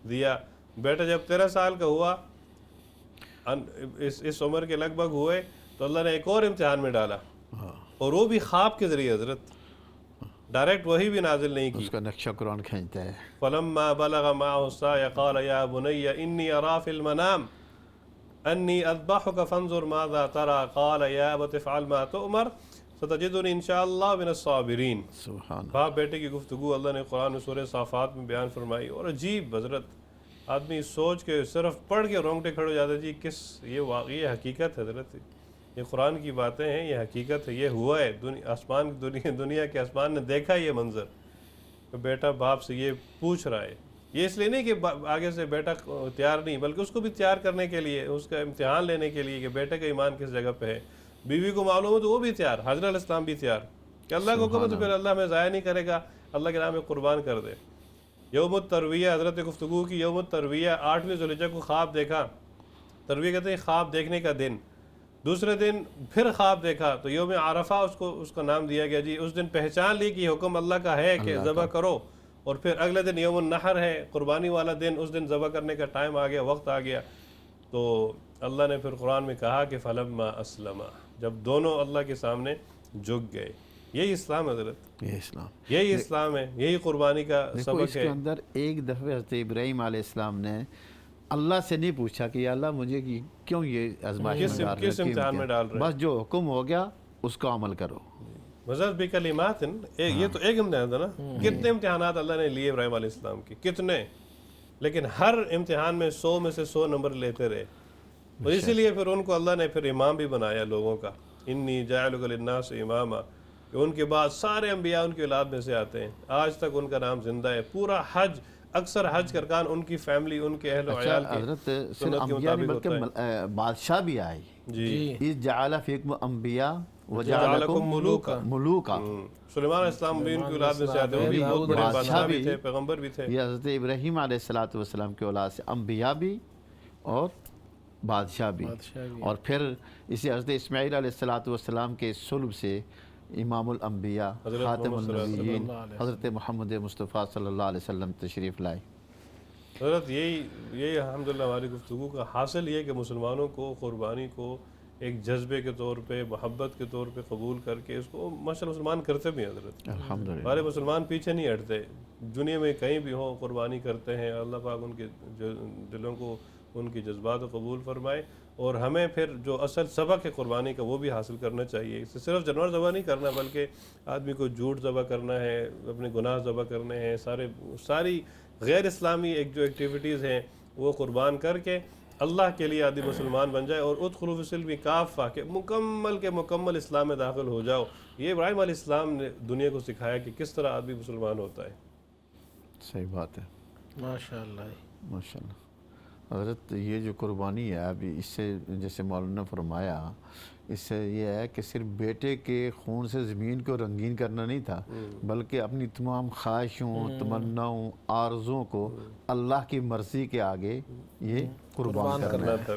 دیا. بیٹا جب 13 سال کا ہوا, اس عمر کے لگ بھگ ہوئے, تو اللہ نے ایک اور امتحان میں ڈالا, اور وہ بھی خواب کے ذریعے. حضرت ڈائریکٹ وہی بھی نازل نہیں کی, اس کا نقشہ قرآن کھینچتا ہے. فلما بلغ معه السعي قال يا بني إني أرى في المنام أني أذبحك فانظر ماذا ترى قال يا أبت افعل ما تؤمر ستجدني إن شاء الله من الصابرين. سبحان باپ بیٹے کی گفتگو اللہ نے قرآن میں سورہ صافات میں بیان فرمائی. اور عجیب حضرت, آدمی سوچ کے صرف پڑھ کے رونگٹے کھڑے ہو جاتے, جی کس یہ واقعی حقیقت ہے حضرت, یہ قرآن کی باتیں ہیں, یہ حقیقت ہے, یہ ہوا ہے. آسمان دنیا کے آسمان نے دیکھا یہ منظر کہ بیٹا باپ سے یہ پوچھ رہا ہے. یہ اس لیے نہیں کہ آگے سے بیٹا تیار نہیں, بلکہ اس کو بھی تیار کرنے کے لیے, اس کا امتحان لینے کے لیے کہ بیٹے کا ایمان کس جگہ پہ ہے. بیوی کو معلوم ہو تو وہ بھی تیار, حضرت علیہ السلام بھی تیار کہ اللہ کو حکم ہے تو پھر اللہ ہمیں ضائع نہیں کرے گا, اللہ کے نام میں قربان کر دے. یوم الترویہ, حضرت گفتگو کی یوم الترویہ, 8ویں ذوالحجہ کو خواب دیکھا. ترویہ کہتے ہیں خواب دیکھنے کا دن. دوسرے دن پھر خواب دیکھا, تو یوم عرفہ اس کو نام دیا گیا. جی اس دن پہچان لی کہ حکم اللہ کا ہے کہ ذبح کرو. اور پھر اگلے دن یوم النحر ہے, قربانی والا دن, اس دن ذبح کرنے کا ٹائم آ گیا, وقت آ گیا. تو اللہ نے پھر قرآن میں کہا کہ فلما اسلما, جب دونوں اللہ کے سامنے جھک گئے. یہی اسلام حضرت, یہی اسلام ہے, یہی قربانی کا سبق ہے. اس کے اندر ایک دفعہ حضرت ابراہیم علیہ السلام نے اللہ سے نہیں پوچھا کہ یا اللہ مجھے کیوں یہ آزمائش کس امتحان میں ڈال رہے, بس جو حکم ہو گیا اس کو عمل کرو. مزد بکلمات, یہ تو ایک امتحان تھا نا. کتنے امتحانات اللہ نے لیے ابراہیم علیہ السلام کی, کتنے, لیکن ہر امتحان میں 100 میں سے 100 نمبر لیتے رہے. اور اسی لیے پھر ان کو اللہ نے پھر امام بھی بنایا لوگوں کا. انی جاعلک للناس اماما, کہ ان کے بعد سارے انبیاء ان کی اولاد میں سے آتے ہیں. آج تک ان کا نام زندہ ہے. پورا حج, اکثر حج کا ارکان ان کی فیملی, ان کے اہل و عیال کے حضرت صرف انبیاء نہیں بلکہ بادشاہ بھی آئے. جی اذ جعل فیکم انبیاء وجعلکم ملوکا. سلیمان علیہ السلام بھی ان کی اولاد میں سے آتے ہیں, وہ بھی بہت بڑے بادشاہ بھی تھے, پیغمبر بھی تھے. یہ حضرت ابراہیم علیہ السلام کے اولاد سے انبیاء بھی اور بادشاہ بھی. اور پھر اسی حضرت اسماعیل علیہ السلام کے صلب سے امام الانبیاء خاتم النبیین حضرت محمد مصطفیٰ صلی اللہ علیہ وسلم تشریف لائے. حضرت یہی الحمدللہ ہماری گفتگو کا حاصل یہ کہ مسلمانوں کو قربانی کو ایک جذبے کے طور پہ, محبت کے طور پہ قبول کر کے اس کو ماشاء اللہ مسلمان کرتے بھی ہیں حضرت. الحمدللہ ہمارے مسلمان پیچھے نہیں ہٹتے, دنیا میں کہیں بھی ہوں قربانی کرتے ہیں. اللہ پاک ان کے دلوں کو, ان کی جذبات کو قبول فرمائے. اور ہمیں پھر جو اصل سبق ہے قربانی کا وہ بھی حاصل کرنا چاہیے. اس سے صرف جانور ذبح نہیں کرنا, بلکہ آدمی کو جھوٹ ذبح کرنا ہے, اپنے گناہ ذبح کرنے ہیں, ساری غیر اسلامی جو ایکٹیویٹیز ہیں وہ قربان کر کے اللہ کے لیے آدمی مسلمان بن جائے. اور ادخلوا فی السلم کافہ, کہ مکمل اسلام میں داخل ہو جاؤ. یہ ابراہیم علیہ السلام نے دنیا کو سکھایا کہ کس طرح آدمی مسلمان ہوتا ہے. صحیح بات ہے. ماشاءاللہ ماشاءاللہ. حضرت یہ جو قربانی ہے ابھی, اس سے جیسے مولانا نے فرمایا, اس سے یہ ہے کہ صرف بیٹے کے خون سے زمین کو رنگین کرنا نہیں تھا, بلکہ اپنی تمام خواہشوں, تمناؤں, آرزوں کو اللہ کی مرضی کے آگے یہ قربان کرنا تھا.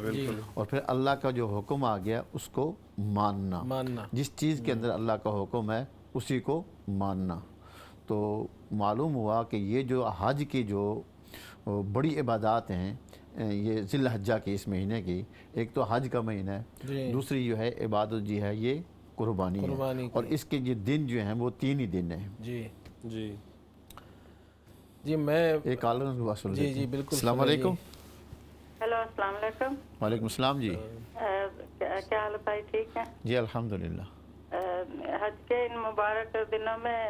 اور پھر اللہ کا جو حکم آ گیا اس کو ماننا. جس چیز کے اندر اللہ کا حکم ہے اسی کو ماننا. تو معلوم ہوا کہ یہ جو حج کی جو بڑی عبادات ہیں, یہ ذی الحجہ کی اس مہینے کی, ایک تو حج کا مہینہ ہے, دوسری جو ہے عبادت جی ہے یہ قربانی ہے. اور اس کے یہ دن جو ہیں وہ 3 ہی دن ہیں. جی میں ایک کالر سن لیتے ہیں. جی بالکل. السلام علیکم. ہیلو السلام علیکم. وعلیکم السلام. جی کیا حال ہے بھائی, ٹھیک ہے؟ جی الحمدللہ. حج کے ان مبارک دنوں میں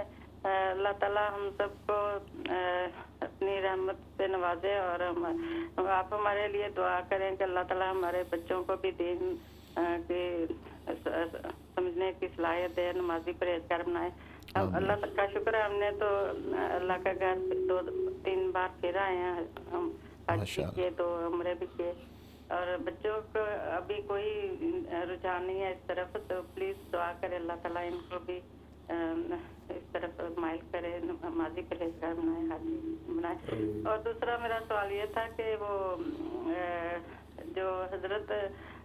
اللہ تعالیٰ ہم سب کو اپنی رحمت سے نوازے, اور آپ ہمارے لیے دعا کریں کہ اللہ تعالیٰ ہمارے بچوں کو بھی دین کی سمجھنے کی صلاحیت دے, نمازی پرہیزگار بنائے. اللہ کا شکر ہے, ہم نے تو اللہ کا گھر 2-3 بار پھر آئے ہیں, ہم حج بھی کیے, 2 عمرے بھی کیے. اور بچوں کو ابھی کوئی رجحان نہیں ہے اس طرف، تو پلیز دعا کرے اللہ تعالیٰ ان کو بھی اس طرف مائل کرے، نمازی پرہیزگار بنائے، حاجی بنائے۔ اور دوسرا میرا سوال یہ تھا کہ وہ جو حضرت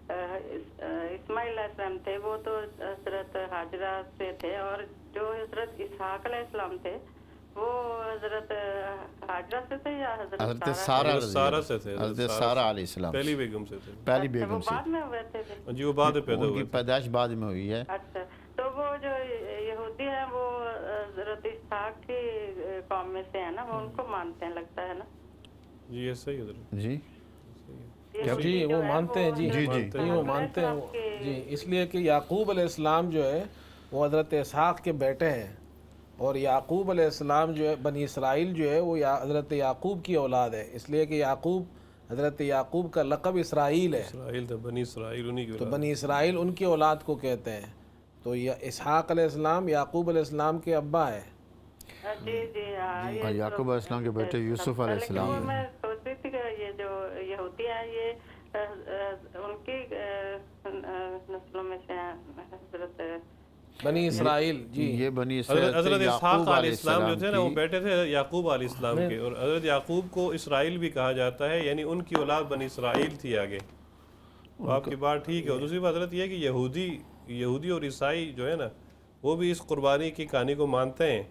اسماعیل علیہ السلام تھے وہ تو حضرت حاجرہ سے تھے، اور جو حضرت اسحاق علیہ السلام تھے وہ حضرت حاجرہ سے تھے یا حضرت سارہ سے تھے؟ حضرت سارہ علیہ السلام پہلی بیگم سے تھے، پہلی بیگم وہ سے، بعد میں ہوئے تھے؟ جی وہ بعد میں پیدا ان ہوئے کی پیدائش بعد میں ہوئی ہے۔ اچھا، تو وہ جو یہودی ہیں وہ حضرت اسحاق کی قوم میں سے ہیں نا، وہ ان کو مانتے ہیں لگتا ہے نا؟ جی یہ صحیح حضرت، جی جی وہ مانتے ہیں، جی جی وہ مانتے ہیں جی، اس لیے کہ یعقوب علیہ السلام جو ہے وہ حضرت اسحاق کے بیٹے ہیں، اور یعقوب علیہ السلام جو ہے بنی اسرائیل جو ہے وہ حضرت یعقوب کی اولاد ہے، اس لیے کہ حضرت یعقوب کا لقب اسرائیل ہے، اسرائیل تھا، بنی اسرائیل انہی کی تو اولاد۔ بنی اسرائیل ان کی اولاد کو کہتے ہیں، تو یہ اسحاق علیہ السلام یعقوب علیہ السلام کے ابا ہے۔ جی جی ہاں، یعقوب علیہ السلام کے بیٹے یوسف علیہ لیکن السلام وہ ہیں۔ میں سوچ رہی تھی کہ یہ جو یہودی ہیں یہ ان کی نسلوں میں سے ہیں، حضرت بنی اسرائیل، جی یہ بنی اسرائیل حضرت اسحاق یعقوب علیہ السلام جو تھے نا وہ کی، بیٹے تھے یعقوب علیہ السلام کے، اور حضرت یعقوب کو اسرائیل بھی کہا جاتا ہے، یعنی ان کی اولاد بنی اسرائیل تھی آگے۔ تو آپ کی بات ٹھیک ہے، اور دوسری بات حضرت یہ ہے کہ یہودی اور عیسائی جو ہے نا وہ بھی اس قربانی کی کہانی کو مانتے ہیں،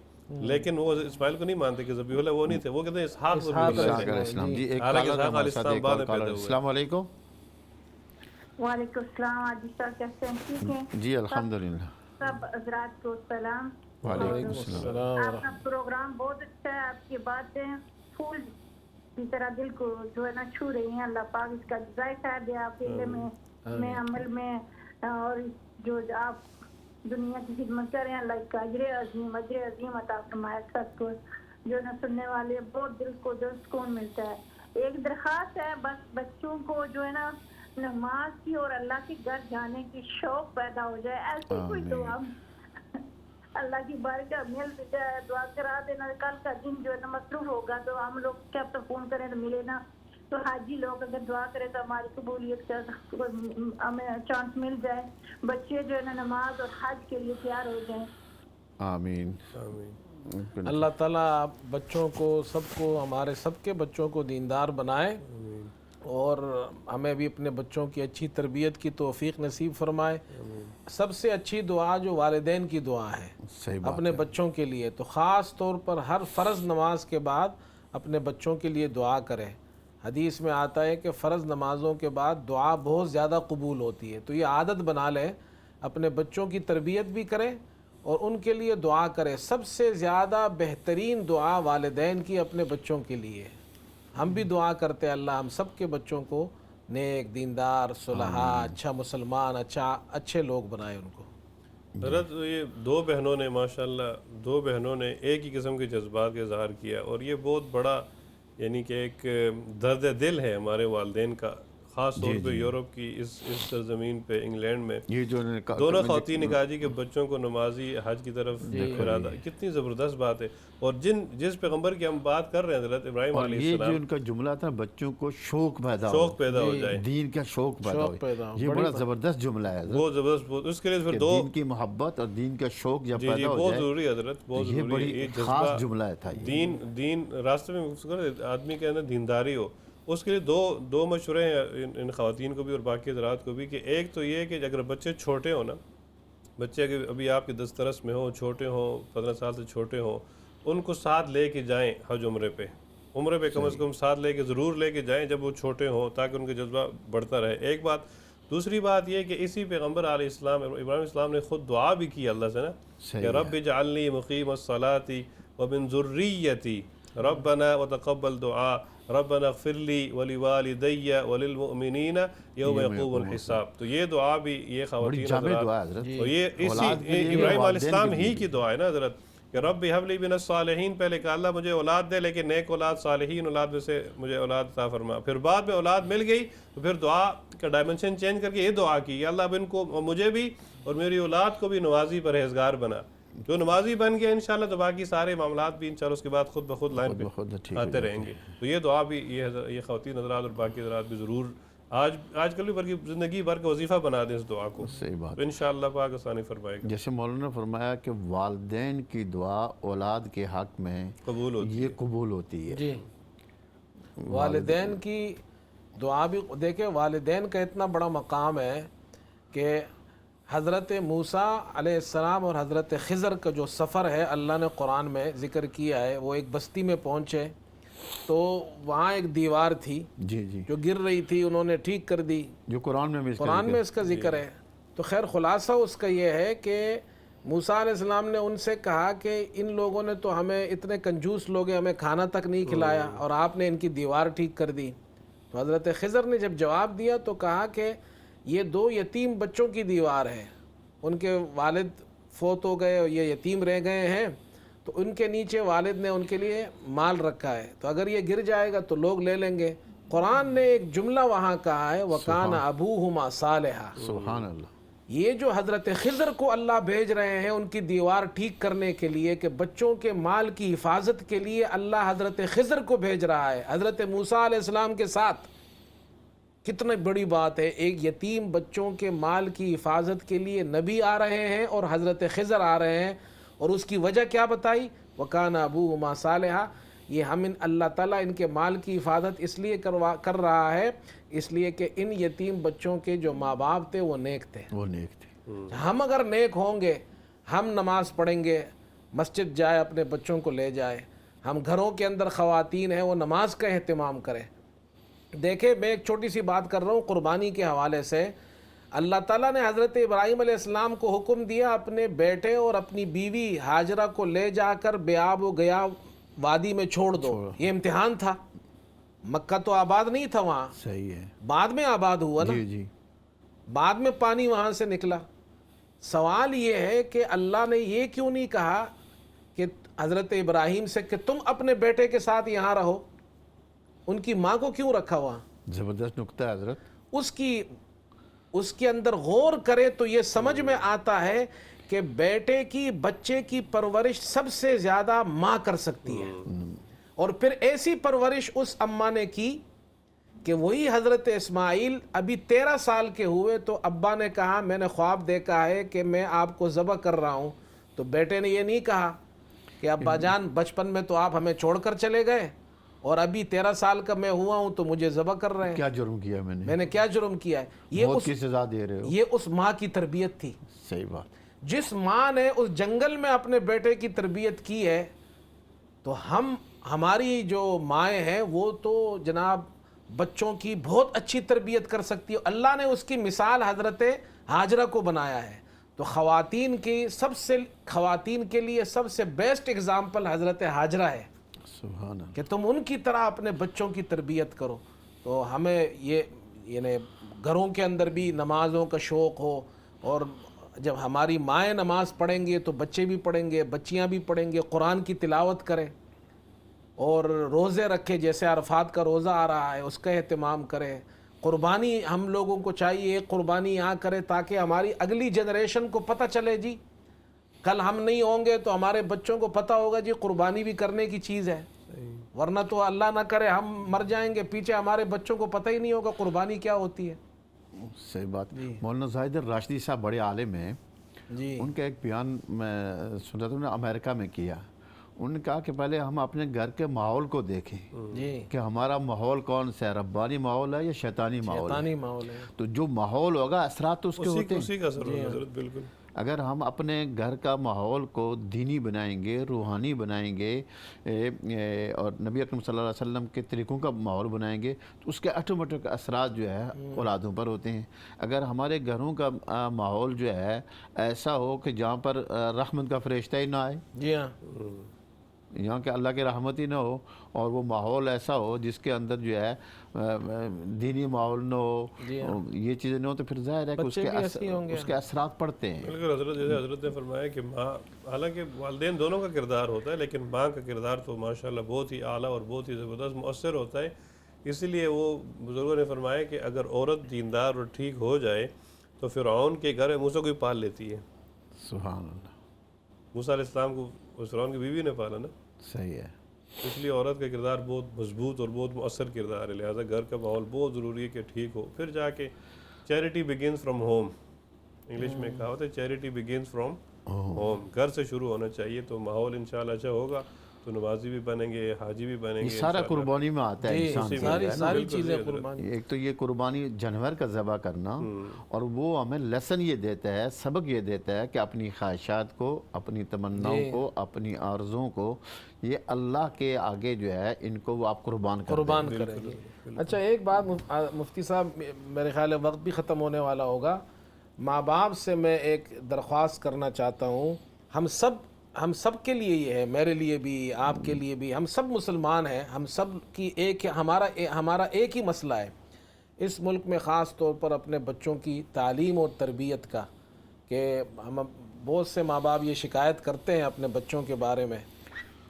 لیکن وہ اسماعیل کو نہیں مانتے کہ ذبیح اللہ وہ نہیں تھے، وہ کہتے ہیں اسحاق کو اسحاق علیہ السلام۔ جی ایک حالانکہ کالر اسحاق ہمارے علیہ ساتھ، السلام ایک بعد اور میں کالر۔ پیدا ہوئے۔ السلام علیکم۔ وعلیکم السلام عادی صاحب، کیسے ہیں؟ ٹھیک ہیں جی الحمدللہ۔ سب حضرات کو سلام۔ وعلیکم السلام۔ آپ کا پروگرام بہت اچھا ہے، آپ کی باتیں پھول کی طرح دل کو جو ہے نا چھو رہی ہیں، اللہ پاک اس کا جزائے خیر دے آپ کے علم میں عمل میں، اور جو آپ دنیا کی خدمت کر رہے ہیں، اللہ کا اجر عظیم عطا فرمائے سب کو، جو نہ سننے والے بہت دل کو جو سکون ملتا ہے۔ ایک درخواست ہے بس، بچوں کو جو ہے نا نماز کی اور اللہ کے گھر جانے کی شوق پیدا ہو جائے، ایسی کوئی دعا اللہ کی بارگاہ مل جائے، دعا کرا دینا۔ کل کا دن جو ہے نا مصروف ہوگا تو ہم لوگ کیا تو فون کریں تو ملے نا، تو حاجی لوگ اگر دعا کرے تو ہماری قبولیت کا ہمیں چانس مل جائے، بچے جو ہے نا نماز اور حج کے لیے تیار ہو جائیں۔ آمین۔ اللہ تعالیٰ بچوں کو سب کو، ہمارے سب کے بچوں کو دیندار بنائے، اور ہمیں بھی اپنے بچوں کی اچھی تربیت کی توفیق نصیب فرمائے۔ سب سے اچھی دعا جو والدین کی دعا ہے اپنے بچوں کے لیے، تو خاص طور پر ہر فرض نماز کے بعد اپنے بچوں کے لیے دعا کریں۔ حدیث میں آتا ہے کہ فرض نمازوں کے بعد دعا بہت زیادہ قبول ہوتی ہے، تو یہ عادت بنا لیں، اپنے بچوں کی تربیت بھی کریں اور ان کے لیے دعا کریں۔ سب سے زیادہ بہترین دعا والدین کی اپنے بچوں کے لیے۔ ہم بھی دعا کرتے ہیں اللہ ہم سب کے بچوں کو نیک، دیندار، صلحاء، اچھا مسلمان، اچھے لوگ بنائے ان کو۔ حضرت یہ دو بہنوں نے ماشاءاللہ ایک ہی قسم کے جذبات کا اظہار کیا، اور یہ بہت بڑا یعنی کہ ایک درد دل ہے ہمارے والدین کا، خاص طور پہ یورپ کی اس سرزمین پہ، انگلینڈ میں یہ جو دونوں خواتین نے کہا جی کہ بچوں کو نمازی حج کی طرف ارادہ، کتنی زبردست بات ہے۔ اور جس پیغمبر کی ہم بات کر رہے ہیں حضرت ابراہیم علیہ السلام، یہ جو ان کا جملہ تھا بچوں کو شوق پیدا ہو جائے، دین کا شوق پیدا ہو، یہ بڑا زبردست جملہ ہے، بہت زبردست۔ اس کے لیے پھر دین کی محبت اور دین کا شوق جب پیدا ہو بہت ضروری ہے حضرت، بہت یہ ضروری ہے، بڑی خاص جملہ تھا۔ دین راستے میں آدمی کے اندر دینداری ہو، اس کے لیے دو مشورے ہیں ان خواتین کو بھی اور باقی حضرات کو بھی، کہ ایک تو یہ ہے کہ اگر بچے چھوٹے ہوں نا، بچے اگر ابھی آپ کے دسترس میں ہوں، چھوٹے ہوں، 15 سال سے چھوٹے ہوں، ان کو ساتھ لے کے جائیں حج عمرے پہ کم از کم ساتھ لے کے ضرور لے کے جائیں جب وہ چھوٹے ہوں، تاکہ ان کا جذبہ بڑھتا رہے، ایک بات۔ دوسری بات یہ کہ اسی پیغمبر علیہ السلام ابراہیم علیہ السلام نے خود دعا بھی کی اللہ سے نا کہ رب اجعلنی مقیم الصلاۃ ومن ذریتی ربنا وتقبل دعاء ربنا اغفر لی ولوالدی وللمؤمنین یوم یقوم الحساب۔ تو یہ دعا بھی یہ خواتین حضرات، تو یہ اسی ابراہیم علیہ السلام ہی کی دعا ہے نا حضرت، کہ رب ہب لی من الصالحین، پہلے کہ اللہ مجھے اولاد دے، لیکن نیک اولاد، صالحین اولاد میں سے مجھے اولاد عطا فرما۔ پھر بعد میں اولاد مل گئی تو پھر دعا کا ڈائمنشن چینج کر کے یہ دعا کی کہ اللہ اب ان کو، مجھے بھی اور میری اولاد کو بھی نمازی پرہیزگار بنا۔ جو نمازی بن گیا انشاءاللہ تو باقی سارے معاملات بھی انشاءاللہ اس کے بعد خود بخود لائن پہ آتے رہیں گے۔ تو یہ دعا بھی یہ خواتین حضرات اور باقی حضرات بھی ضرور آج کل بھی زندگی بھر کا وظیفہ بنا دیں اس دعا کو، صحیح بات. تو انشاءاللہ پاک آسانی فرمائے گا. جیسے مولانا نے فرمایا کہ والدین کی دعا اولاد کے حق میں قبول ہوتی یہ قبول ہوتی ہے. جی والدین کی دعا بھی دیکھیں، والدین کا اتنا بڑا مقام ہے کہ حضرت موسیٰ علیہ السلام اور حضرت خضر کا جو سفر ہے اللہ نے قرآن میں ذکر کیا ہے. وہ ایک بستی میں پہنچے تو وہاں ایک دیوار تھی جی جی جو گر رہی تھی، انہوں نے ٹھیک کر دی. جو قرآن میں اس کا ذکر ہے. تو خیر خلاصہ اس کا یہ ہے کہ موسیٰ علیہ السلام نے ان سے کہا کہ ان لوگوں نے تو ہمیں، اتنے کنجوس لوگ ہیں، ہمیں کھانا تک نہیں کھلایا اور آپ نے ان کی دیوار ٹھیک کر دی. تو حضرت خضر نے جب جواب دیا تو کہا کہ یہ 2 یتیم بچوں کی دیوار ہے، ان کے والد فوت ہو گئے اور یہ یتیم رہ گئے ہیں، تو ان کے نیچے والد نے ان کے لیے مال رکھا ہے، تو اگر یہ گر جائے گا تو لوگ لے لیں گے. قرآن نے ایک جملہ وہاں کہا ہے وَكَانَ أَبُوهُمَا صَالِحًا. سبحان اللہ. یہ جو حضرت خضر کو اللہ بھیج رہے ہیں ان کی دیوار ٹھیک کرنے کے لیے، کہ بچوں کے مال کی حفاظت کے لیے اللہ حضرت خضر کو بھیج رہا ہے حضرت موسیٰ علیہ السلام کے ساتھ. کتنی بڑی بات ہے، ایک یتیم بچوں کے مال کی حفاظت کے لیے نبی آ رہے ہیں اور حضرت خضر آ رہے ہیں، اور اس کی وجہ کیا بتائی؟ وَكَانَ أَبُوهُمَا صَالِحًا. یہ ہم اللہ تعالیٰ ان کے مال کی حفاظت اس لیے کر رہا ہے اس لیے کہ ان یتیم بچوں کے جو ماں باپ تھے وہ نیک تھے. ہم اگر نیک ہوں گے، ہم نماز پڑھیں گے، مسجد جائے، اپنے بچوں کو لے جائے، ہم گھروں کے اندر خواتین ہیں وہ نماز کا اہتمام کریں. دیکھیں میں ایک چھوٹی سی بات کر رہا ہوں قربانی کے حوالے سے. اللہ تعالیٰ نے حضرت ابراہیم علیہ السلام کو حکم دیا اپنے بیٹے اور اپنی بیوی ہاجرہ کو لے جا کر بے آب و گیا وادی میں چھوڑ دو. یہ امتحان تھا، مکہ تو آباد نہیں تھا وہاں، صحیح ہے، بعد میں آباد ہوا نا. جی جی. بعد میں پانی وہاں سے نکلا. سوال یہ ہے کہ اللہ نے یہ کیوں نہیں کہا کہ حضرت ابراہیم سے کہ تم اپنے بیٹے کے ساتھ یہاں رہو؟ ان کی ماں کو کیوں رکھا ہوا؟ زبردست نکتہ حضرت. اس کے اندر غور کرے تو یہ سمجھ میں آتا ہے کہ بیٹے کی، بچے کی پرورش سب سے زیادہ ماں کر سکتی ہے. اور پھر ایسی پرورش اس اماں نے کی کہ وہی حضرت اسماعیل ابھی 13 سال کے ہوئے تو ابا نے کہا میں نے خواب دیکھا ہے کہ میں آپ کو ذبح کر رہا ہوں. تو بیٹے نے یہ نہیں کہا کہ ابا جان بچپن میں تو آپ ہمیں چھوڑ کر چلے گئے اور ابھی 13 سال کا میں ہوا ہوں تو مجھے ذبح کر رہے ہیں. کیا جرم کیا میں نے کیا جرم کیا ہے؟ موت کی سزا دے رہے ہو. یہ اس ماں کی تربیت تھی. صحیح بات. جس ماں نے اس جنگل میں اپنے بیٹے کی تربیت کی ہے تو ہماری جو مائیں ہیں وہ تو جناب بچوں کی بہت اچھی تربیت کر سکتی ہے. اللہ نے اس کی مثال حضرت ہاجرہ کو بنایا ہے. تو خواتین کے لیے سب سے بیسٹ اگزامپل حضرت ہاجرہ ہے کہ تم ان کی طرح اپنے بچوں کی تربیت کرو. تو ہمیں یعنی گھروں کے اندر بھی نمازوں کا شوق ہو، اور جب ہماری مائیں نماز پڑھیں گے تو بچے بھی پڑھیں گے، بچیاں بھی پڑھیں گے، قرآن کی تلاوت کریں اور روزے رکھے. جیسے عرفات کا روزہ آ رہا ہے اس کا اہتمام کریں. قربانی ہم لوگوں کو چاہیے قربانی یہاں کرے تاکہ ہماری اگلی جنریشن کو پتہ چلے جی کل ہم نہیں ہوں گے تو ہمارے بچوں کو پتہ ہوگا جی قربانی بھی کرنے کی چیز ہے. ورنہ تو اللہ نہ کرے ہم مر جائیں گے، پیچھے ہمارے بچوں کو پتہ ہی نہیں ہوگا قربانی کیا ہوتی ہے. صحیح بات. مولانا زاہد الراشدی صاحب بڑے عالم ہیں جی. ان کا ایک بیان میں سنا تھا، انہوں نے امریکہ میں کیا. انہوں نے کہا کہ پہلے ہم اپنے گھر کے ماحول کو دیکھیں کہ ہمارا ماحول کون سا ہے، ربانی ماحول ہے یا شیطانی ماحول ہے. تو جو ماحول ہوگا اثرات تو اس کے ہوتے ہیں. بالکل. اگر ہم اپنے گھر کا ماحول کو دینی بنائیں گے، روحانی بنائیں گے اور نبی اکرم صلی اللہ علیہ وسلم کے طریقوں کا ماحول بنائیں گے تو اس کے آٹومیٹک اثرات جو ہے اولادوں پر ہوتے ہیں. اگر ہمارے گھروں کا ماحول جو ہے ایسا ہو کہ جہاں پر رحمت کا فرشتہ ہی نہ آئے، جی ہاں، یہاں کہ اللہ کی رحمت ہی نہ ہو، اور وہ ماحول ایسا ہو جس کے اندر جو ہے دینی ماحول نہ ہو، یہ چیزیں نہ ہو، تو پھر ظاہر ہے کہ اس کے اثرات پڑتے ہیں. بالکل حضرت، جیسے حضرت نے فرمایا کہ ماں، حالانکہ والدین دونوں کا کردار ہوتا ہے لیکن ماں کا کردار تو ماشاءاللہ بہت ہی اعلیٰ اور بہت ہی زبردست مؤثر ہوتا ہے. اسی لیے وہ بزرگوں نے فرمایا کہ اگر عورت دیندار اور ٹھیک ہو جائے تو فرعون کے گھر میں موسیٰ کو بھی پال لیتی ہے. سبحان اللہ. موسیٰ علیہ السلام کو فرعون کی بیوی نے پالا نا. صحیح ہے. اس لیے عورت کا کردار بہت مضبوط اور بہت مؤثر کردار ہے، لہٰذا گھر کا ماحول بہت ضروری ہے کہ ٹھیک ہو، پھر جا کے charity begins from home, English میں کہا ہوتا ہے چیریٹی بگنز فرام ہوم، گھر سے شروع ہونا چاہیے، تو ماحول انشاءاللہ اچھا ہوگا تو نمازی بھی بنیں گے، حاجی بھی بنیں گے، یہ سارا قربانی میں آتا ہے انسان، ساری چیزیں قربانی. ایک تو یہ قربانی جانور کا ذبح کرنا، اور وہ ہمیں لیسن یہ دیتا ہے، سبق یہ دیتا ہے کہ اپنی خواہشات کو، اپنی تمناؤں کو، اپنی آرزوں کو یہ اللہ کے آگے جو ہے ان کو وہ آپ قربان کریں گے. اچھا ایک بات مفتی صاحب، میرے خیال ہے وقت بھی ختم ہونے والا ہوگا، ماں باپ سے میں ایک درخواست کرنا چاہتا ہوں، ہم سب کے لیے یہ ہے، میرے لیے بھی، آپ کے لیے بھی، ہم سب مسلمان ہیں، ہم سب کی ہمارا ایک ہی مسئلہ ہے اس ملک میں، خاص طور پر اپنے بچوں کی تعلیم اور تربیت کا، کہ ہم بہت سے ماں باپ یہ شکایت کرتے ہیں اپنے بچوں کے بارے میں،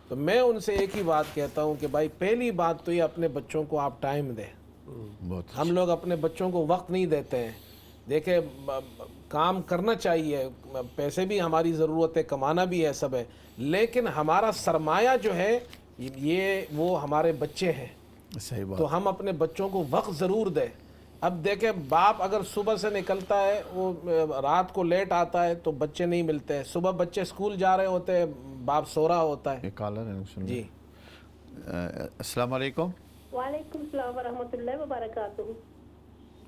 تو میں ان سے ایک ہی بات کہتا ہوں کہ بھائی پہلی بات تو یہ اپنے بچوں کو آپ ٹائم دیں. ہم لوگ اپنے بچوں کو وقت نہیں دیتے ہیں. دیکھیں کام کرنا چاہیے، پیسے بھی ہماری ضرورت ہے، کمانا بھی ہے، سب ہے، لیکن ہمارا سرمایہ جو ہے یہ وہ ہمارے بچے ہیں. صحیح بات. تو ہم اپنے بچوں کو وقت ضرور دیں. اب دیکھیں باپ اگر صبح سے نکلتا ہے، وہ رات کو لیٹ آتا ہے تو بچے نہیں ملتے ہیں، صبح بچے اسکول جا رہے ہوتے ہیں، باپ سو رہا ہوتا ہے. جی السلام علیکم. وعلیکم السلام ورحمۃ اللہ وبرکاتہ.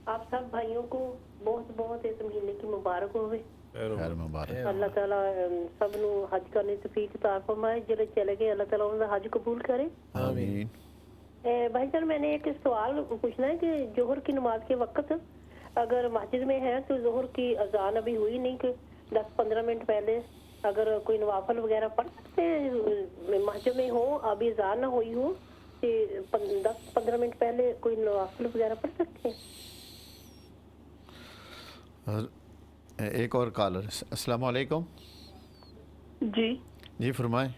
آپ سب بھائیوں کو بہت بہت اس مہینے کی مبارک ہوئے. اللہ تعالیٰ سب نو حج کرنے توفیق عطا فرمائے، جڑے چلے گئے اللہ تعالیٰ ان کا حج قبول کرے. آمین. بھائی جان میں نے ایک سوال پوچھنا ہے کہ ظہر کی نماز کے وقت اگر مسجد میں ہے تو ظہر کی اذان ابھی ہوئی نہیں کہ 10-15 منٹ پہلے اگر کوئی نوافل وغیرہ پڑھ سکتے ہیں مسجد میں ہو، ابھی اذان نہ ہوئی ہو، 10-15 منٹ پہلے کوئی نوافل وغیرہ پڑھ سکتے ہیں؟ ایک اور کالر. السلام علیکم. جی فرمائیں.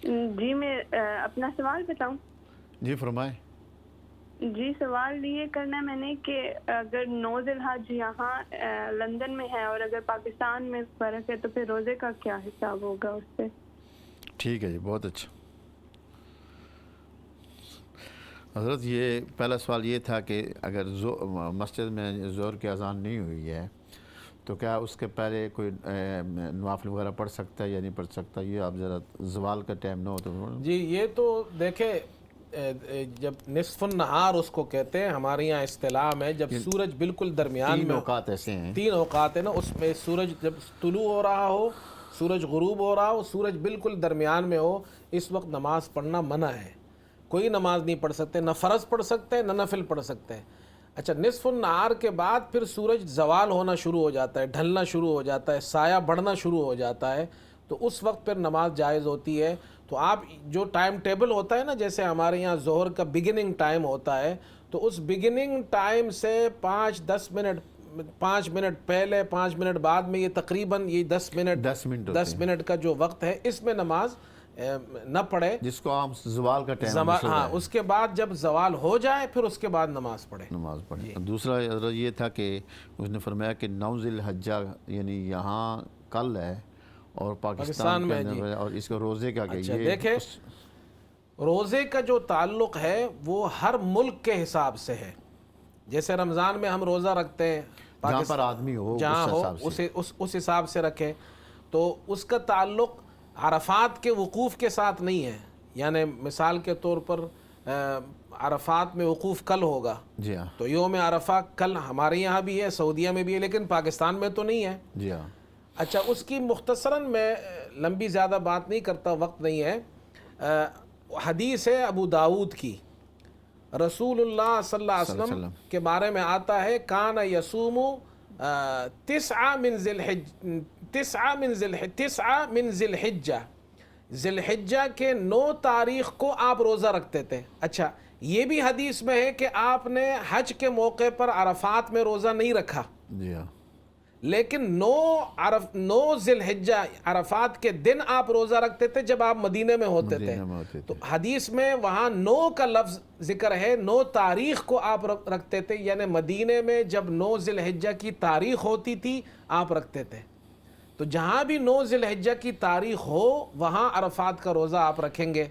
جی میں اپنا سوال بتاؤں؟ جی فرمائیں. جی سوال یہ کرنا ہے میں نے کہ اگر 9 ذی الحج یہاں لندن میں ہے اور اگر پاکستان میں فرق ہے تو پھر روزے کا کیا حساب ہوگا اس سے؟ ٹھیک ہے جی، بہت اچھا. حضرت یہ پہلا سوال یہ تھا کہ اگر مسجد میں ظہر کی اذان نہیں ہوئی ہے تو کیا اس کے پہلے کوئی نوافل وغیرہ پڑھ سکتا ہے یا نہیں پڑھ سکتا؟ یہ آپ ذرا زوال کا ٹائم نہ ہو تو. جی یہ تو دیکھیں جب نصف النہار اس کو کہتے ہیں، ہمارے یہاں اصطلاح میں جب سورج بالکل درمیان میں، 3 اوقات ایسے ہیں، 3 اوقات ہیں نا، اس میں سورج جب طلوع ہو رہا ہو، سورج غروب ہو رہا ہو، سورج بالکل درمیان میں ہو، اس وقت نماز پڑھنا منع ہے. کوئی نماز نہیں پڑھ سکتے، نہ فرض پڑھ سکتے ہیں نہ نفل پڑھ سکتے ہیں. اچھا نصف النہار کے بعد پھر سورج زوال ہونا شروع ہو جاتا ہے، ڈھلنا شروع ہو جاتا ہے، سایہ بڑھنا شروع ہو جاتا ہے، تو اس وقت پھر نماز جائز ہوتی ہے. تو آپ جو ٹائم ٹیبل ہوتا ہے نا، جیسے ہمارے یہاں ظہر کا بگننگ ٹائم ہوتا ہے، تو اس بگننگ ٹائم سے 5 منٹ پہلے 5 منٹ بعد میں یہ تقریباً یہ 10 منٹ کا جو وقت ہے، اس میں نماز نہ پڑھے، جس کو عام زوال کا ٹائم. ہاں اس کے بعد جب زوال ہو جائے پھر اس کے بعد نماز پڑھے. دوسرا یہ تھا کہ اس نے فرمایا کہ 9 ذی الحجہ یعنی یہاں کل ہے اور پاکستان میں، اور اس کو روزے کا کہ دیکھیں روزے کا جو تعلق ہے وہ ہر ملک کے حساب سے ہے. جیسے رمضان میں ہم روزہ رکھتے ہیں، جہاں پر آدمی ہو جہاں ہو اس حساب سے رکھیں، تو اس کا تعلق عرفات کے وقوف کے ساتھ نہیں ہے. یعنی مثال کے طور پر عرفات میں وقوف کل ہوگا، جی ہاں، تو یوم عرفہ کل ہمارے یہاں بھی ہے، سعودیہ میں بھی ہے، لیکن پاکستان میں تو نہیں ہے. جی ہاں. اچھا اس کی مختصراً میں لمبی زیادہ بات نہیں کرتا، وقت نہیں ہے. حدیث ہے ابو داود کی، رسول اللہ صلی اللہ علیہ وسلم کے بارے میں آتا ہے کان یصوم 9 من ذی الحجہ، ذی الحجہ کے 9 تاریخ کو آپ روزہ رکھتے تھے. اچھا یہ بھی حدیث میں ہے کہ آپ نے حج کے موقع پر عرفات میں روزہ نہیں رکھا، جی ہاں، لیکن 9 ذی الحجہ عرفات کے دن آپ روزہ رکھتے تھے جب آپ مدینے میں ہوتے تھے. تو حدیث میں وہاں 9 کا لفظ ذکر ہے، 9 تاریخ کو آپ رکھتے تھے، یعنی مدینے میں جب 9 ذی الحجہ کی تاریخ ہوتی تھی آپ رکھتے تھے. تو جہاں بھی 9 ذی الحجہ کی تاریخ ہو وہاں عرفات کا روزہ آپ رکھیں گے.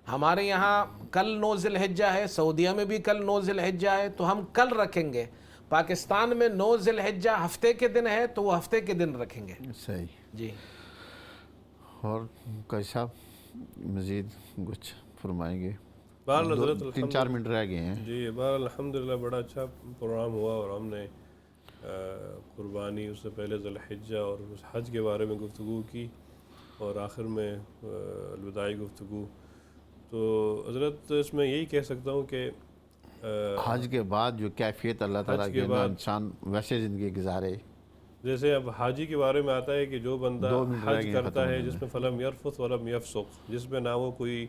ہمارے یہاں کل 9 ذی الحجہ ہے, سعودیہ میں بھی کل 9 ذی الحجہ ہے, تو ہم کل رکھیں گے. پاکستان میں 9 ذی الحجہ ہفتے کے دن ہے تو وہ ہفتے کے دن رکھیں گے. صحیح جی. اور قاضی صاحب مزید کچھ فرمائیں گے؟ بہرحال حضرت 3-4 منٹ رہ گئے ہیں. جی بہرحال الحمدللہ بڑا اچھا پروگرام ہوا, اور ہم نے قربانی, اس سے پہلے ذی الحجہ اور حج کے بارے میں گفتگو کی, اور آخر میں الوداعی گفتگو. تو حضرت اس میں یہی کہہ سکتا ہوں کہ حج کے بعد جو کیفیت اللہ تعالیٰ کے انسان ویسے زندگی گزارے. جیسے اب حاجی کے بارے میں آتا ہے کہ جو بندہ حج کرتا ہے جس میں فلم یرفث ولم یفسق, جس میں نہ وہ کوئی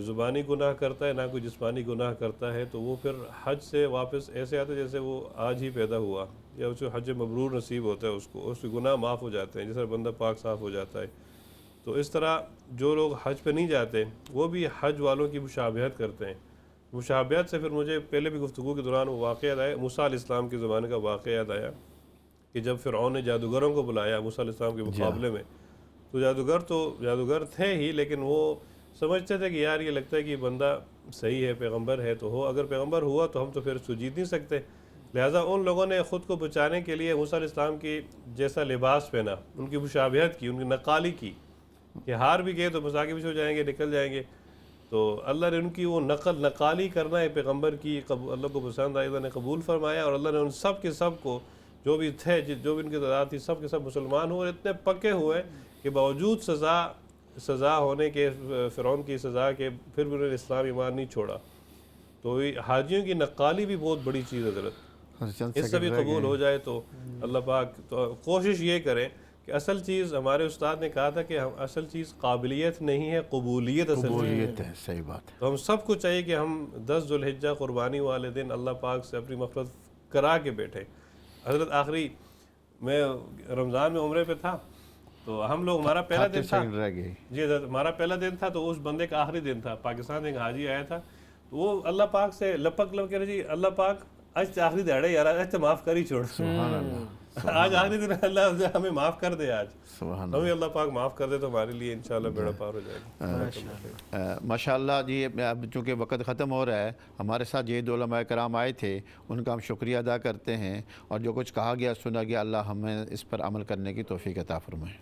زبانی گناہ کرتا ہے نہ کوئی جسمانی گناہ کرتا ہے, تو وہ پھر حج سے واپس ایسے آتا ہے جیسے وہ آج ہی پیدا ہوا, یا اسے حج مبرور نصیب ہوتا ہے, اس کے گناہ معاف ہو جاتے ہیں, جس طرح بندہ پاک صاف ہو جاتا ہے. تو اس طرح جو لوگ حج پہ نہیں جاتے وہ بھی حج والوں کی مشابہت کرتے ہیں. مشابہت سے پھر مجھے پہلے بھی گفتگو کے دوران وہ واقعہ یاد آیا, موسیٰ علیہ السلام کے زمانے کا واقعہ یاد آیا کہ جب فرعون نے جادوگروں کو بلایا موسیٰ علیہ السلام کے مقابلے میں, تو جادوگر تھے ہی, لیکن وہ سمجھتے تھے کہ یار یہ لگتا ہے کہ یہ بندہ صحیح ہے, پیغمبر ہے تو ہو, اگر پیغمبر ہوا تو ہم تو پھر اس کو جیت نہیں سکتے. لہٰذا ان لوگوں نے خود کو بچانے کے لیے موسیٰ علیہ السلام کی جیسا لباس پہنا, ان کی مشابہت کی, ان کی نقالی کی, کہ ہار بھی گئے تو بس آگے پیچھے ہو جائیں گے, نکل جائیں گے. تو اللہ نے ان کی وہ نقالی کرنا ہے پیغمبر کی, اللہ کو پسند آئی, اللہ نے قبول فرمایا, اور اللہ نے ان سب کے سب کو جو بھی تھے, جو بھی ان کی تعداد تھی, سب کے سب مسلمان ہوئے, اتنے پکے ہوئے کہ باوجود سزا ہونے کے, فرعون کی سزا کے, پھر بھی انہوں نے اسلام ایمان نہیں چھوڑا. تو حاجیوں کی نقالی بھی بہت بڑی چیز ہے حضرت, اس سے بھی قبول ہو جائے تو اللہ پاک. تو کوشش یہ کریں کہ اصل چیز, ہمارے استاد نے کہا تھا کہ اصل چیز قابلیت نہیں ہے, قبولیت قبولیت ہے. صحیح بات. تو ہم سب کو چاہیے کہ ہم 10 ذی الحجہ قربانی والے دن اللہ پاک سے اپنی مغفرت کرا کے بیٹھے. حضرت آخری میں رمضان میں عمرے پہ تھا, تو ہم لوگ, ہمارا پہلا دن تھا, جی حضرت ہمارا پہلا دن تھا, تو اس بندے کا آخری دن تھا. پاکستان ایک حاجی آیا تھا, تو وہ اللہ پاک سے لپک کہہ رہے, جی اللہ پاک آج تو آخری دہاڑے یار, آج تو معاف کر ہی چھوڑ, آج آخری دن, اللہ ہمیں معاف کر دے, آج ہمیں اللہ پاک معاف کر دے تو ہمارے لیے انشاءاللہ بیڑا پار ہو جائے گا. ماشاءاللہ جی. اب چونکہ وقت ختم ہو رہا ہے, ہمارے ساتھ یہ 2 علماء کرام آئے تھے, ان کا ہم شکریہ ادا کرتے ہیں, اور جو کچھ کہا گیا سنا گیا, اللہ ہمیں اس پر عمل کرنے کی توفیق عطا فرمائے.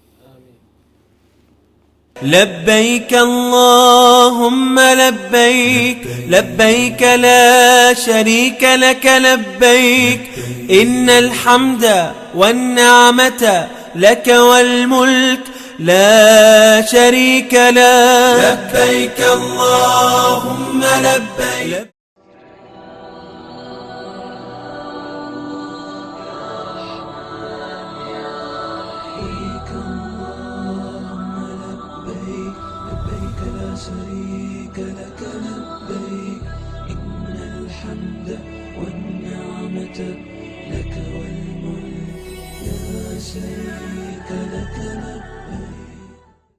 لبيك اللهم لبيك لبيك لا شريك لك لبيك إن الحمد والنعمة لك والملك لا شريك لك لبيك اللهم لبيك. شريك لك لبيك إن الحمد والنعمة لك والملك لا شريك لك لبيك.